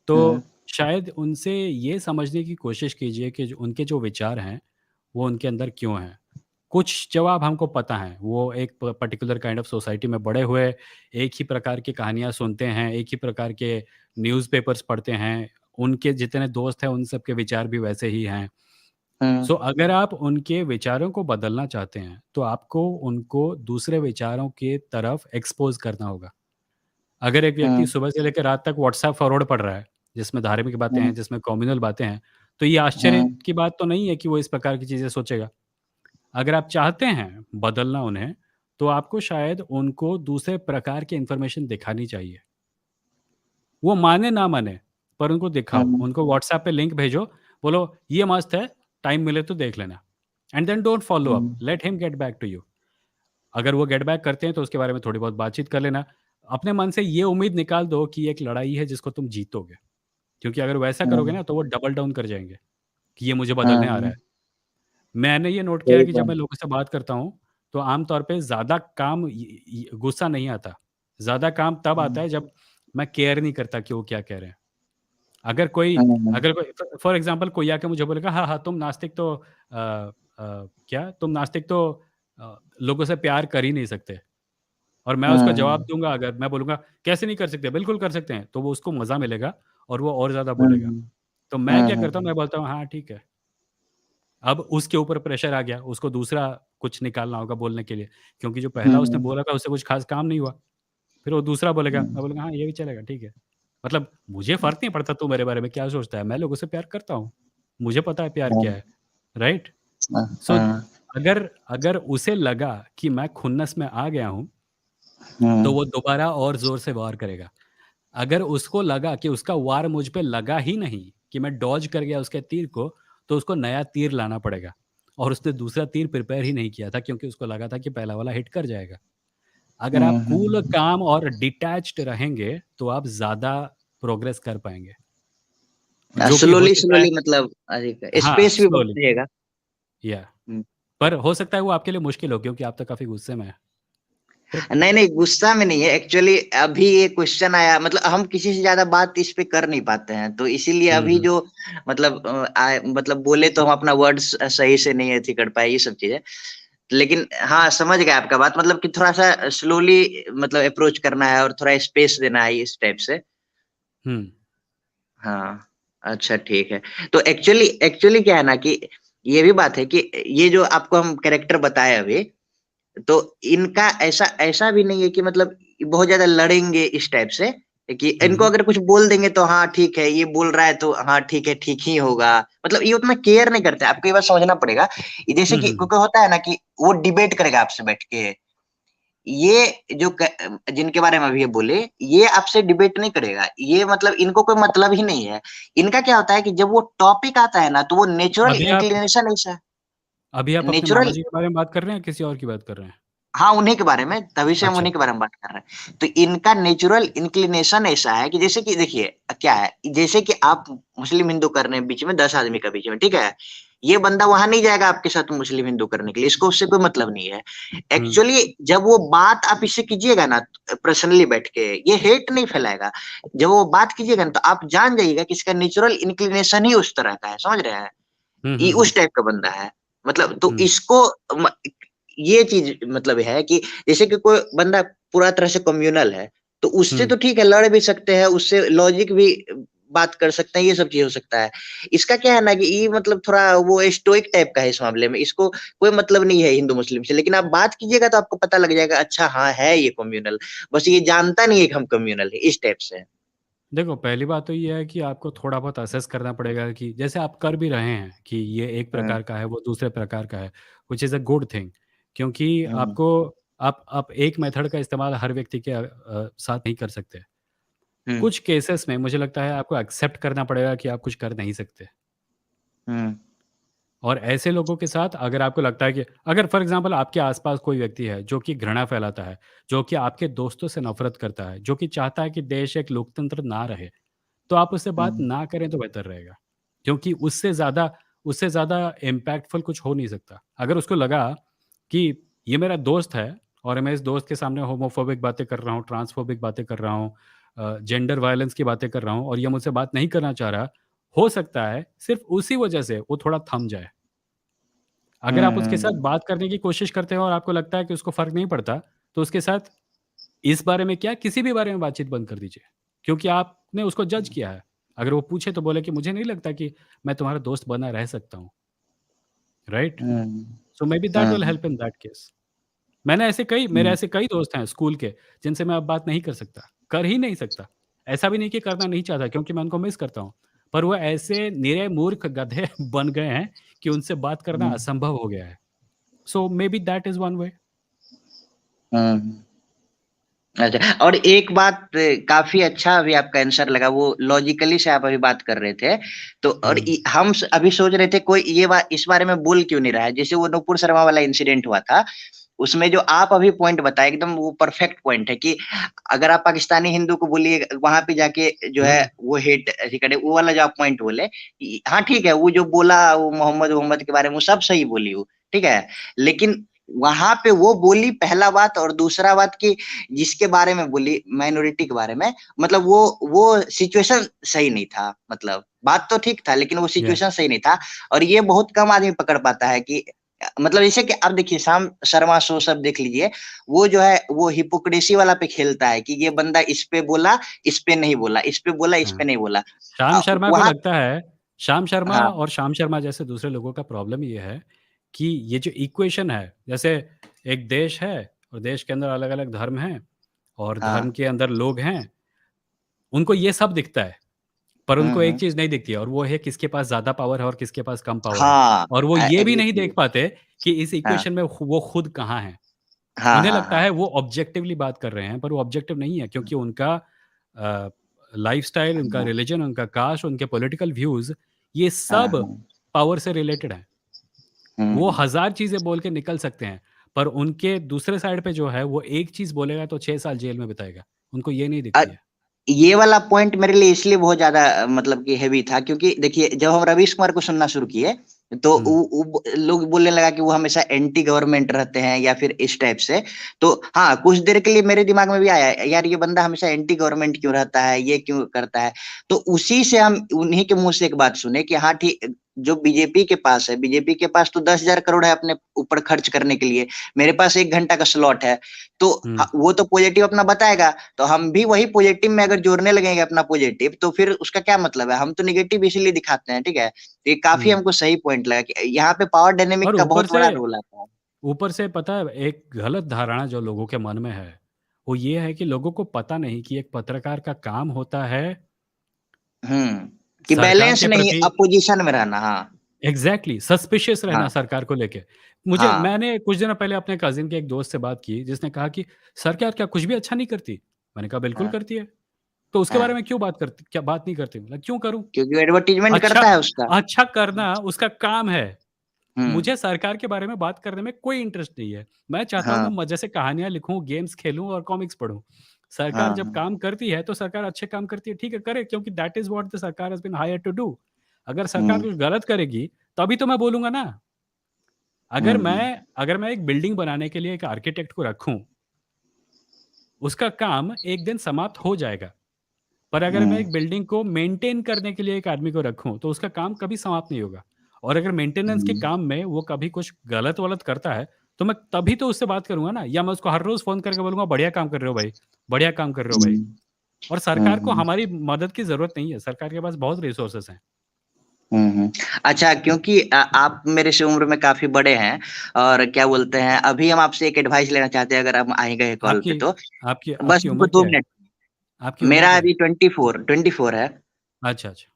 तो शायद उनसे ये समझने की कोशिश कीजिए कि उनके जो विचार हैं, वो उनके अंदर क्यों हैं। कुछ जवाब हमको पता हैं, वो एक पर्टिकुलर काइंड ऑफ सोसाइटी में बड़े हुए, एक ही प्रकार की कहानियाँ सुनते हैं, एक ही प्रकार के न्यूज़पेपर्स पढ़ते हैं, उनके जितने दोस्त हैं उन सब के विचार भी वैसे ही हैं। हम्म, सो अगर आप उनके विचारों को बदलना चाहते हैं, तो आपको उनको दूसरे विचारों की तरफ एक्सपोज़ करना होगा। अगर एक व्यक्ति हम्म, सुबह से लेकर रात तक व्हाट्सएप फॉरवर्ड पढ़ रहा है, जिसमें धार्मिक बातें हम्म, हैं, जिसमें कम्युनल बातें हैं, तो ये आश्चर्य हम्म, की बात तो नहीं है कि वो इस प्रकार की चीज़ें सोचेगा। अगर आप चाहते हैं बदलना उन्हें, तो आपको शायद उनको दूसरे प्रकार की इन्फॉर्मेशन दिखानी चाहिए। वो माने ना माने, पर उनको दिखाओ। हम्म, उनको व्हाट्सएप पे लिंक भेजो, बोलो ये मस्त है, टाइम मिले तो देख लेना। And then don't follow up, hmm, let him get back to you. अगर वो गेट बैक करते हैं तो उसके बारे में थोड़ी बहुत बातचीत कर लेना। अपने मन से ये उम्मीद निकाल दो कि ये एक लड़ाई है जिसको तुम जीतोगे। क्योंकि अगर वैसा करोगे हम्म, ना तो वो डबल डाउन कर जाएँगे कि ये मुझे बदलने आ रहा हम्म, है। मैंने ये नोट किया है सही कि जब मैं बात। लोगों से बात करता हूँ, तो आम तौर पे ज़्यादा काम गुस्सा नहीं आता। ज़्यादा काम तब आता हम्म, है जब मैं केयर नहीं करता कि वो क्या कह रहे हैं। अगर कोई हम्म, अगर कोई फॉर एग्ज़ाम्पल कोई आके मुझे बोलेगा, हाँ, हाँ, तुम नास्तिक तो क्या तुम नास्तिक तो लोगों से प्यार कर ही नहीं सकते। और मैं उसका जवाब हम्म, दूँगा, अगर मैं बोलूँगा, कैसे नहीं कर सकते? बिल्कुल कर सकते हैं। तो वो उसको मज़ा मिलेगा और वो और ज़्यादा बोलेगा। हम्म, तो मैं क्या करता हूँ, हम्म, मैं बोलता हूँ, हाँ, ठीक है। अब उसके ऊपर प्रेशर आ गया, उसको दूसरा कुछ निकालना होगा बोलने के लिए, क्योंकि जो पहला उसने हम्म, बोला था उससे कुछ ख़ास काम नहीं हुआ। फिर वो दूसरा बोलेगा, मैं हम्म, बोलूँगा हाँ, ये भी चलेगा, ठीक है। मतलब मुझे फ़र्क नहीं पड़ता तू मेरे बारे में क्या सोचता है, मैं लोगों से प्यार करता हूँ। मुझे पता है प्यार क्या हम्म, है, राइट? सो अगर अगर उसे लगा कि मैं खुन्नस में आ गया हूँ, तो हम्म, वो दोबारा और ज़ोर से वार करेगा। अगर उसको लगा कि उसका वार मुझ पे लगा ही नहीं, कि मैं डॉज कर गया उसके तीर को, तो उसको नया तीर लाना पड़ेगा। और उसने दूसरा तीर प्रिपेयर ही नहीं किया था, क्योंकि उसको लगा था कि पहला वाला हिट कर जाएगा। अगर आप कूल, हम्म, काम और डिटैच्ड रहेंगे, तो आप ज़्यादा प्रोग्रेस कर पाएँगे, जो कि हो स्लोली सकता है। स्लोली मतलब अधिक हाँ, स्पेस भी बढ़ स्लोली। जाएगा। या हम्म। पर हो सकता है वो आपके लिए मुश्किल हो, क्योंकि आप तो काफ़ी गुस्से में हैं। फिर नहीं नहीं, गुस्सा में नहीं है एक्चुअली। अभी ये क्वेश्चन आया, मतलब हम किसी से ज्यादा बात इस पे कर नहीं पाते हैं, तो इसीलिए हुँ, अभी हुँ। जो मतलब मतलब बोले तो हम अपना वर्ड सही से नहीं अथी कर पाए, ये सब चीजें। लेकिन हाँ, समझ गया आपका बात, मतलब कि थोड़ा सा स्लोली मतलब अप्रोच करना है और थोड़ा स्पेस देना है इस टाइप से। हुँ। हाँ, अच्छा ठीक है। तो एक्चुअली एक्चुअली क्या है ना कि ये भी बात है कि ये जो आपको हम कैरेक्टर बताए अभी, तो इनका ऐसा ऐसा भी नहीं है कि मतलब बहुत ज़्यादा लड़ेंगे इस टाइप से, कि हुँ, इनको हुँ। अगर कुछ बोल देंगे तो हाँ ठीक है, ये बोल रहा है तो हाँ ठीक है, ठीक ही होगा। मतलब ये उतना केयर नहीं करते, आपको ये बात समझना पड़ेगा। जैसे हुँ, कि हुँ, हुँ। क्योंकि होता है ना कि वो डिबेट करेगा आपसे बैठ के, ये जो जिनके बारे में अभी ये बोले, ये आपसे डिबेट नहीं करेगा, ये मतलब इनको कोई मतलब ही नहीं है। इनका क्या होता है कि जब वो टॉपिक आता है ना, तो वो नेचुरल अभी आप इंक्लिनेशन ऐसा अभी आप अपने मामा नेचुरल जी के बारे में बात कर रहे हैं, किसी और की बात कर रहे हैं? हाँ, उन्हीं के बारे में, तभी से हम अच्छा। उन्हीं के बारे में बात कर रहे हैं। तो इनका नेचुरल इंक्लिनेशन ऐसा है कि जैसे कि देखिए क्या है, जैसे कि आप मुस्लिम हिंदू कर रहे हैं बीच में 10 आदमी का बीच में, ठीक है, ये बंदा वहां नहीं जाएगा आपके साथ मुस्लिम हिंदू करने के लिए, इसको उससे कोई मतलब नहीं है। एक्चुअली जब वो बात आप इससे कीजिएगा ना पर्सनली बैठ के, ये हेट नहीं फैलाएगा। जब वो बात कीजिएगा ना, तो आप जान जाइएगा कि इसका नेचुरल इंक्लिनेशन ही उस तरह का है, समझ रहे हैं, ये उस टाइप का बंदा है। मतलब तो इसको ये चीज मतलब है कि जैसे कि कोई बंदा पूरा तरह से कम्युनल है, तो उससे तो ठीक है, लड़ भी सकते हैं, उससे लॉजिक भी बात कर सकते हैं, ये सब चीज हो सकता है। इसका क्या है ना कि ये मतलब थोड़ा वो स्टोइक टाइप का है इस मामले में, इसको कोई मतलब नहीं है हिंदू मुस्लिम से, लेकिन आप बात कीजिएगा तो आपको पता लग जाएगा, अच्छा हाँ है ये कम्युनल, बस ये जानता नहीं है कि हम कम्युनल है, इस टाइप से। देखो, पहली बात तो ये है कि आपको थोड़ा बहुत असेस करना पड़ेगा कि जैसे आप कर भी रहे हैं कि ये एक हम्म, प्रकार का है, वो दूसरे प्रकार का है, which is a good thing. क्योंकि हम्म, आपको आप एक मेथड का इस्तेमाल हर व्यक्ति के साथ नहीं कर सकते। हम्म, कुछ केसेस में मुझे लगता है आपको एक्सेप्ट करना पड़ेगा कि आप कुछ कर नहीं सकते। हम्म, और ऐसे लोगों के साथ अगर आपको लगता है कि अगर फॉर एग्जांपल आपके आसपास कोई व्यक्ति है जो कि घृणा फैलाता है, जो कि आपके दोस्तों से नफरत करता है, जो कि चाहता है कि देश एक लोकतंत्र ना रहे, तो आप उससे बात हम्म, ना करें तो बेहतर रहेगा। क्योंकि उससे ज़्यादा इम्पैक्टफुल कुछ हो नहीं सकता। अगर उसको लगा कि ये मेरा दोस्त है और मैं इस दोस्त के सामने होमोफोबिक बातें कर रहा हूँ, ट्रांसफोबिक बातें कर रहा हूँ, जेंडर वायलेंस की बातें कर रहा हूँ और ये मुझसे बात नहीं करना चाह रहा, हो सकता है सिर्फ उसी वजह से वो थोड़ा थम जाए। अगर आप उसके साथ हम्म, बात करने की कोशिश करते हैं और आपको लगता है कि उसको फ़र्क नहीं पड़ता, तो उसके साथ इस बारे में क्या, किसी भी बारे में बातचीत बंद कर दीजिए। क्योंकि आपने उसको जज किया है। अगर वो पूछे तो बोले कि मुझे नहीं लगता कि मैं तुम्हारा दोस्त बना रह सकता हूँ, right? Hmm, so maybe that will hmm, help in that case. मेरे हम्म, ऐसे कई दोस्त हैं स्कूल के, जिनसे मैं अब बात नहीं कर सकता, कर ही नहीं सकता। ऐसा भी नहीं कि करना नहीं चाहता क्योंकि मैं उनको मिस करता हूँ। पर वो ऐसे निरे मूर्ख गधे बन गए हैं कि उनसे बात करना हम्म, असंभव हो गया है। So maybe that is one way. Hmm. अच्छा, और एक बात काफी अच्छा अभी आपका आंसर लगा, वो लॉजिकली से आप अभी बात कर रहे थे, तो और हम अभी सोच रहे थे कोई ये बात इस बारे में बोल क्यों नहीं रहा है, जैसे वो नुपुर शर्मा वाला इंसिडेंट हुआ था, उसमें जो आप अभी पॉइंट बताए एकदम वो परफेक्ट पॉइंट है कि अगर आप पाकिस्तानी हिंदू को बोलिए वहां पे जाके जो है वो हेट ऐसे करे, वो वाला जो आप पॉइंट बोले, हाँ ठीक है, वो जो बोला वो मोहम्मद मोहम्मद के बारे में वो सब सही बोली वो, ठीक है, लेकिन वहां पे वो बोली पहला बात, और दूसरा बात की जिसके बारे में बोली माइनॉरिटी के बारे में, मतलब वो सिचुएशन सही नहीं था, मतलब बात तो ठीक था लेकिन वो या सिचुएशन सही नहीं था। और ये बहुत कम आदमी पकड़ पाता है कि मतलब जैसे कि आप देखिए शाम शर्मा शो सब देख लीजिए, वो जो है वो हिपोक्रेसी वाला पे खेलता है कि ये बंदा इस पे बोला, इस पे नहीं बोला, इस पे बोला, इस पे हाँ। नहीं बोला। श्याम शर्मा को वहां लगता है, श्याम शर्मा हाँ, और श्याम शर्मा जैसे दूसरे लोगों का प्रॉब्लम ये है कि ये जो इक्वेशन है, जैसे एक देश है और देश के अंदर अलग-अलग धर्म हैं और धर्म हाँ, के अंदर लोग हैं, उनको ये सब दिखता है, पर उनको एक हम्म, चीज़ नहीं दिखती है और वो है किसके पास ज़्यादा पावर है और किसके पास कम पावर है। हाँ, और वो ये भी नहीं एग्जैक्टली, देख पाते कि इस हाँ, इक्वेशन में वो खुद कहाँ हैं। हाँ, उन्हें हाँ, लगता हाँ, है वो ऑब्जेक्टिवली बात कर रहे हैं, पर वो ऑब्जेक्टिव नहीं है क्योंकि उनका लाइफ़स्टाइल, उनका हाँ, रिलिजन, उनका कास्ट, उनके पॉलिटिकल व्यूज़, ये हाँ, सब हाँ, पावर से रिलेटेड हैं। वो हम्म। हज़ार चीज़ें बोल के निकल सकते हैं, पर उनके दूसरे साइड पे जो है, वो एक चीज़ बोलेगा तो 6 साल जेल में बिताएगा। उनको ये नहीं अ, दिखती है। ये वाला पॉइंट मेरे लिए इसलिए बहुत ज्यादा मतलब कि हैवी था क्योंकि देखिए जब हम रवीश कुमार को सुनना शुरू किए, तो हुँ, लोग बोलने लगा कि वो हमेशा एंटी गवर्नमेंट रहते हैं या फिर इस टाइप से। तो हाँ, कुछ देर के लिए मेरे दिमाग में भी आया यार ये बंदा हमेशा एंटी गवर्नमेंट क्यों रहता है, ये क्यों करता है। तो उसी से हम उन्हीं के मुंह से एक बात सुने कि हाँ ठीक, जो बीजेपी के पास है, बीजेपी के पास तो 10,000 करोड़ है अपने ऊपर खर्च करने के लिए, मेरे पास 1 घंटा का स्लॉट है, तो हुँ, वो तो पॉजिटिव अपना बताएगा, तो हम भी वही पॉजिटिव में अगर जोड़ने लगेंगे अपना पॉजिटिव, तो फिर उसका क्या मतलब है, हम तो निगेटिव इसीलिए दिखाते हैं, ठीक है। तो ये काफी हुँ। हमको सही पॉइंट लगा कि यहाँ पे पावर और डायनेमिक का बहुत बड़ा रोल आता है। ऊपर से पता है एक गलत धारणा जो लोगों के मन में है, वो ये है कि लोगों को पता नहीं कि एक पत्रकार का काम होता है कि सरकार बैलेंस के नहीं, प्रति अपोजिशन में रहना, हाँ। एग्जैक्टली सस्पिशियस रहना हाँ सरकार को लेके। हाँ मैंने कुछ दिनों पहले अपने कजिन के एक दोस्त से बात की जिसने कहा कि सरकार क्या कुछ भी अच्छा नहीं करती? मैंने कहा बिल्कुल हाँ करती है। तो उसके बारे हाँ, में क्यों बात करती, क्या बात नहीं करती? मतलब क्यों करूं? क्योंकि एडवर्टीजमेंट अच्छा, करता है उसका। अच्छा करना उसका काम है। हम्म। मुझे सरकार के बारे में बात करने में कोई इंटरेस्ट नहीं है। मैं चाहता हूँ मैं हाँ मजे से कहानियां लिखूं, गेम्स खेलूं और कॉमिक्स पढूं। सरकार हाँ जब हाँ। काम करती है तो सरकार अच्छे काम करती है, ठीक है करे, क्योंकि दैट इज व्हाट द सरकार has been hired to do. अगर सरकार हम्म कुछ गलत करेगी तभी तो मैं बोलूंगा ना। अगर हम्म मैं अगर मैं एक बिल्डिंग बनाने के लिए एक आर्किटेक्ट को रखूं, उसका काम एक दिन समाप्त हो जाएगा। पर अगर मैं हम्म एक बिल्डिंग को मेंटेन करने के लिए एक आदमी को रखूं तो उसका काम कभी समाप्त नहीं होगा। और अगर मेंटेनेंस के हम्म काम में वो कभी कुछ गलत वलत करता है तो मैं तभी तो उससे बात करूंगा ना, या मैं उसको हर रोज फोन करके बोलूंगा बढ़िया काम कर रहे हो भाई, बढ़िया काम कर रहे हो भाई। हम्म और हम्म सरकार को हम्म हमारी मदद की जरूरत नहीं है, सरकार के पास बहुत रिसोर्सेस हैं। हम्म। अच्छा, क्योंकि आप मेरे से उम्र में काफी बड़े हैं, और क्या बोलते हैं, अभी हम आपसे एक एडवाइस लेना चाहते हैं, अगर हम आए गए कॉल पे आपकी तो। आपकी बस आपकी हमको उम्र दो क्या है? मिनट आपकी उम्र मेरा क्या है? अभी 24 है। अच्छा अच्छा।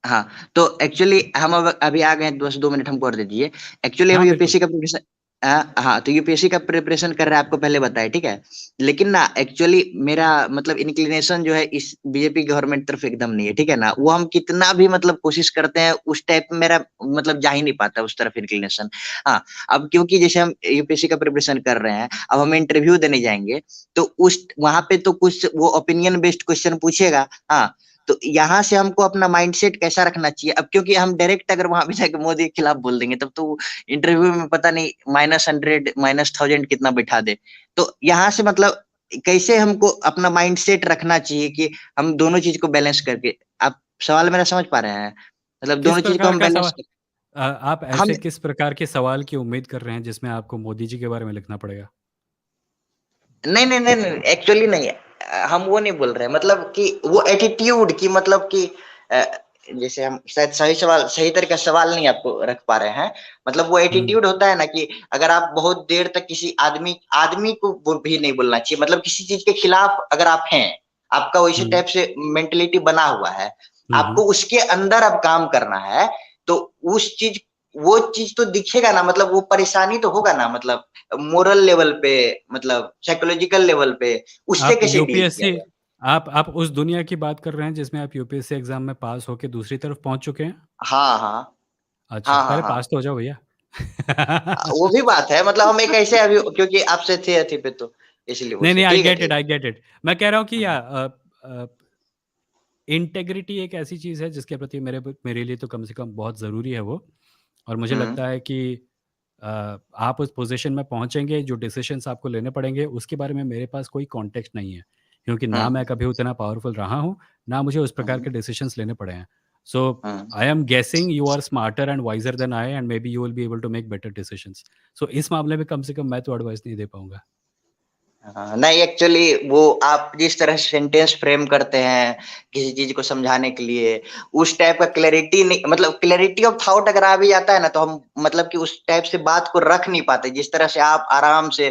हाँ, तो एक्चुअली हम अब अभी आ गए हैं, बस 2 मिनट हमको और दे दीजिए। एक्चुअली हम हाँ बिल्कुल। यूपीएससी का प्रिपरेशन, हाँ, तो यूपीएससी का प्रिपरेशन कर रहे हैं, आपको पहले बताया, ठीक है। लेकिन ना एक्चुअली मेरा मतलब इंक्लिनेशन जो है इस बीजेपी गवर्नमेंट तरफ एकदम नहीं है, ठीक है ना। वो हम कितना भी मतलब कोशिश करते हैं, उस टाइप मेरा मतलब जा ही नहीं पाता उस तरफ इंक्लिनेशन। हाँ, अब क्योंकि जैसे हम यूपीएससी का प्रिपरेशन कर रहे हैं, अब हम इंटरव्यू देने जाएंगे, तो उस वहां पे तो कुछ वो ओपिनियन बेस्ड क्वेश्चन पूछेगा। हाँ, तो यहाँ से हमको अपना माइंडसेट कैसा रखना चाहिए? अब क्योंकि हम डायरेक्ट अगर वहां पे जाके मोदी के खिलाफ बोल देंगे, तब तो इंटरव्यू में पता नहीं -100 -1000 कितना बिठा दे। तो यहाँ से मतलब कैसे हमको अपना माइंडसेट रखना चाहिए कि हम दोनों चीज को बैलेंस करके, आप सवाल मेरा समझ पा रहे हैं? मतलब किस दोनों चीज को प्रकार हम का बैलेंस सवाल? आप हम ऐसे किस प्रकार के सवाल की उम्मीद कर रहे हैं जिसमें आपको मोदी जी के बारे में लिखना पड़ेगा? नहीं नहीं नहीं नहीं, एक्चुअली नहीं है। हम वो नहीं बोल रहे हैं, मतलब कि वो एटीट्यूड की, मतलब कि अ, जैसे हम शायद सही तरह का सवाल नहीं आपको रख पा रहे हैं। मतलब वो हम्म एटीट्यूड होता है ना, कि अगर आप बहुत देर तक किसी आदमी आदमी को भी नहीं बोलना चाहिए, मतलब किसी चीज के खिलाफ अगर आप हैं, आपका वैसे हम्म टाइप से मेंटेलिटी बना हुआ है, हम्म। आपको उसके अंदर अब काम करना है, तो उस चीज वो चीज तो दिखेगा ना, मतलब वो परेशानी तो होगा ना, मतलब मोरल लेवल पे, मतलब साइकोलॉजिकल लेवल पे, उससे आप कैसे डील किया यूपीएससी जाए? आप उस दुनिया की बात कर रहे हैं जिसमें आप यूपीएससी एग्जाम में पास होके दूसरी तरफ पहुंच चुके हैं? हाँ हाँ अच्छा, हाँ हाँ पहले हाँ। पास तो हो जाओ भैया। वो भी बात है, मतलब हम एक ऐसे अभी, क्योंकि आपसे थे अथी पे, तो इसलिए वो नहीं से नहीं, आई ठीक है, गेट इट, ठीक। I get it. मैं कह रहा हूँ कि हम्म इंटेग्रिटी एक ऐसी चीज़ है जिसके प्रति मेरे लिए तो कम से कम बहुत ज़रूरी है वो। और मुझे हम्म लगता है कि आप उस पोजीशन में पहुंचेंगे, जो डिसीशंस आपको लेने पड़ेंगे उसके बारे में मेरे पास कोई कॉन्टेक्स्ट नहीं है, क्योंकि ना मैं हम्म कभी उतना पावरफुल रहा हूँ, ना मुझे उस प्रकार हम्म के डिसीशंस लेने पड़े हैं। So hmm. I am guessing you are smarter and wiser than I, and maybe you will be able to make better decisions. So इस मामले में कम से कम मैं तो एडवाइस नहीं दे पाऊंगा। हाँ, नहीं एक्चुअली वो आप जिस तरह से सेंटेंस फ्रेम करते हैं किसी चीज को समझाने के लिए, उस टाइप का क्लैरिटी नहीं, मतलब क्लैरिटी ऑफ थॉट अगर आ भी जाता है ना, तो हम मतलब कि उस टाइप से बात को रख नहीं पाते, जिस तरह से आप आराम से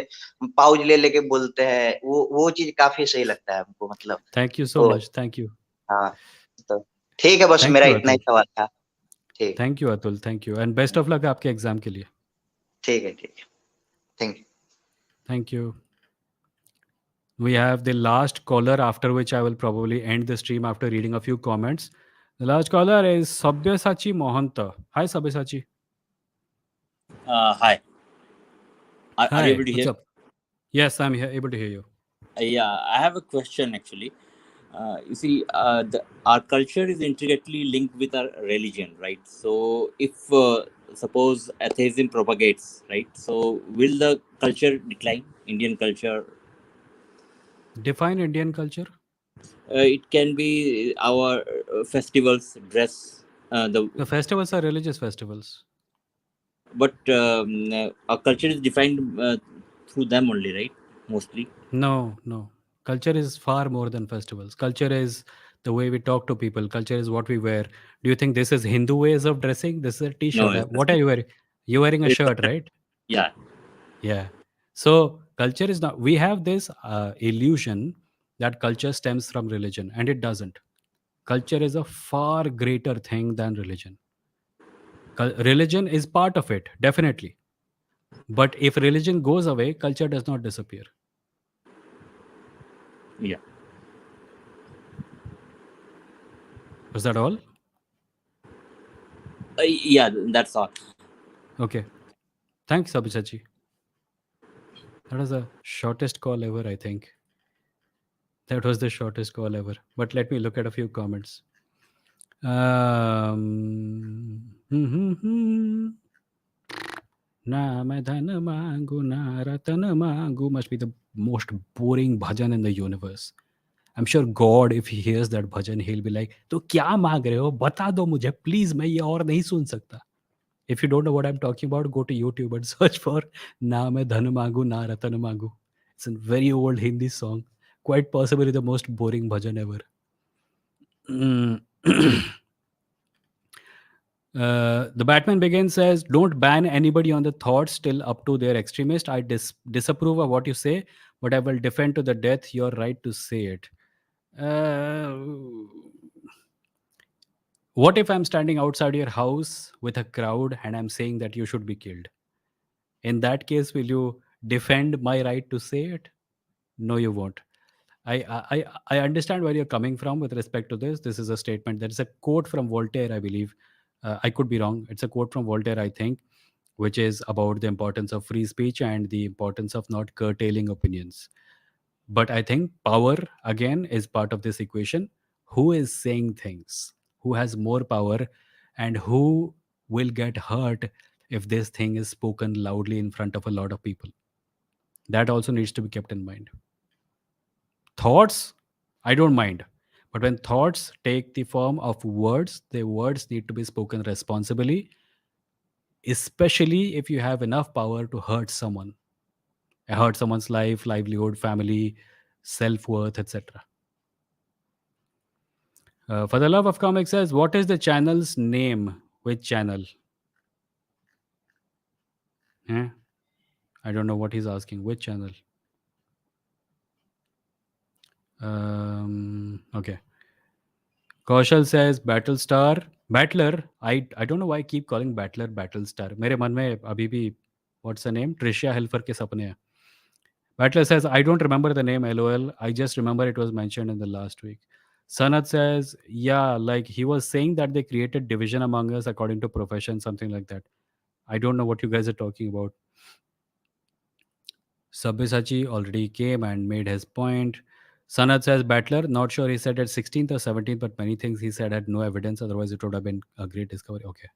पाउज ले लेके बोलते हैं, वो चीज काफी सही लगता है हमको, मतलब। थैंक यू सो तो मच, थैंक यू। हाँ, तो ठीक है, बस थैंक मेरा यू इतना ही अतुल। सवाल था। ठीक। Thank you Atul, thank you, and best of luck आपके एग्जाम के लिए। ठीक है, ठीक है। Thank you. Thank you. We have the last caller, after which I will probably end the stream after reading a few comments. The last caller is Sabyasachi Mohanta. Hi, Sabyasachi. Hi. Are you able Hi, to what's hear? up? Yes, I'm here, able to hear you. Yeah, I have a question actually. You see, our culture is intricately linked with our religion, right? So, if suppose atheism propagates, right? So, will the culture decline? Indian culture? Define Indian culture. It can be our festivals, dress, the The festivals are religious festivals. but our culture is defined through them only, right? Mostly. No, no. Culture is far more than festivals. Culture is the way we talk to people. Culture is what we wear. Do you think this is Hindu ways of dressing? This is a No, t-shirt. it's What are you wearing? You're wearing a it's shirt, right? yeah. Yeah. So culture is not, we have this illusion that culture stems from religion, and it doesn't. Culture is a far greater thing than religion. Religion is part of it, definitely. But if religion goes away, culture does not disappear. Yeah. Was that all? Yeah, that's all. Okay. Thanks, Abhisachi. That was the shortest call ever, I think. That was the shortest call ever. But let me look at a few comments. Na मैं धन मांगू ना रतन मांगू must be the most boring bhajan in the universe. I'm sure God, if he hears that bhajan, he'll be like, तो क्या मांग रहे हो? बता दो मुझे, please, मैं ये और नहीं सुन सकता. If you don't know what I'm talking about, go to YouTube and search for Na मैं धन मांगू ना रतन मांगू. It's a very old Hindi song. Quite possibly the most boring bhajan ever. The Batman Begins says, don't ban anybody on the thoughts till up to their extremist. I disapprove of what you say, but I will defend to the death your right to say it. What if I'm standing outside your house with a crowd and I'm saying that you should be killed? In that case, will you defend my right to say it? No, you won't. I understand where you're coming from with respect to this. This is a statement. There is a quote from Voltaire, I believe. I could be wrong. It's a quote from Voltaire, I think, which is about the importance of free speech and the importance of not curtailing opinions. But I think power, again, is part of this equation. Who is saying things? Who has more power? And who will get hurt if this thing is spoken loudly in front of a lot of people? That also needs to be kept in mind. Thoughts, I don't mind. But when thoughts take the form of words, the words need to be spoken responsibly, especially if you have enough power to hurt someone. Hurt someone's life, livelihood, family, self-worth, etc. For the love of comics says, what is the channel's name? Which channel? Eh? I don't know what he's asking. Which channel? Okay. Kaushal says Battlestar. Battler. I don't know why I keep calling Battler Battlestar. मेरे मन में अभी भी what's the name? Tricia Helfer के सपने हैं. Battler says I don't remember the name LOL. I just remember it was mentioned in the last week. Sanat says yeah, like he was saying that they created division among us according to profession, something like that. I don't know what you guys are talking about. Sabyasachi already came and made his point. Sanat says Battler, not sure he said at 16th or 17th, but many things he said had no evidence. Otherwise, it would have been a great discovery. Okay.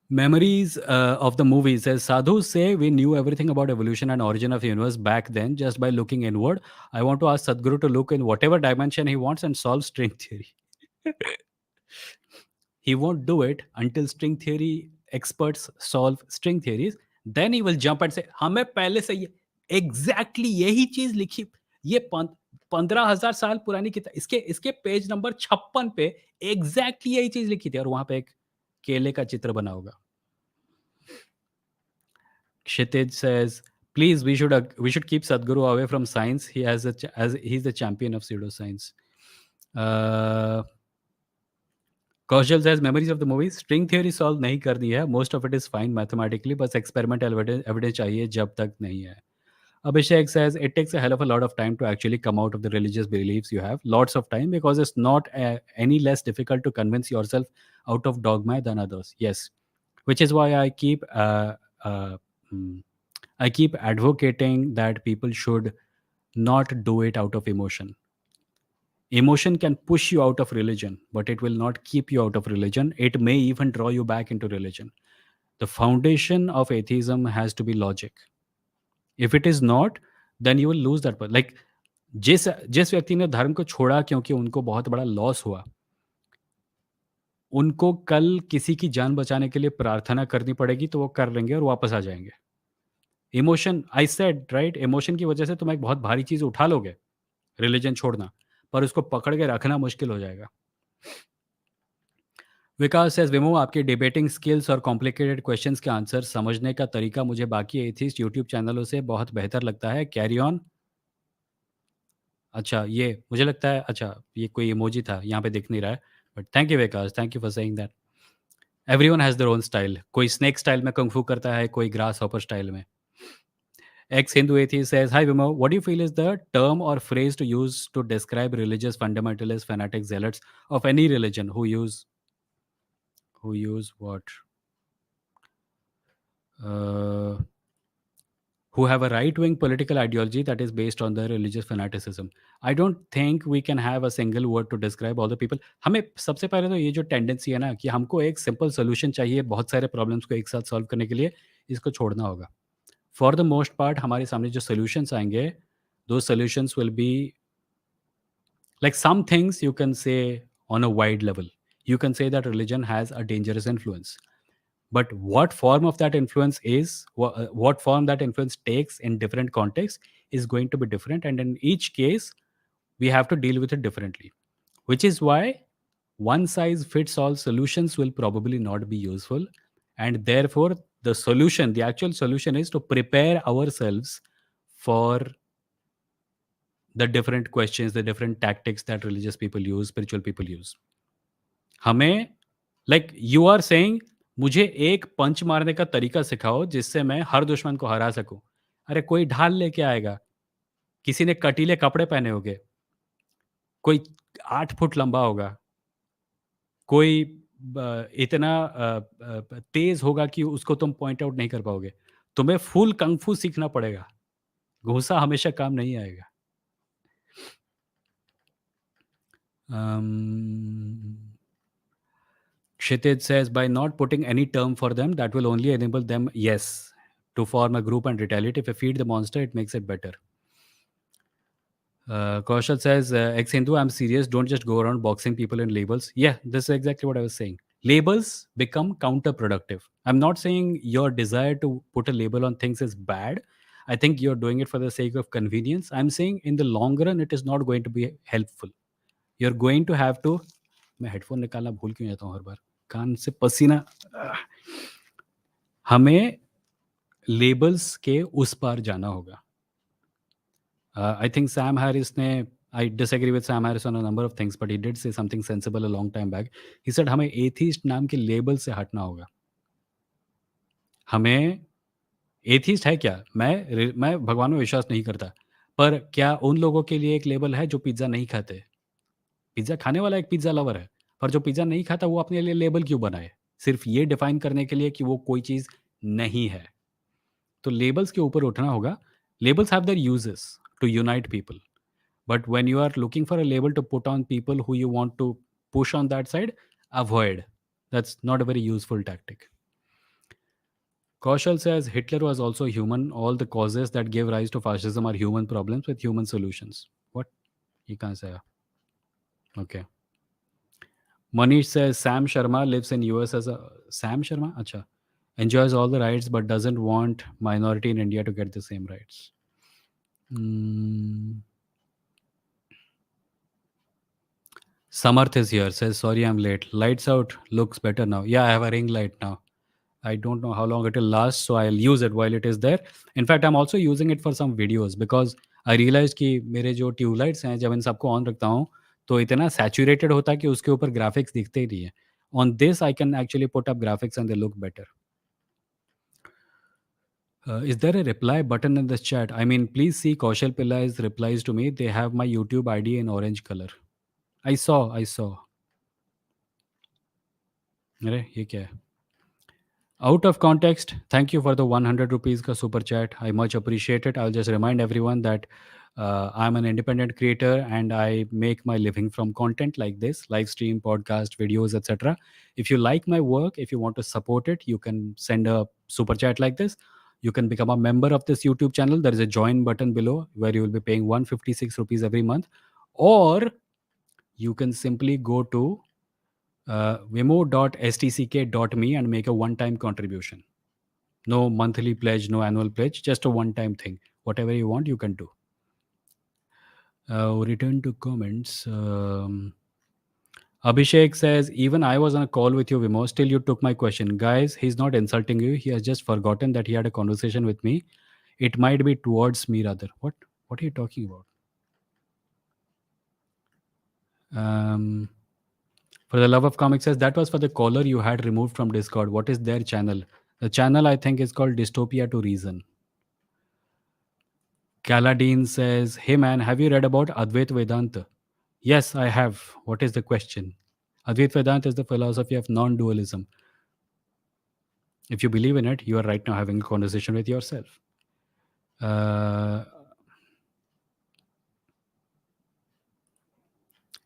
Memories of the movie says Sadhus say we knew everything about evolution and origin of the universe back then just by looking inward. I want to ask Sadhguru to look in whatever dimension he wants and solve string theory. He won't do it until string theory experts solve string theories. Then he will jump and say, हमें पहले से ये exactly यही चीज लिखी, ये 15,000 साल पुरानी किताब, इसके पेज नंबर 56 पे exactly यही चीज लिखी थी और वहां पे एक केले का चित्र बना होगा. Kshitij says, please, we should keep Sadhguru away from science. He's the champion of pseudoscience. Kaushal says memories of the movies. String theory solve नहीं करनी है. Most of it is fine mathematically, बस experimental evidence चाहिए जब तक नहीं है. Abhishek says it takes a hell of a lot of time to actually come out of the religious beliefs you have. Lots of time because it's not any less difficult to convince yourself out of dogma than others. Yes, which is why I keep advocating that people should not do it out of emotion. Emotion can push you out of religion, but it will not keep you out of religion. It may even draw you back into religion. The foundation of atheism has to be logic. If it is not, then you will lose that. Like, जिस व्यक्ति ने धर्म को छोड़ा क्योंकि उनको बहुत बड़ा लॉस हुआ, उनको कल किसी की जान बचाने के लिए प्रार्थना करनी पड़ेगी तो वो कर लेंगे और वापस आ जाएंगे. Emotion, I said right, emotion की वजह से तुम एक बहुत भारी चीज उठा लोगे, रिलीजन छोड़ना, पर उसको पकड़ के रखना मुश्किल हो जाएगा. विकास says विमो, आपके डिबेटिंग स्किल्स और कॉम्प्लिकेटेड क्वेश्चंस के आंसर समझने का तरीका मुझे बाकी एथिस्ट यूट्यूब चैनलों से बहुत बेहतर लगता है. Carry on. अच्छा, ये मुझे लगता है, अच्छा ये कोई इमोजी था, यहाँ पे दिख नहीं रहा है, But thank you, Vikas. Thank you for saying that. Everyone has their own style. कोई snake style में kung fu करता है, कोई grasshopper style में. Ex-Hindu atheist says, "Hi Vimoh, what do you feel is the term or phrase to use to describe religious fundamentalists, fanatics, zealots of any religion who use what? Uh, who have a right-wing political ideology that is based on their religious fanaticism. I don't think we can have a single word to describe all the people. हमें सबसे पहले तो ये जो tendency है ना कि हमको एक सिंपल सोल्यूशन चाहिए बहुत सारे प्रॉब्लम्स को एक साथ सॉल्व करने के लिए, इसको छोड़ना होगा. फॉर द मोस्ट पार्ट हमारे सामने जो सोल्यूशंस आएंगे, दो solutions will be like some things you can say on a wide level. You can say that religion has a dangerous influence, but what form of that influence is, what form that influence takes in different contexts is going to be different, and in each case we have to deal with it differently, which is why one size fits all solutions will probably not be useful, and therefore the actual solution is to prepare ourselves for the different questions, the different tactics that religious people use, spiritual people use. हमें like you are saying मुझे एक पंच मारने का तरीका सिखाओ जिससे मैं हर दुश्मन को हरा सकूं. अरे कोई ढाल लेके आएगा, किसी ने कटीले कपड़े पहने होंगे, कोई 8 फुट लंबा होगा, कोई इतना तेज होगा कि उसको तुम पॉइंट आउट नहीं कर पाओगे. तुम्हें फुल कंगफू सीखना पड़ेगा. घूसा हमेशा काम नहीं आएगा. Kshitij says, by not putting any term for them, that will only enable them, yes, to form a group and retaliate. If you feed the monster, it makes it better. Kaushal says, ex-Hindu, I'm serious. Don't just go around boxing people in labels. Yeah, this is exactly what I was saying. Labels become counterproductive. I'm not saying your desire to put a label on things is bad. I think you're doing it for the sake of convenience. I'm saying in the long run, it is not going to be helpful. You're going to have to. मैं headphone निकालना भूल क्यों जाता हूँ हर बार, कान से पसीना. हमें labels के उस पार जाना होगा. I think Sam Harris ने, I disagree with Sam Harris on a number of things, but he did say something sensible a long time back. He said हमें atheist नाम के लेबल से हटना होगा. हमें एथिस्ट है क्या? मैं भगवान में विश्वास नहीं करता, पर क्या उन लोगों के लिए एक लेबल है जो पिज्ज़ा नहीं खाते? पिज्ज़ा खाने वाला एक पिज्ज़ा लवर है, पर जो पिज्ज़ा नहीं खाता वो अपने लिए लेबल क्यों बनाए? सिर्फ ये डिफाइन करने के लिए कि वो कोई चीज़ नहीं है. तो लेबल्स के ऊपर उठना होगा. Labels have their uses to unite people, but when you are looking for a label to put on people who you want to push on that side, avoid. That's not a very useful tactic. Kaushal says Hitler was also human. All the causes that gave rise to fascism are human problems with human solutions. What? You can't say. Okay. Manish says Sam Sharma lives in US as a Sam Sharma. Acha. Enjoys all the rights but doesn't want minority in India to get the same rights. Samarth is here. Says sorry I'm late. Lights out. Looks better now. Yeah, I have a ring light now. I don't know how long it will last, so I'll use it while it is there. In fact, I'm also using it for some videos because I realized कि मेरे जो tube lights हैं जब इन सबको on रखता हूँ तो इतना सैचुरेटेड होता है कि उसके ऊपर ग्राफिक्स दिखते ही नहीं है. On this, I can actually put up graphics and they look better. Is there a reply button in this chat? I mean, please see Kaushal Pillai's replies to me. They have my YouTube ID in orange color. I saw. अरे ये क्या है? Out of context, thank you for the 100 rupees ka super chat. I much appreciate it. I'll just remind everyone that I'm an independent creator and I make my living from content like this, live stream, podcast, videos, etc. If you like my work, if you want to support it, you can send a super chat like this. You can become a member of this YouTube channel. There is a join button below where you will be paying 156 rupees every month. Or you can simply go to vimoh.stck.me and make a one-time contribution. No monthly pledge, no annual pledge, just a one-time thing. Whatever you want, you can do. Return to comments. Abhishek says, even I was on a call with you, Vimoh. Still, you took my question. Guys, he's not insulting you. He has just forgotten that he had a conversation with me. It might be towards me rather. What are you talking about? For the love of comics says that was for the caller you had removed from Discord. What is their channel? The channel I think is called Dystopia to Reason. Kaladin says, hey man, have you read about Advait Vedanta? Yes, I have. What is the question? Advait Vedanta is the philosophy of non-dualism. If you believe in it, you are right now having a conversation with yourself.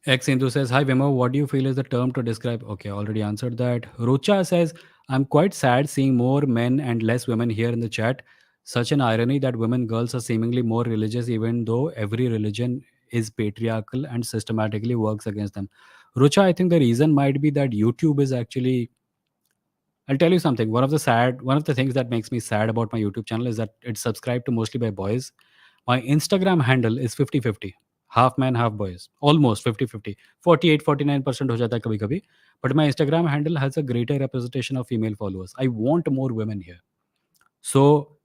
X Hindu says, hi Vimoh, what do you feel is the term to describe? Okay, already answered that. Rucha says, I'm quite sad seeing more men and less women here in the chat. Such an irony that women girls are seemingly more religious even though every religion is patriarchal and systematically works against them. Rucha, I think the reason might be that YouTube is actually, I'll tell you something. One of the things that makes me sad about my YouTube channel is that it's subscribed to mostly by boys. My Instagram handle is 50-50. Half men, half boys. Almost 50-50. 48-49% हो जाता है कभी-कभी. But my Instagram handle has a greater representation of female followers. I want more women here. So,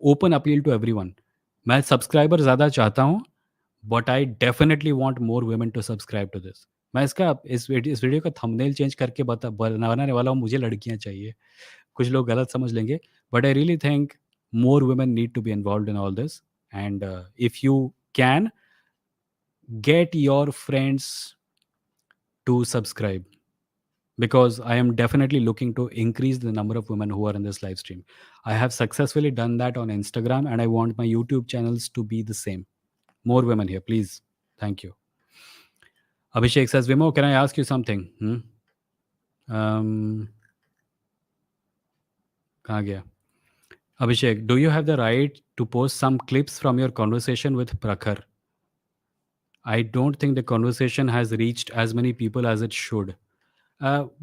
open appeal to everyone. मैं subscriber ज़्यादा चाहता हूँ, but I definitely want more women to subscribe to this. मैं इस video का thumbnail change करके बनाने वाला हूँ. मुझे लड़कियाँ चाहिए. कुछ लोग गलत समझ लेंगे, but I really think more women need to be involved in all this. And if you can, get your friends to subscribe, because I am definitely looking to increase the number of women who are in this live stream. I have successfully done that on Instagram, and I want my YouTube channels to be the same. More women here, please. Thank you. Abhishek says, Vimoh, can I ask you something? कहाँ गया? Abhishek, do you have the right to post some clips from your conversation with Prakhar? I don't think the conversation has reached as many people as it should.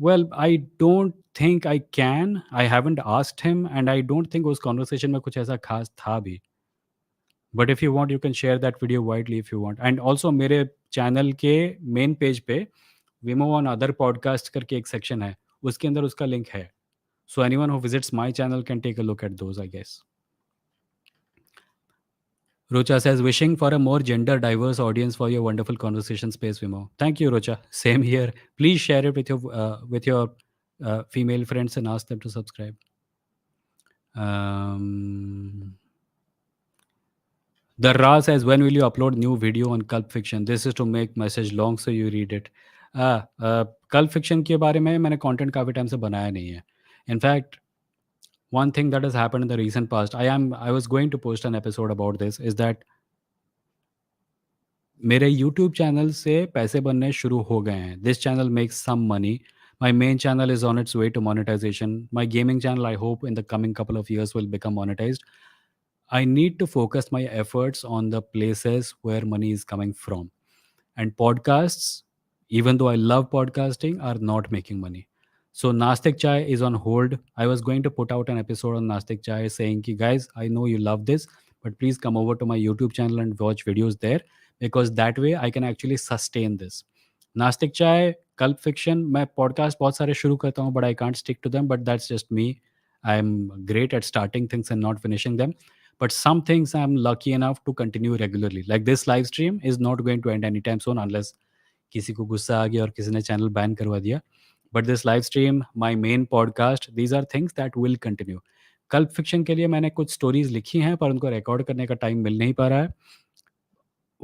Well, I don't think I can. I haven't asked him, and I don't think उस conversation में कुछ ऐसा खास था भी. But if you want, you can share that video widely if you want. And also मेरे channel के main page पे Vimoh on other podcast करके एक section है. उसके अंदर उसका link है. So anyone who visits my channel can take a look at those, I guess. Rocha says, wishing for a more gender diverse audience for your wonderful conversation space, Vimoh. Thank you, Rocha. Same here. Please share it with your female friends and ask them to subscribe. The Ra says, when will you upload new video on Pulp Fiction? This is to make message long so you read it. Pulp Fiction के बारे में मैंने content काफ़ी time से बनाया नहीं है. In fact, one thing that has happened in the recent past, I was going to post an episode about this, is that मेरे YouTube चैनल से पैसे बनने शुरू हो गए हैं. This channel makes some money. My main channel is on its way to monetization. My gaming channel, I hope in the coming couple of years will become monetized. I need to focus my efforts on the places where money is coming from. And podcasts, even though I love podcasting, are not making money. So Nastic Chai is on hold. I was going to put out an episode on Nastic Chai saying, ki, guys, I know you love this, but please come over to my YouTube channel and watch videos there, because that way I can actually sustain this. Nastic Chai, Pulp Fiction, मैं podcast बहुत सारे शुरू करता हूँ, but I can't stick to them, but that's just me. I'm great at starting things and not finishing them. But some things I'm lucky enough to continue regularly. Like this live stream is not going to end anytime soon unless किसी को गुस्सा आ गया और किसी ने channel ban करवा दिया. But this live stream, my main podcast, these are things that will continue. Pulp Fiction के लिए मैंने कुछ stories लिखी हैं, पर उनको record करने का time मिल नहीं पा रहा है.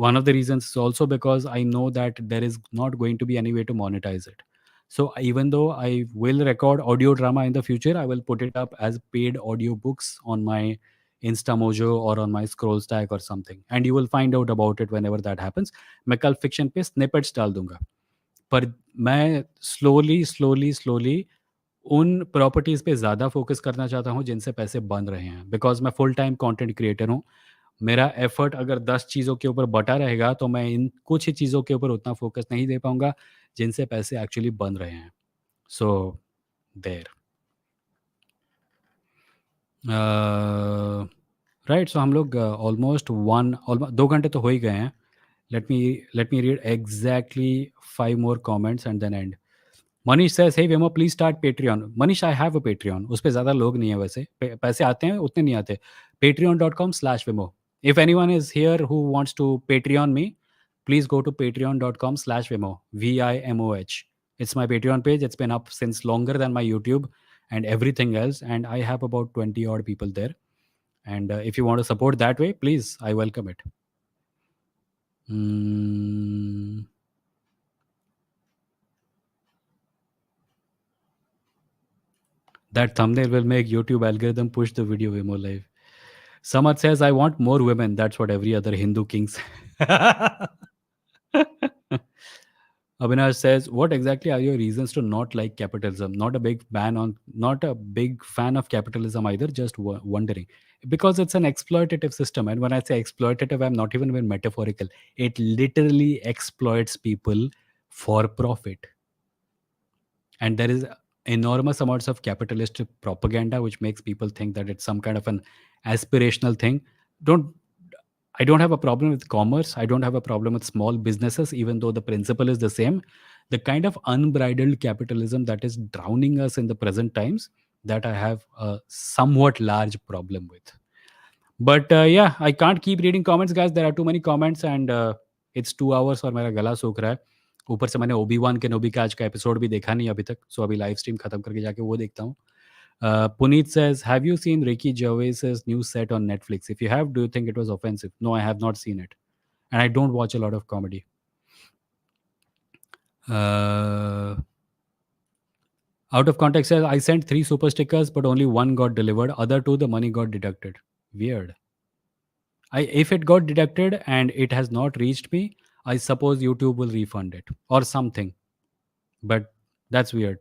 One of the reasons is also because I know that there is not going to be any way to monetize it. So even though I will record audio drama in the future, I will put it up as paid audio books on my Instamojo or on my Scroll Stack or something. And you will find out about it whenever that happens. मैं Pulp Fiction पे snippets डाल दूंगा. पर मैं slowly उन properties पे ज़्यादा focus करना चाहता हूँ जिनसे पैसे बन रहे हैं. बिकॉज मैं फुल टाइम कंटेंट क्रिएटर हूँ. मेरा एफर्ट अगर 10 चीज़ों के ऊपर बटा रहेगा तो मैं इन कुछ ही चीज़ों के ऊपर उतना फोकस नहीं दे पाऊंगा जिनसे पैसे एक्चुअली बन रहे हैं. So there right. सो हम लोग ऑलमोस्ट 2 घंटे तो हो ही गए हैं. Let me read exactly 5 more comments and then end. Manish says, hey Vimoh, please start Patreon. Manish, I have a Patreon. उस पे ज़्यादा लोग नहीं है वैसे. पैसे आते हैं उतने नहीं आते. Patreon.com/Vimoh. If anyone is here who wants to Patreon me, please go to patreon.com/Vimoh. Vimoh. It's my Patreon page. It's been up since longer than my YouTube and everything else. And I have about 20 odd people there. And if you want to support that way, please, I welcome it. That thumbnail will make YouTube algorithm push the video way more live. Samad says, I want more women. That's what every other Hindu king says. Avinash says, what exactly are your reasons to not like capitalism? Not a big fan of capitalism either, just wondering. Because it's an exploitative system. And when I say exploitative, I'm not even being metaphorical. It literally exploits people for profit. And there is enormous amounts of capitalist propaganda which makes people think that it's some kind of an aspirational thing. I don't have a problem with commerce. I don't have a problem with small businesses, even though the principle is the same. The kind of unbridled capitalism that is drowning us in the present times, that I have a somewhat large problem with. But yeah, I can't keep reading comments, guys. There are too many comments and it's 2 hours और मेरा गला सूख रहा है. ऊपर से मैंने ओबी-वान केनोबी का आज का एपिसोड भी देखा नहीं अभी तक. सो अभी लाइव स्ट्रीम खत्म करके जाके वो देखता हूँ. Puneet says, have you seen Ricky Gervais's new set on Netflix? If you have, do you think it was offensive? No, I have not seen it. And I don't watch a lot of comedy. Out of context says, I sent 3 super stickers, but only 1 got delivered. Other 2, the money got deducted. Weird. If it got deducted and it has not reached me, I suppose YouTube will refund it or something. But that's weird.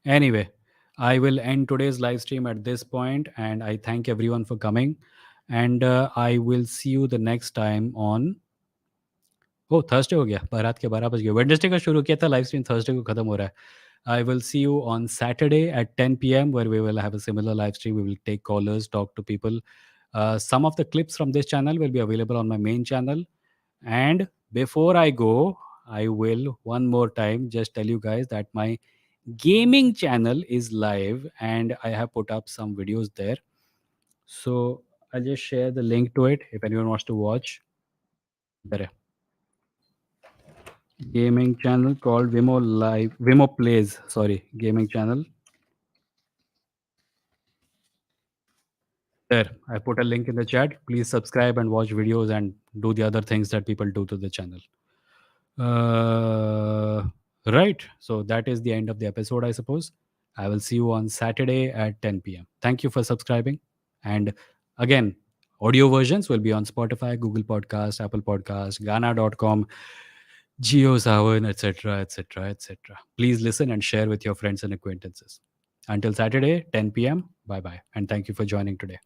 Anyway, I will end today's live stream at this point, and I thank everyone for coming. And I will see you the next time on. Oh, Thursday हो गया. बारात के 12 बज गए. Wednesday का शुरू किया था live stream, Thursday को खत्म हो रहा है. I will see you on Saturday at 10 p.m. where we will have a similar live stream. We will take callers, talk to people. Some of the clips from this channel will be available on my main channel. And before I go, I will one more time just tell you guys that my gaming channel is live and I have put up some videos there. So I'll just share the link to it if anyone wants to watch. There. Gaming channel called Vimoh Plays, gaming channel. There, I put a link in the chat. Please subscribe and watch videos and do the other things that people do to the channel. Right. So that is the end of the episode, I suppose. I will see you on Saturday at 10 p.m. Thank you for subscribing. And again, audio versions will be on Spotify, Google Podcast, Apple Podcast, Ghana.com, JioSaavn, etc., etc., etc. Please listen and share with your friends and acquaintances. Until Saturday, 10 p.m. Bye-bye. And thank you for joining today.